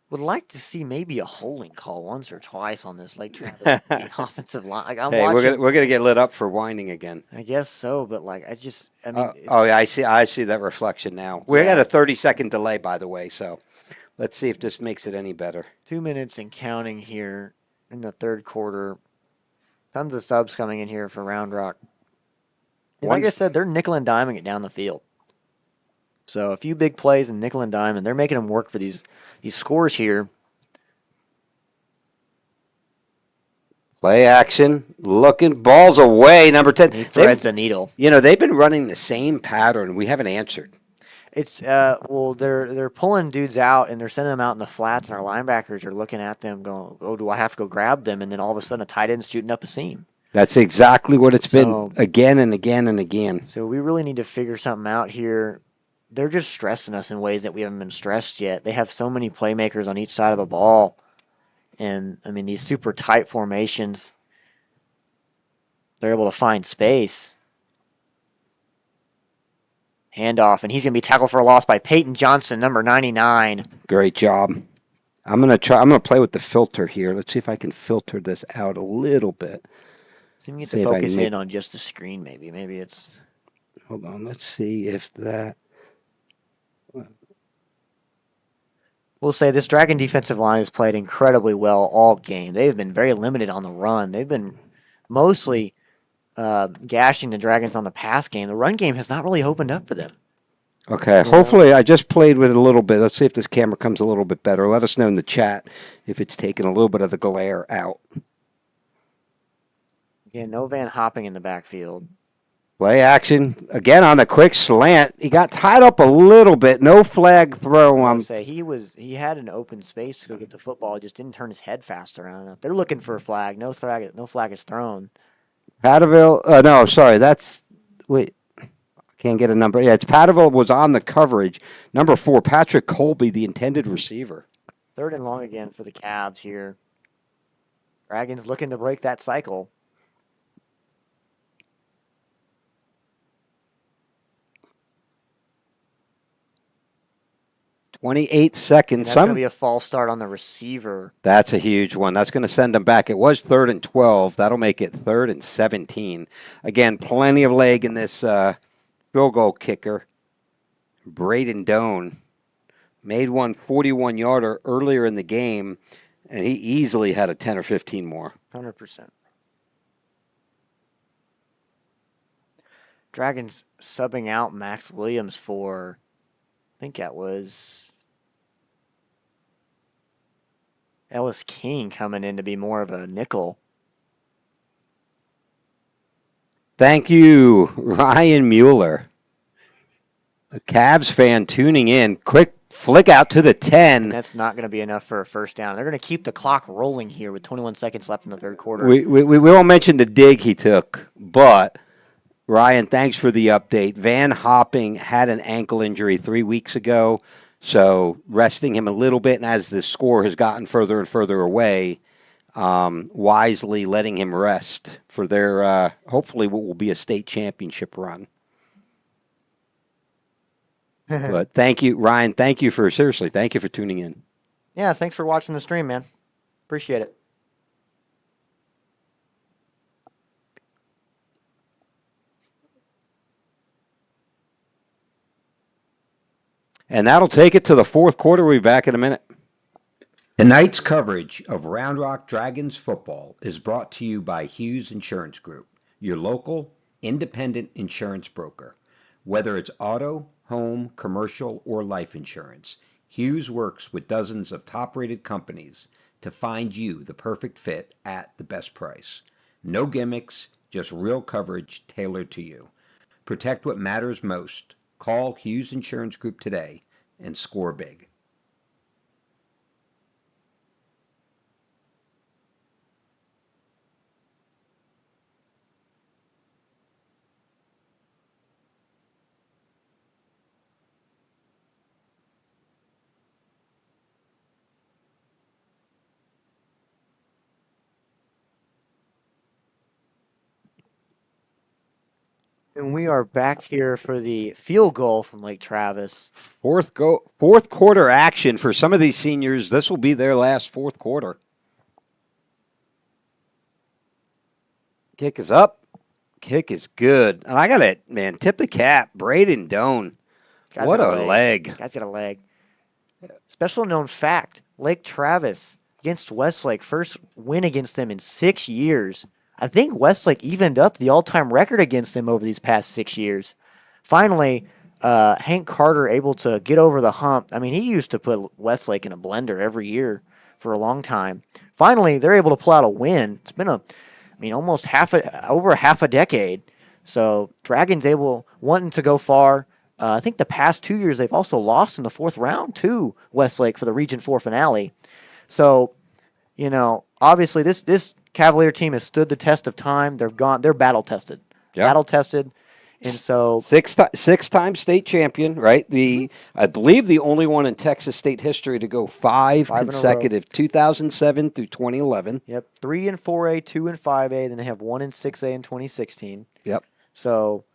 Would like to see maybe a holding call once or twice on this Lake Travis the offensive line. Like I'm Hey, watching. we're gonna get lit up for whining again. I guess so, but like I mean, Oh yeah, I see that reflection now. We got a 30-second delay, by the way, so let's see if this makes it any better. 2 minutes and counting here in the third quarter. Tons of subs coming in here for Round Rock. And like I said, they're nickel and diming it down the field. So a few big plays and nickel and dime, and they're making them work for these scores here. Play action, looking, balls away, number 10. He threads a needle. They've been running the same pattern. We haven't answered. It's well, they're pulling dudes out and they're sending them out in the flats, and our linebackers are looking at them, going, "Oh, do I have to go grab them?" And then all of a sudden, a tight end's shooting up a seam. That's exactly what it's So- been again and again and again. So we really need to figure something out here. They're just stressing us in ways that we haven't been stressed yet. They have so many playmakers on each side of the ball. And, I mean, these super tight formations, they're able to find space. Handoff, and he's going to be tackled for a loss by Peyton Johnson, number 99. Great job. I'm gonna play with the filter here. Let's see if I can filter this out a little bit. See if we can get See to if I can focus make- in on just the screen, maybe. Maybe it's... Hold on, let's see if that. We'll say this Dragon defensive line has played incredibly well all game. They've been very limited on the run. They've been mostly gashing the Dragons on the pass game. The run game has not really opened up for them. Okay, hopefully I just played with it a little bit. Let's see if this camera comes a little bit better. Let us know in the chat if it's taking a little bit of the glare out. Again, no Van Hopping in the backfield. Play action again on the quick slant. He got tied up a little bit. No flag throw. I say he had an open space to go get the football. He just didn't turn his head fast enough. They're looking for a flag. No flag is thrown. Patterville. No, sorry. Wait. Can't get a number. Yeah, it's Patterville was on the coverage. Number 4, Patrick Colby, the intended receiver. 3rd and long again for the Cavs here. Dragons looking to break that cycle. 28 seconds. That's going to be a false start on the receiver. That's a huge one. That's going to send them back. It was 3rd and 12. That'll make it 3rd and 17. Again, plenty of leg in this field goal kicker. Braden Doan made one 41-yarder earlier in the game, and he easily had a 10 or 15 more. 100%. Dragons subbing out Max Williams for, I think that was Ellis King coming in to be more of a nickel. Thank you, Ryan Mueller. A Cavs fan tuning in. Quick flick out to the 10. And that's not going to be enough for a first down. They're going to keep the clock rolling here with 21 seconds left in the 3rd quarter. We won't mention the dig he took, but Ryan, thanks for the update. Van Hopping had an ankle injury 3 weeks ago, so resting him a little bit, and as the score has gotten further and further away, wisely letting him rest for their hopefully what will be a state championship run. But thank you, Ryan. Thank you for tuning in. Yeah, thanks for watching the stream, man. Appreciate it. And that'll take it to the 4th quarter. We'll be back in a minute. Tonight's coverage of Round Rock Dragons football is brought to you by Hughes Insurance Group, your local, independent insurance broker. Whether it's auto, home, commercial, or life insurance, Hughes works with dozens of top-rated companies to find you the perfect fit at the best price. No gimmicks, just real coverage tailored to you. Protect what matters most. Call Hughes Insurance Group today and score big. And we are back here for the field goal from Lake Travis. 4th quarter action for some of these seniors. This will be their last 4th quarter. Kick is up. Kick is good. And I got to, tip the cap. Braden Doan. What a leg. Guy's got a leg. Special known fact, Lake Travis against Westlake. First win against them in 6 years. I think Westlake evened up the all-time record against them over these past 6 years. Finally, Hank Carter able to get over the hump. I mean, he used to put Westlake in a blender every year for a long time. Finally, they're able to pull out a win. It's been almost over half a decade. So Dragons wanting to go far. I think the past 2 years they've also lost in the 4th round to Westlake for the Region 4 finale. So, obviously this Cavalier team has stood the test of time. They're battle tested. Yep. Battle tested. And so six-time state champion, right? I believe the only one in Texas state history to go five consecutive, 2007 through 2011. Yep, 3 in 4A, 2 in 5A. Then they have 1 in 6A in 2016. Yep. So,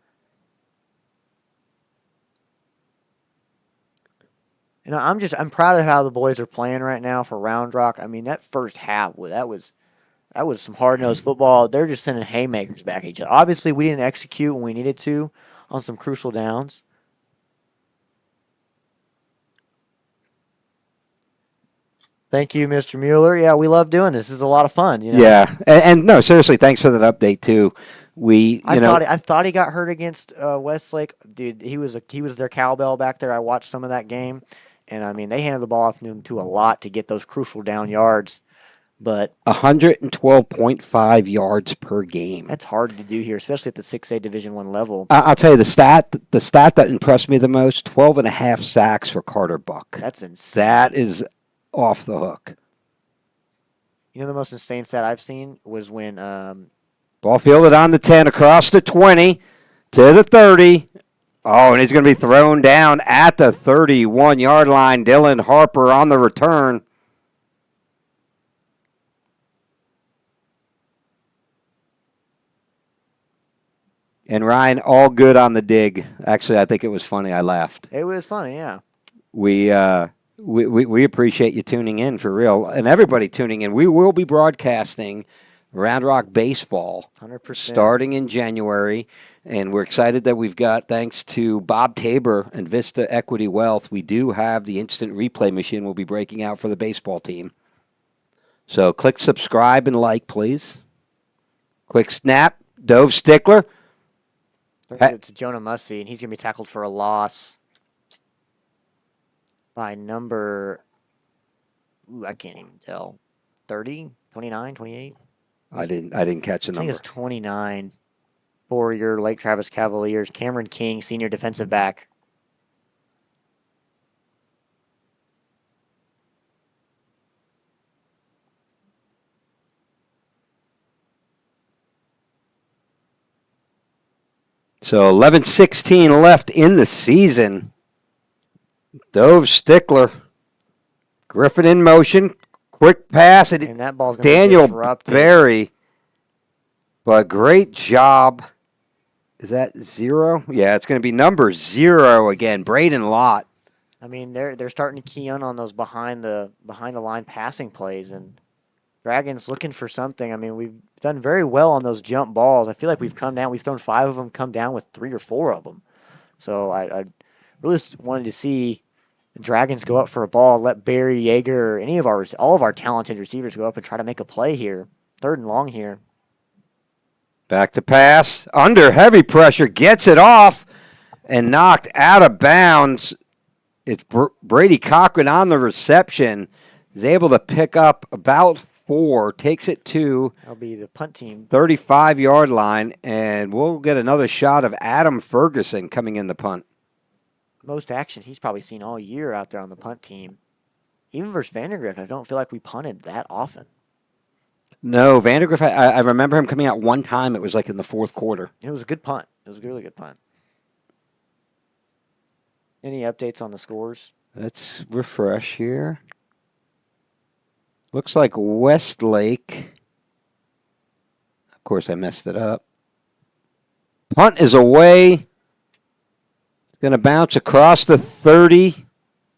I'm proud of how the boys are playing right now for Round Rock. I mean, that first half, that was some hard-nosed football. They're just sending haymakers back at each other. Obviously, we didn't execute when we needed to on some crucial downs. Thank you, Mr. Mueller. Yeah, we love doing this. This is a lot of fun. Yeah, and no, seriously, thanks for that update too. I thought he got hurt against Westlake. Dude, he was their cowbell back there. I watched some of that game, and they handed the ball off to him a lot to get those crucial down yards. but 112.5 yards per game. that's hard to do here, especially at the 6A Division I level. I'll tell you the stat that impressed me the most, 12 and a half sacks for Carter Buck. That's insane. That is off the hook. You know, the most insane stat I've seen was when Ball fielded on the 10, across the 20 to the 30. Oh, and he's going to be thrown down at the 31-yard line. Dylan Harper on the return. And Ryan, all good on the dig. Actually, I think it was funny. I laughed. it was funny, yeah. We appreciate you tuning in for real, and everybody tuning in. We will be broadcasting Round Rock baseball 100%. starting in January, and we're excited that we've got, thanks to Bob Tabor and Vista Equity Wealth, we do have the instant replay machine we'll be breaking out for the baseball team. So click subscribe and like, please. Quick snap, Dove Stickler. It's Jonah Mussey, and he's going to be tackled for a loss by number, I can't even tell, 30, 29, 28? I didn't catch a I think number. it's 29 for your Lake Travis Cavaliers. Cameron King, senior defensive back. So 11-16 left in the season. Dove Stickler. Griffin in motion. Quick pass. And that ball's going to Daniel be disrupted. Berry. But great job. Is that 0? Yeah, it's going to be number 0 again. Braden Lott. I mean, they're starting to key in on those behind the line passing plays, and Dragons looking for something. I mean, we've done very well on those jump balls. I feel like we've come down. We've thrown 5 of them, come down with 3 or 4 of them. So I really wanted to see the Dragons go up for a ball, let Barry Yeager, all of our talented receivers go up and try to make a play here. 3rd and long here. Back to pass. Under heavy pressure. Gets it off and knocked out of bounds. It's Brady Cochran on the reception. Is able to pick up about 4. Takes it to That'll be the punt team. 35-yard line. And we'll get another shot of Adam Ferguson coming in the punt. Most action he's probably seen all year out there on the punt team. Even versus Vandergrift, I don't feel like we punted that often. No, Vandergrift, I remember him coming out one time. It was like in the 4th quarter. It was a good punt. It was a really good punt. Any updates on the scores? Let's refresh here. Looks like Westlake. Of course, I messed it up. Punt is away. It's going to bounce across the 30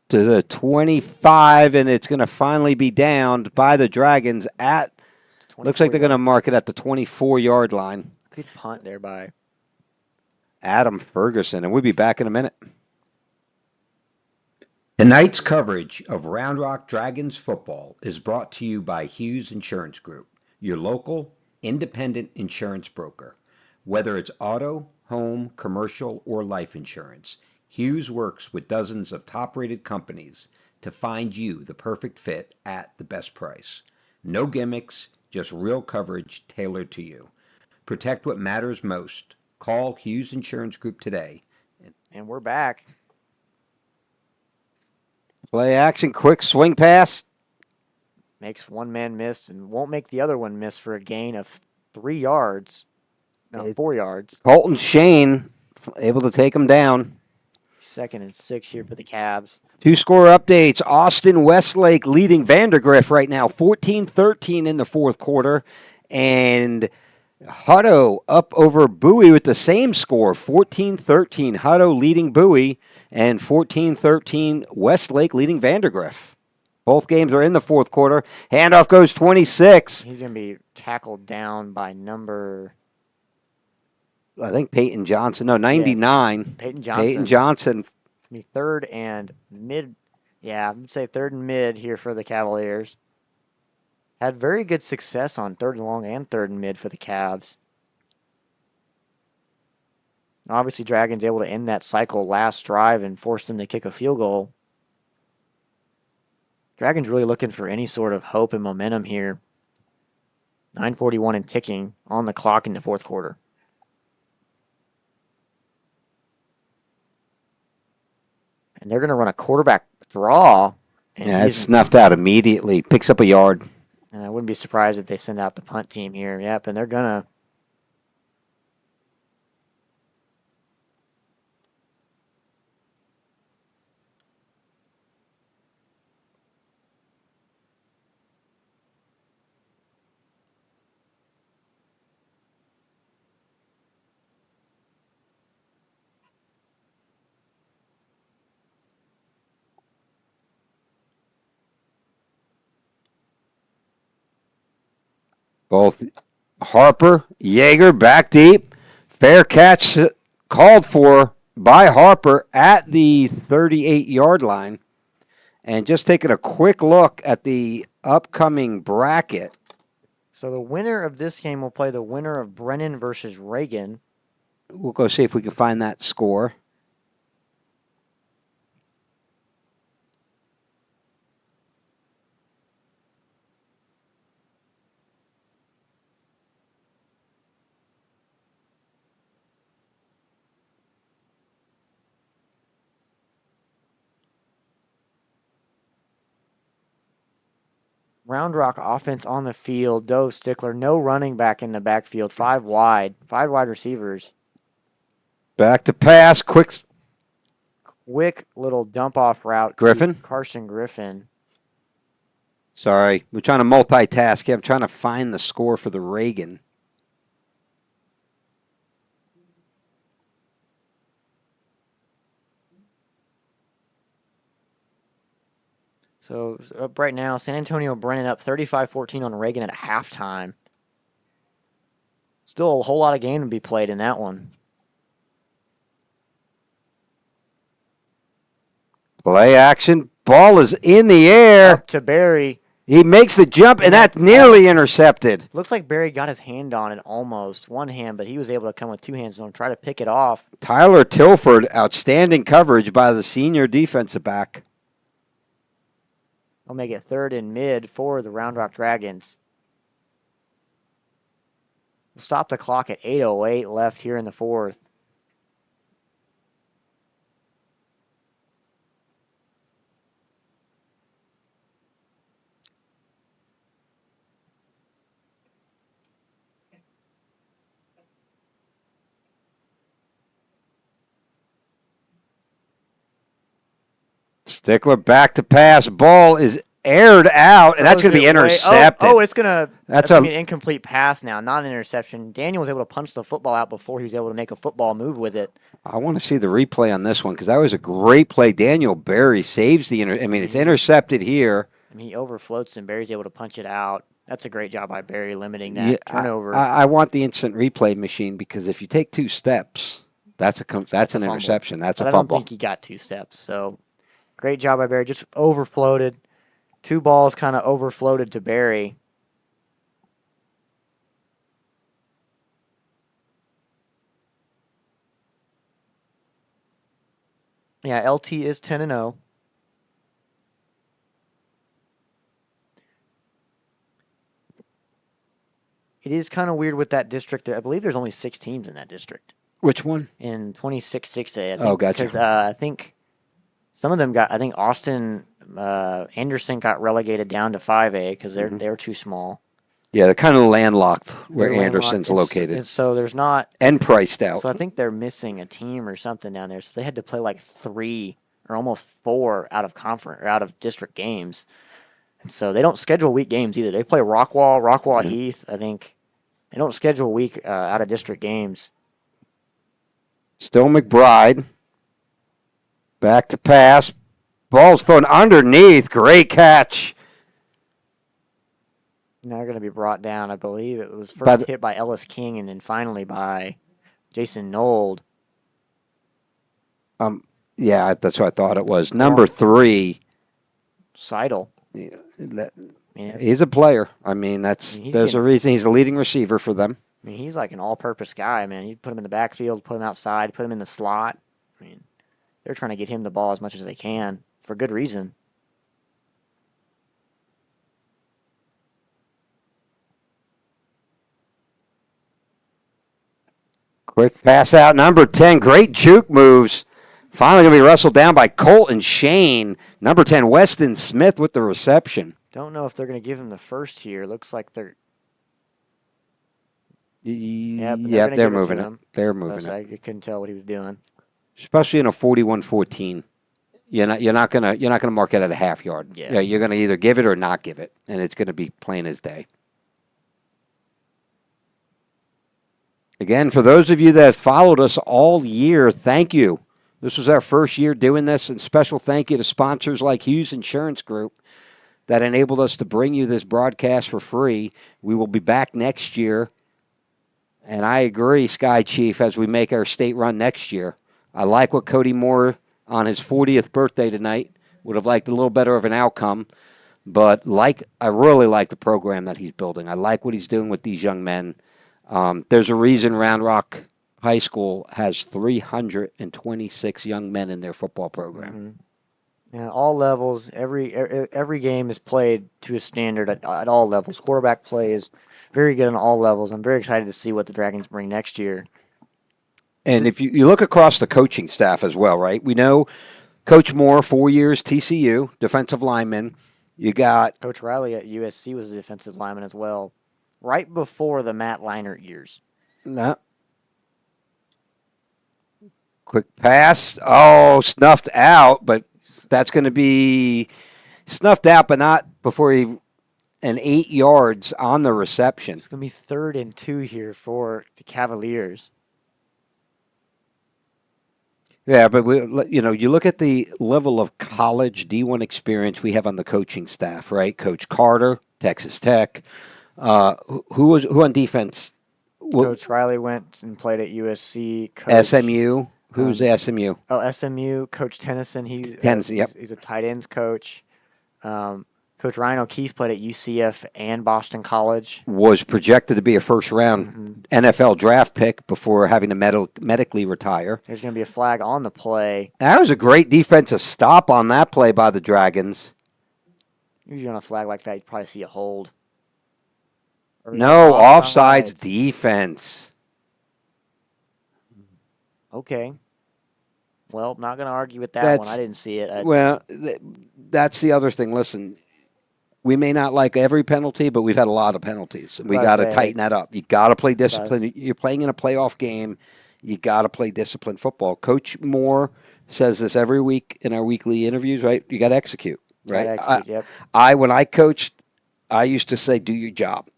to the 25, and it's going to finally be downed by the Dragons at, looks like they're going to mark it at the 24-yard line. Good punt there by Adam Ferguson, and we'll be back in a minute. Tonight's coverage of Round Rock Dragons football is brought to you by Hughes Insurance Group, your local, independent insurance broker. Whether it's auto, home, commercial, or life insurance, Hughes works with dozens of top-rated companies to find you the perfect fit at the best price. No gimmicks, just real coverage tailored to you. Protect what matters most. Call Hughes Insurance Group today. And we're back. Play action, quick swing pass. Makes one man miss and won't make the other one miss for a gain of 3 yards. No, 4 yards. Colton Shane able to take him down. 2nd and 6 here for the Cavs. 2 score updates. Austin Westlake leading Vandergrift right now, 14-13 in the 4th quarter. And Hutto up over Bowie with the same score, 14-13. Hutto leading Bowie, and 14-13 Westlake leading Vandergrift. Both games are in the 4th quarter. Handoff goes 26. He's going to be tackled down by number, I think Peyton Johnson. No, 99. Peyton Johnson. Peyton Johnson. 3rd and mid. Yeah, I'm going to say 3rd and mid here for the Cavaliers. Had very good success on 3rd and long and 3rd and mid for the Cavs. Obviously, Dragons able to end that cycle last drive and force them to kick a field goal. Dragons really looking for any sort of hope and momentum here. 9:41 and ticking on the clock in the fourth quarter. And they're going to run a quarterback draw. And Yeah, it's snuffed out immediately. Picks up a yard. And I wouldn't be surprised if they send out the punt team here. Yep, and they're going to. Both Harper, Yeager back deep. Fair catch called for by Harper at the 38-yard line. And just taking a quick look at the upcoming bracket. So the winner of this game will play the winner of Brennan versus Reagan. We'll go see if we can find that score. Round Rock offense on the field. Doe Stickler, no running back in the backfield. 5 wide receivers. Back to pass. Quick Little dump off route. Griffin? Carson Griffin. Sorry, we're trying to multitask here. I'm trying to find the score for the Reagan. So up right now, San Antonio Brennan up 35-14 on Reagan at halftime. Still a whole lot of game to be played in that one. Play action. Ball is in the air. Up to Barry. He makes the jump, and that's nearly intercepted. Looks like Barry got his hand on it almost. One hand, but he was able to come with 2 hands and try to pick it off. Tyler Tilford, outstanding coverage by the senior defensive back. They'll make it 3rd and mid for the Round Rock Dragons. We'll stop the clock at 8:08 left here in the 4th. Stickler back to pass. Ball is aired out, and that's going to be intercepted. Oh, it's going to That's be an incomplete pass now, not an interception. Daniel was able to punch the football out before he was able to make a football move with it. I want to see the replay on this one because that was a great play. Daniel Barry saves the it's intercepted here. I mean, he overfloats and Barry's able to punch it out. That's a great job by Barry limiting that turnover. I want the instant replay machine because if you take 2 steps, that's an interception. That's a I fumble. don't think he got 2 steps. So great job by Barry. Just overfloated. 2 balls kind of overfloated to Barry. Yeah, LT is 10-0. It is kind of weird with that district. I believe there's only 6 teams in that district. Which one? In 26-6A. Oh, gotcha. Because I think some of them got. I think Austin Anderson got relegated down to 5A because they're too small. Yeah, they're kind of landlocked where They're Anderson's landlocked. located. And so there's not. And priced out. So I think they're missing a team or something down there. So they had to play like 3 or almost 4 out of conference or out of district games. And so they don't schedule week games either. They play Rockwall Heath. I think they don't schedule week out of district games. Still McBride. Back to pass. Ball's thrown underneath. Great catch. Now they're going to be brought down. I believe it was first hit by Ellis King and then finally by Jason Nold. Yeah, that's what I thought it was. Number 3. Seidel. He's a player. I mean, there's a reason he's a leading receiver for them. I mean, he's like an all-purpose guy, man. You put him in the backfield, put him outside, put him in the slot. I mean, they're trying to get him the ball as much as they can for good reason. Quick pass out, number 10. Great juke moves. Finally going to be wrestled down by Colton Shane. Number 10, Weston Smith with the reception. Don't know if they're going to give him the first here. Looks like they're. Yep, Yep, they're moving it. They're moving it. I couldn't tell what he was doing. Especially in a 41-14. You're not gonna mark it at a half yard. Yeah. You're gonna either give it or not give it, and it's gonna be plain as day. Again, for those of you that have followed us all year, thank you. This was our first year doing this, and special thank you to sponsors like Hughes Insurance Group that enabled us to bring you this broadcast for free. We will be back next year, and I agree, Sky Chief, as we make our state run next year. I like what Cody Moore on his 40th birthday tonight. Would have liked a little better of an outcome, but I really like the program that he's building. I like what he's doing with these young men. There's a reason Round Rock High School has 326 young men in their football program. Mm-hmm. All levels, every game is played to a standard at all levels. Quarterback play is very good on all levels. I'm very excited to see what the Dragons bring next year. And if you look across the coaching staff as well, right? We know Coach Moore, 4 years, TCU, defensive lineman. You got Coach Riley at USC was a defensive lineman as well, right before the Matt Leinart years. no. Quick pass. Oh, snuffed out, but that's going to be snuffed out, but not before an 8 yards on the reception. It's going to be 3rd and 2 here for the Cavaliers. Yeah, but you look at the level of college D1 experience we have on the coaching staff, right? Coach Carter, Texas Tech. Who on defense? Coach Riley went and played at USC. Coach, SMU. Who's SMU? Oh, SMU. Coach Tennyson. Yep. He's a tight ends coach. Coach Ryan O'Keefe played at UCF and Boston College. Was projected to be a first-round NFL draft pick before having to medically retire. There's going to be a flag on the play. That was a great defensive stop on that play by the Dragons. Usually on a flag like that, you'd probably see a hold. No, offsides defense. Okay. Well, not going to argue with that one. I didn't see it. That's the other thing. Listen, we may not like every penalty, but we've had a lot of penalties. We got to tighten that up. You got to play discipline. You're playing in a playoff game. You got to play disciplined football. Coach Moore says this every week in our weekly interviews, right? You got to execute, right? Yep. When I coached, I used to say, do your job.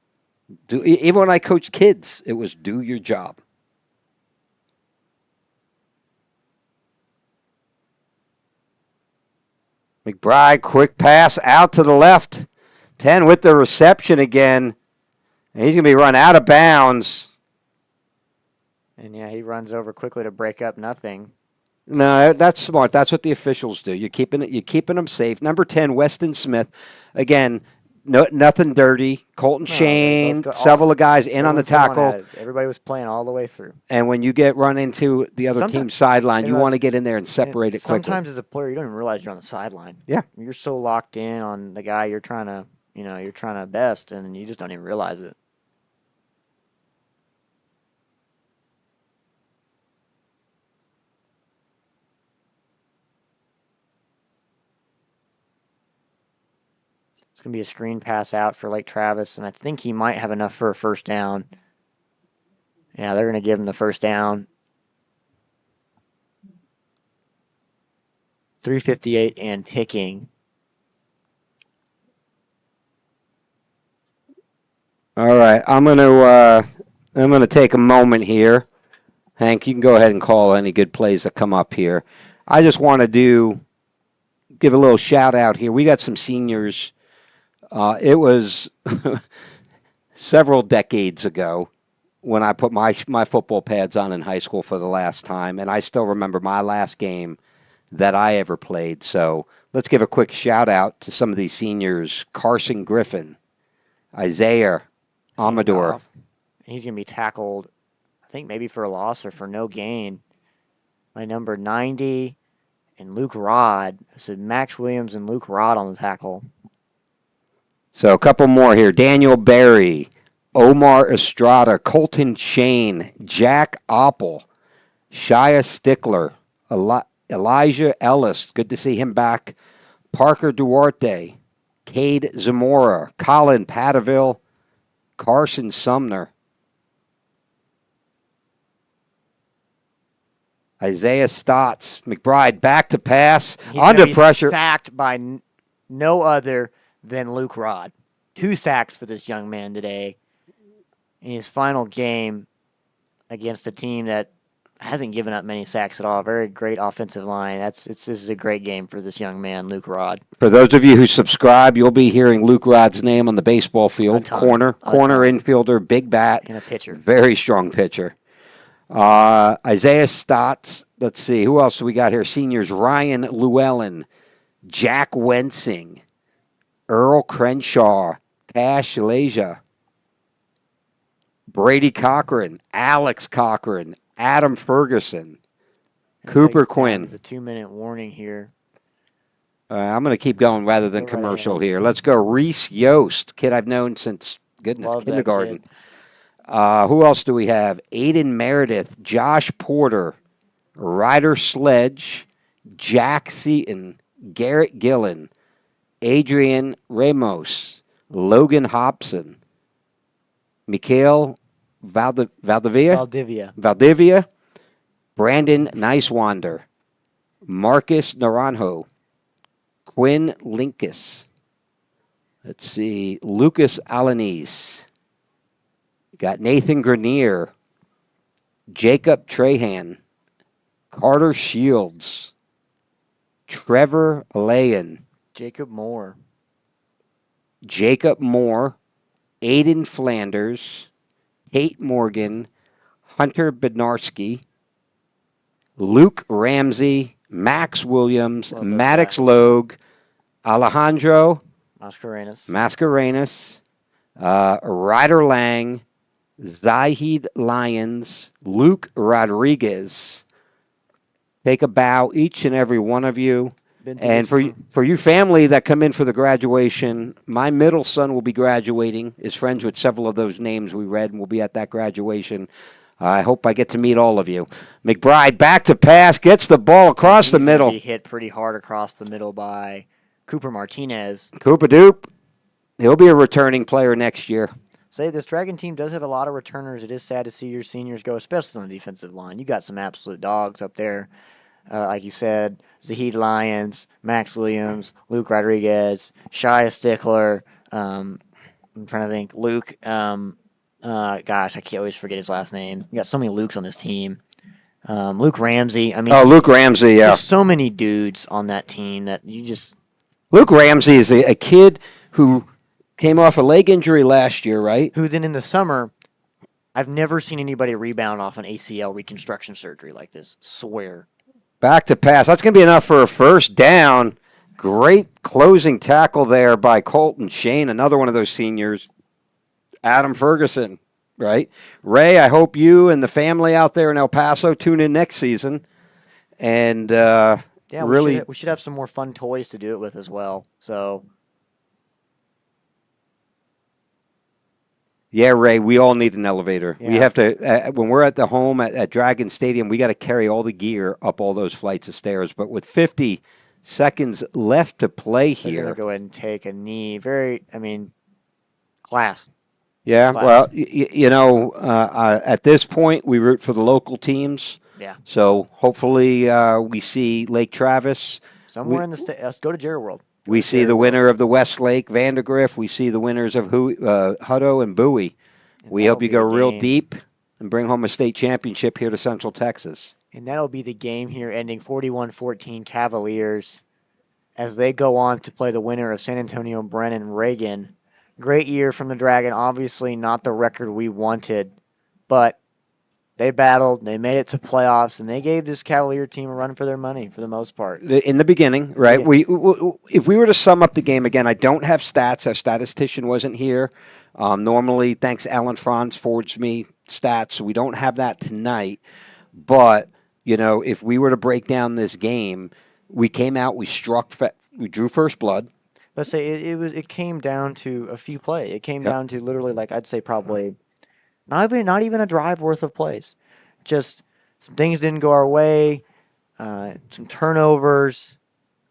Even when I coached kids, it was do your job. McBride, quick pass out to the left. 10 with the reception again. And he's going to be run out of bounds. And, he runs over quickly to break up nothing. No, that's smart. That's what the officials do. You're keeping them safe. Number 10, Weston Smith. Again, nothing dirty. Colton Shane, several of guys in on the tackle. Everybody was playing all the way through. And when you get run into the other team's sideline, you want to get in there and separate it quickly. Sometimes as a player, you don't even realize you're on the sideline. Yeah. You're so locked in on the guy you're trying to best, and you just don't even realize it. It's going to be a screen pass out for Lake Travis, and I think he might have enough for a first down. Yeah, they're going to give him the first down. 3:58 and ticking. All right, I'm gonna take a moment here. Hank, you can go ahead and call any good plays that come up here. I just want to give a little shout out here. We got some seniors. It was several decades ago when I put my football pads on in high school for the last time, and I still remember my last game that I ever played. So let's give a quick shout out to some of these seniors: Carson Griffin, Isaiah Amador. He's going to be tackled, I think maybe for a loss or for no gain, by number 90 and Luke Rod. So Max Williams and Luke Rod on the tackle. So a couple more here. Daniel Berry, Omar Estrada, Colton Shane, Jack Oppel, Shia Stickler, Elijah Ellis, good to see him back, Parker Duarte, Cade Zamora, Colin Padaville, Carson Sumner, Isaiah Stotts, McBride back to pass, He's under gonna be pressure. sacked by no other than Luke Rod. 2 sacks for this young man today in his final game against a team that hasn't given up many sacks at all. Very great offensive line. This is a great game for this young man, Luke Rod. For those of you who subscribe, you'll be hearing Luke Rod's name on the baseball field. Corner infielder, big bat, and a pitcher. Very strong pitcher. Isaiah Stotts. Let's see. Who else do we got here? Seniors Ryan Llewellyn, Jack Wensing, Earl Crenshaw, Cash Leja, Brady Cochran, Alex Cochran, Adam Ferguson, Cooper Quinn. The 2-minute warning here. I'm going to keep going rather than commercial here. Let's go. Reese Yost, kid I've known since, kindergarten. Who else do we have? Aiden Meredith, Josh Porter, Ryder Sledge, Jack Seaton, Garrett Gillen, Adrian Ramos, Logan Hobson, Mikhail Valdivia, Brandon Nicewander, Marcus Naranjo, Quinn Linkus. Let's see, Lucas Alanis. Got Nathan Grenier, Jacob Trahan, Carter Shields, Trevor Layan, Jacob Moore, Aiden Flanders, Tate Morgan, Hunter Bednarski, Luke Ramsey, Max Williams, Maddox Logue, Alejandro Mascarenas, Ryder Lang, Zahid Lyons, Luke Rodriguez. Take a bow, each and every one of you. And for you family that come in for the graduation, my middle son will be graduating, is friends with several of those names we read, and will be at that graduation. I hope I get to meet all of you. McBride back to pass, gets the ball across the middle. He's hit pretty hard across the middle by Cooper Martinez. Cooper Doop, he'll be a returning player next year. Say this Dragon team does have a lot of returners. It is sad to see your seniors go, especially on the defensive line. You got some absolute dogs up there. Like you said, Zahid Lyons, Max Williams, Luke Rodriguez, Shia Stickler. I'm trying to think. Luke. Gosh, I can't always forget his last name. You got so many Lukes on this team. Luke Ramsey. I mean, Luke Ramsey. Yeah, there's so many dudes on that team that you just. Luke Ramsey is a kid who came off a leg injury last year, right? Who then in the summer, I've never seen anybody rebound off an ACL reconstruction surgery like this. Swear. Back to pass. That's going to be enough for a first down. Great closing tackle there by Colton Shane, another one of those seniors. Adam Ferguson, right? Ray, I hope you and the family out there in El Paso tune in next season. And really, we should have some more fun toys to do it with as well. So. Yeah, Ray, we all need an elevator. Yeah. We have to, when we're at the home at Dragon Stadium, we got to carry all the gear up all those flights of stairs. But with 50 seconds left to play They're here. going to go ahead and take a knee. Class. Yeah, Class. well, at this point, we root for the local teams. Yeah. So hopefully we see Lake Travis. Somewhere in the state. Let's go to Jerry World. We see the winner of the Westlake Vandergrift. We see the winners of Hutto and Bowie. We hope you go real deep and bring home a state championship here to Central Texas. And that'll be the game here, ending 41-14 Cavaliers as they go on to play the winner of San Antonio Brennan Reagan. Great year from the Dragon. Obviously not the record we wanted, but they battled, they made it to playoffs, and they gave this Cavalier team a run for their money for the most part. In the beginning, right? Yeah. If we were to sum up the game again, I don't have stats. Our statistician wasn't here. Normally, thanks Alan Franz forwards me stats, so we don't have that tonight. But, if we were to break down this game, we came out, we drew first blood. But say it came down to a few play. It came Yep. down to literally like I'd say probably not even a drive worth of plays. Just some things didn't go our way, some turnovers.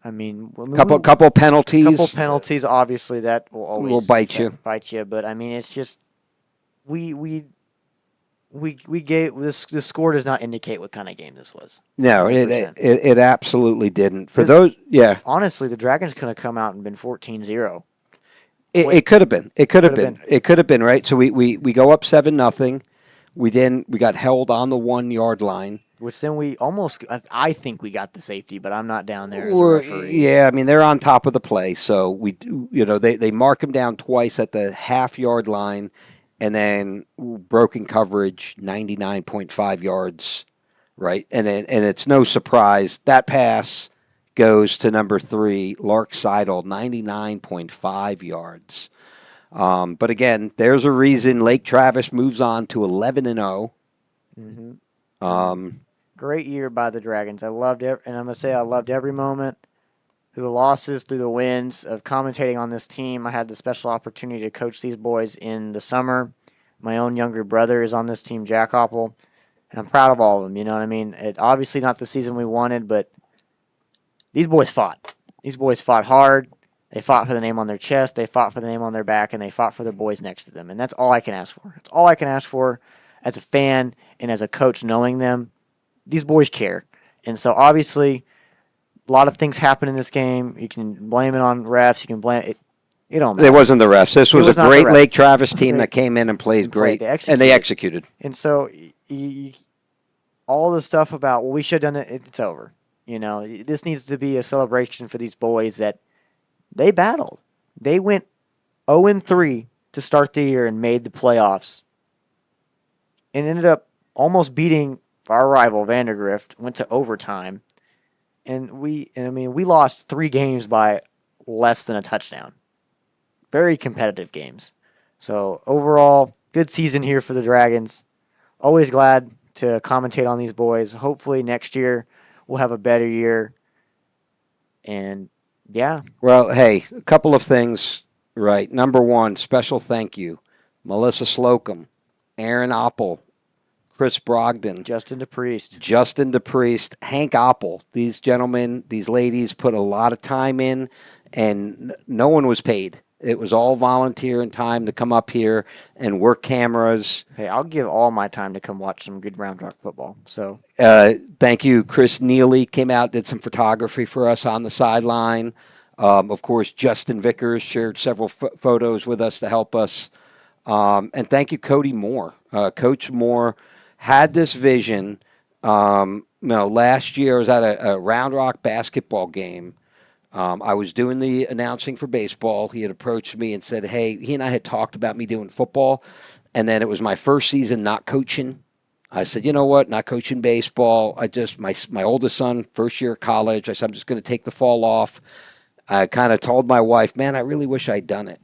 I mean, Couple penalties. couple penalties. Obviously, that will always Will bite you. Bite you. But I mean, it's just we gave this. The score does not indicate what kind of game this was. No, it 100%. it absolutely didn't. For 'Cause- those, yeah, Honestly, the Dragons could have come out and been 14-0. it could have been. It could have Could've been. It could have been, right? So we go up 7-0. We got held on the 1 yard line. Which then we almost, I think we got the safety, but I'm not down there as a Well, referee. yeah, I mean they're on top of the play, so they mark him down twice at the half-yard line, and then broken coverage 99.5 yards, right? And it's no surprise that pass goes to number 3, Lark Seidel, 99.5 yards. But again, there's a reason Lake Travis moves on to 11-0. Mm-hmm. Great year by the Dragons. I loved it, and I'm gonna say I loved every moment through the losses, through the wins of commentating on this team. I had the special opportunity to coach these boys in the summer. My own younger brother is on this team, Jack Oppel, and I'm proud of all of them. You know what I mean? It obviously not the season we wanted, but these boys fought. These boys fought hard. They fought for the name on their chest. They fought for the name on their back, and they fought for the boys next to them. And that's all I can ask for. That's all I can ask for as a fan and as a coach, knowing them. These boys care. And so obviously a lot of things happen in this game. You can blame it on refs. You can blame it. It don't matter. It wasn't the refs. This was was a not the great refs. Lake Travis team that came in and played great, They and they executed. And so all the stuff about, well, we should have done it, it's over. You know, this needs to be a celebration for these boys that they battled. They went 0-3 to start the year and made the playoffs and ended up almost beating our rival Vandergrift, went to overtime. And we lost 3 games by less than a touchdown. Very competitive games. So overall, good season here for the Dragons. Always glad to commentate on these boys. Hopefully next year we'll have a better year. And yeah. Well, hey, a couple of things, right? Number one, special thank you. Melissa Slocum, Aaron Oppel, Chris Brogdon, Justin DePriest, Hank Oppel. These gentlemen, these ladies put a lot of time in, and no one was paid. It was all volunteer and time to come up here and work cameras. Hey, I'll give all my time to come watch some good Round Rock football. So thank you. Chris Neely came out, did some photography for us on the sideline. Of course, Justin Vickers shared several photos with us to help us. And thank you, Cody Moore. Coach Moore had this vision. Last year I was at a Round Rock basketball game. I was doing the announcing for baseball. He had approached me and said, hey, he and I had talked about me doing football. And then it was my first season not coaching. I said, you know what, not coaching baseball. My oldest son, first year of college, I said, I'm just going to take the fall off. I kind of told my wife, man, I really wish I'd done it.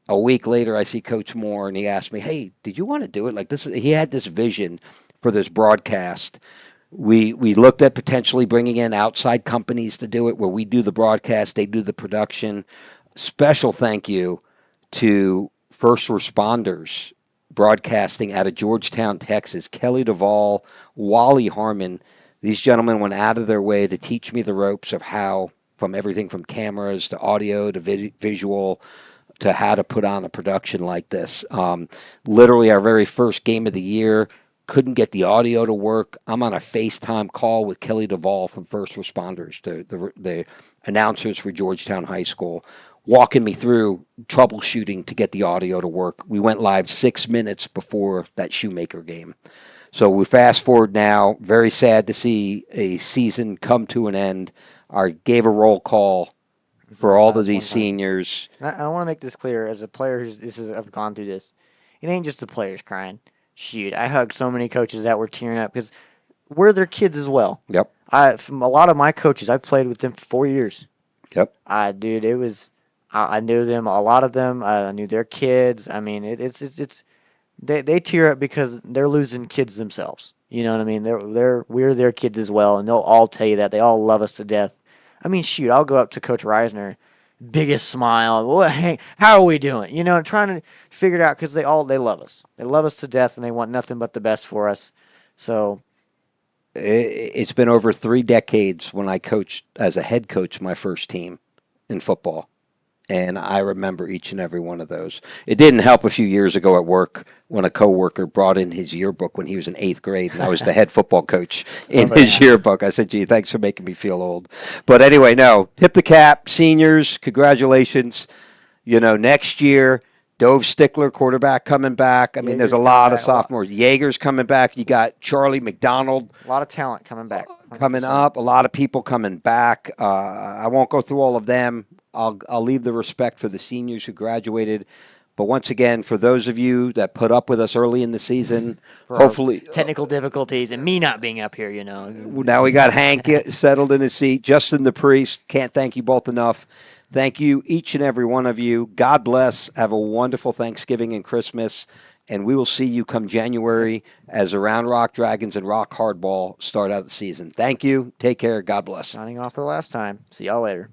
A week later, I see Coach Moore, and he asked me, hey, did you want to do it? Like this? He had this vision for this broadcast. We looked at potentially bringing in outside companies to do it, where we do the broadcast, they do the production. Special thank you to first responders broadcasting out of Georgetown, Texas. Kelly Duvall, Wally Harmon. These gentlemen went out of their way to teach me the ropes of how, from everything from cameras to audio to visual, to how to put on a production like this. Literally our very first game of the year, couldn't get the audio to work. I'm on a FaceTime call with Kelly Duvall from First Responders, the announcers for Georgetown High School, walking me through troubleshooting to get the audio to work. We went live 6 minutes before that Shoemaker game. So we fast forward now, very sad to see a season come to an end. I gave a roll call for all of these seniors. I want to make this clear as a player I've gone through this. It ain't just the players crying. Shoot, I hugged so many coaches that were tearing up because we're their kids as well. Yep. From a lot of my coaches, I played with them for 4 years. Yep. Dude, it was. I knew them. A lot of them. I knew their kids. I mean, they tear up because they're losing kids themselves. You know what I mean? We're their kids as well, and they'll all tell you that. They all love us to death. I mean, shoot, I'll go up to Coach Reisner biggest smile. Hey, how are we doing? You know, trying to figure it out because they love us. They love us to death, and they want nothing but the best for us. So It's been over 3 decades when I coached as a head coach my first team in football. And I remember each and every one of those. It didn't help a few years ago at work when a coworker brought in his yearbook when he was in 8th grade, and I was the head football coach in his yearbook. I said, gee, thanks for making me feel old. But anyway, no, tip the cap, seniors, congratulations. You know, next year, Dove Stickler, quarterback, coming back. I mean, there's a lot of sophomores. Jaeger's coming back. You got Charlie McDonald. A lot of talent coming back. 100%. Coming up, a lot of people coming back. I won't go through all of them. I'll leave the respect for the seniors who graduated. But once again, for those of you that put up with us early in the season, hopefully technical difficulties and me not being up here, you know. Now we got Hank settled in his seat. Justin the Priest, can't thank you both enough. Thank you, each and every one of you. God bless. Have a wonderful Thanksgiving and Christmas. And we will see you come January as the Round Rock Dragons and Rock Hardball start out the season. Thank you. Take care. God bless. Signing off for the last time. See y'all later.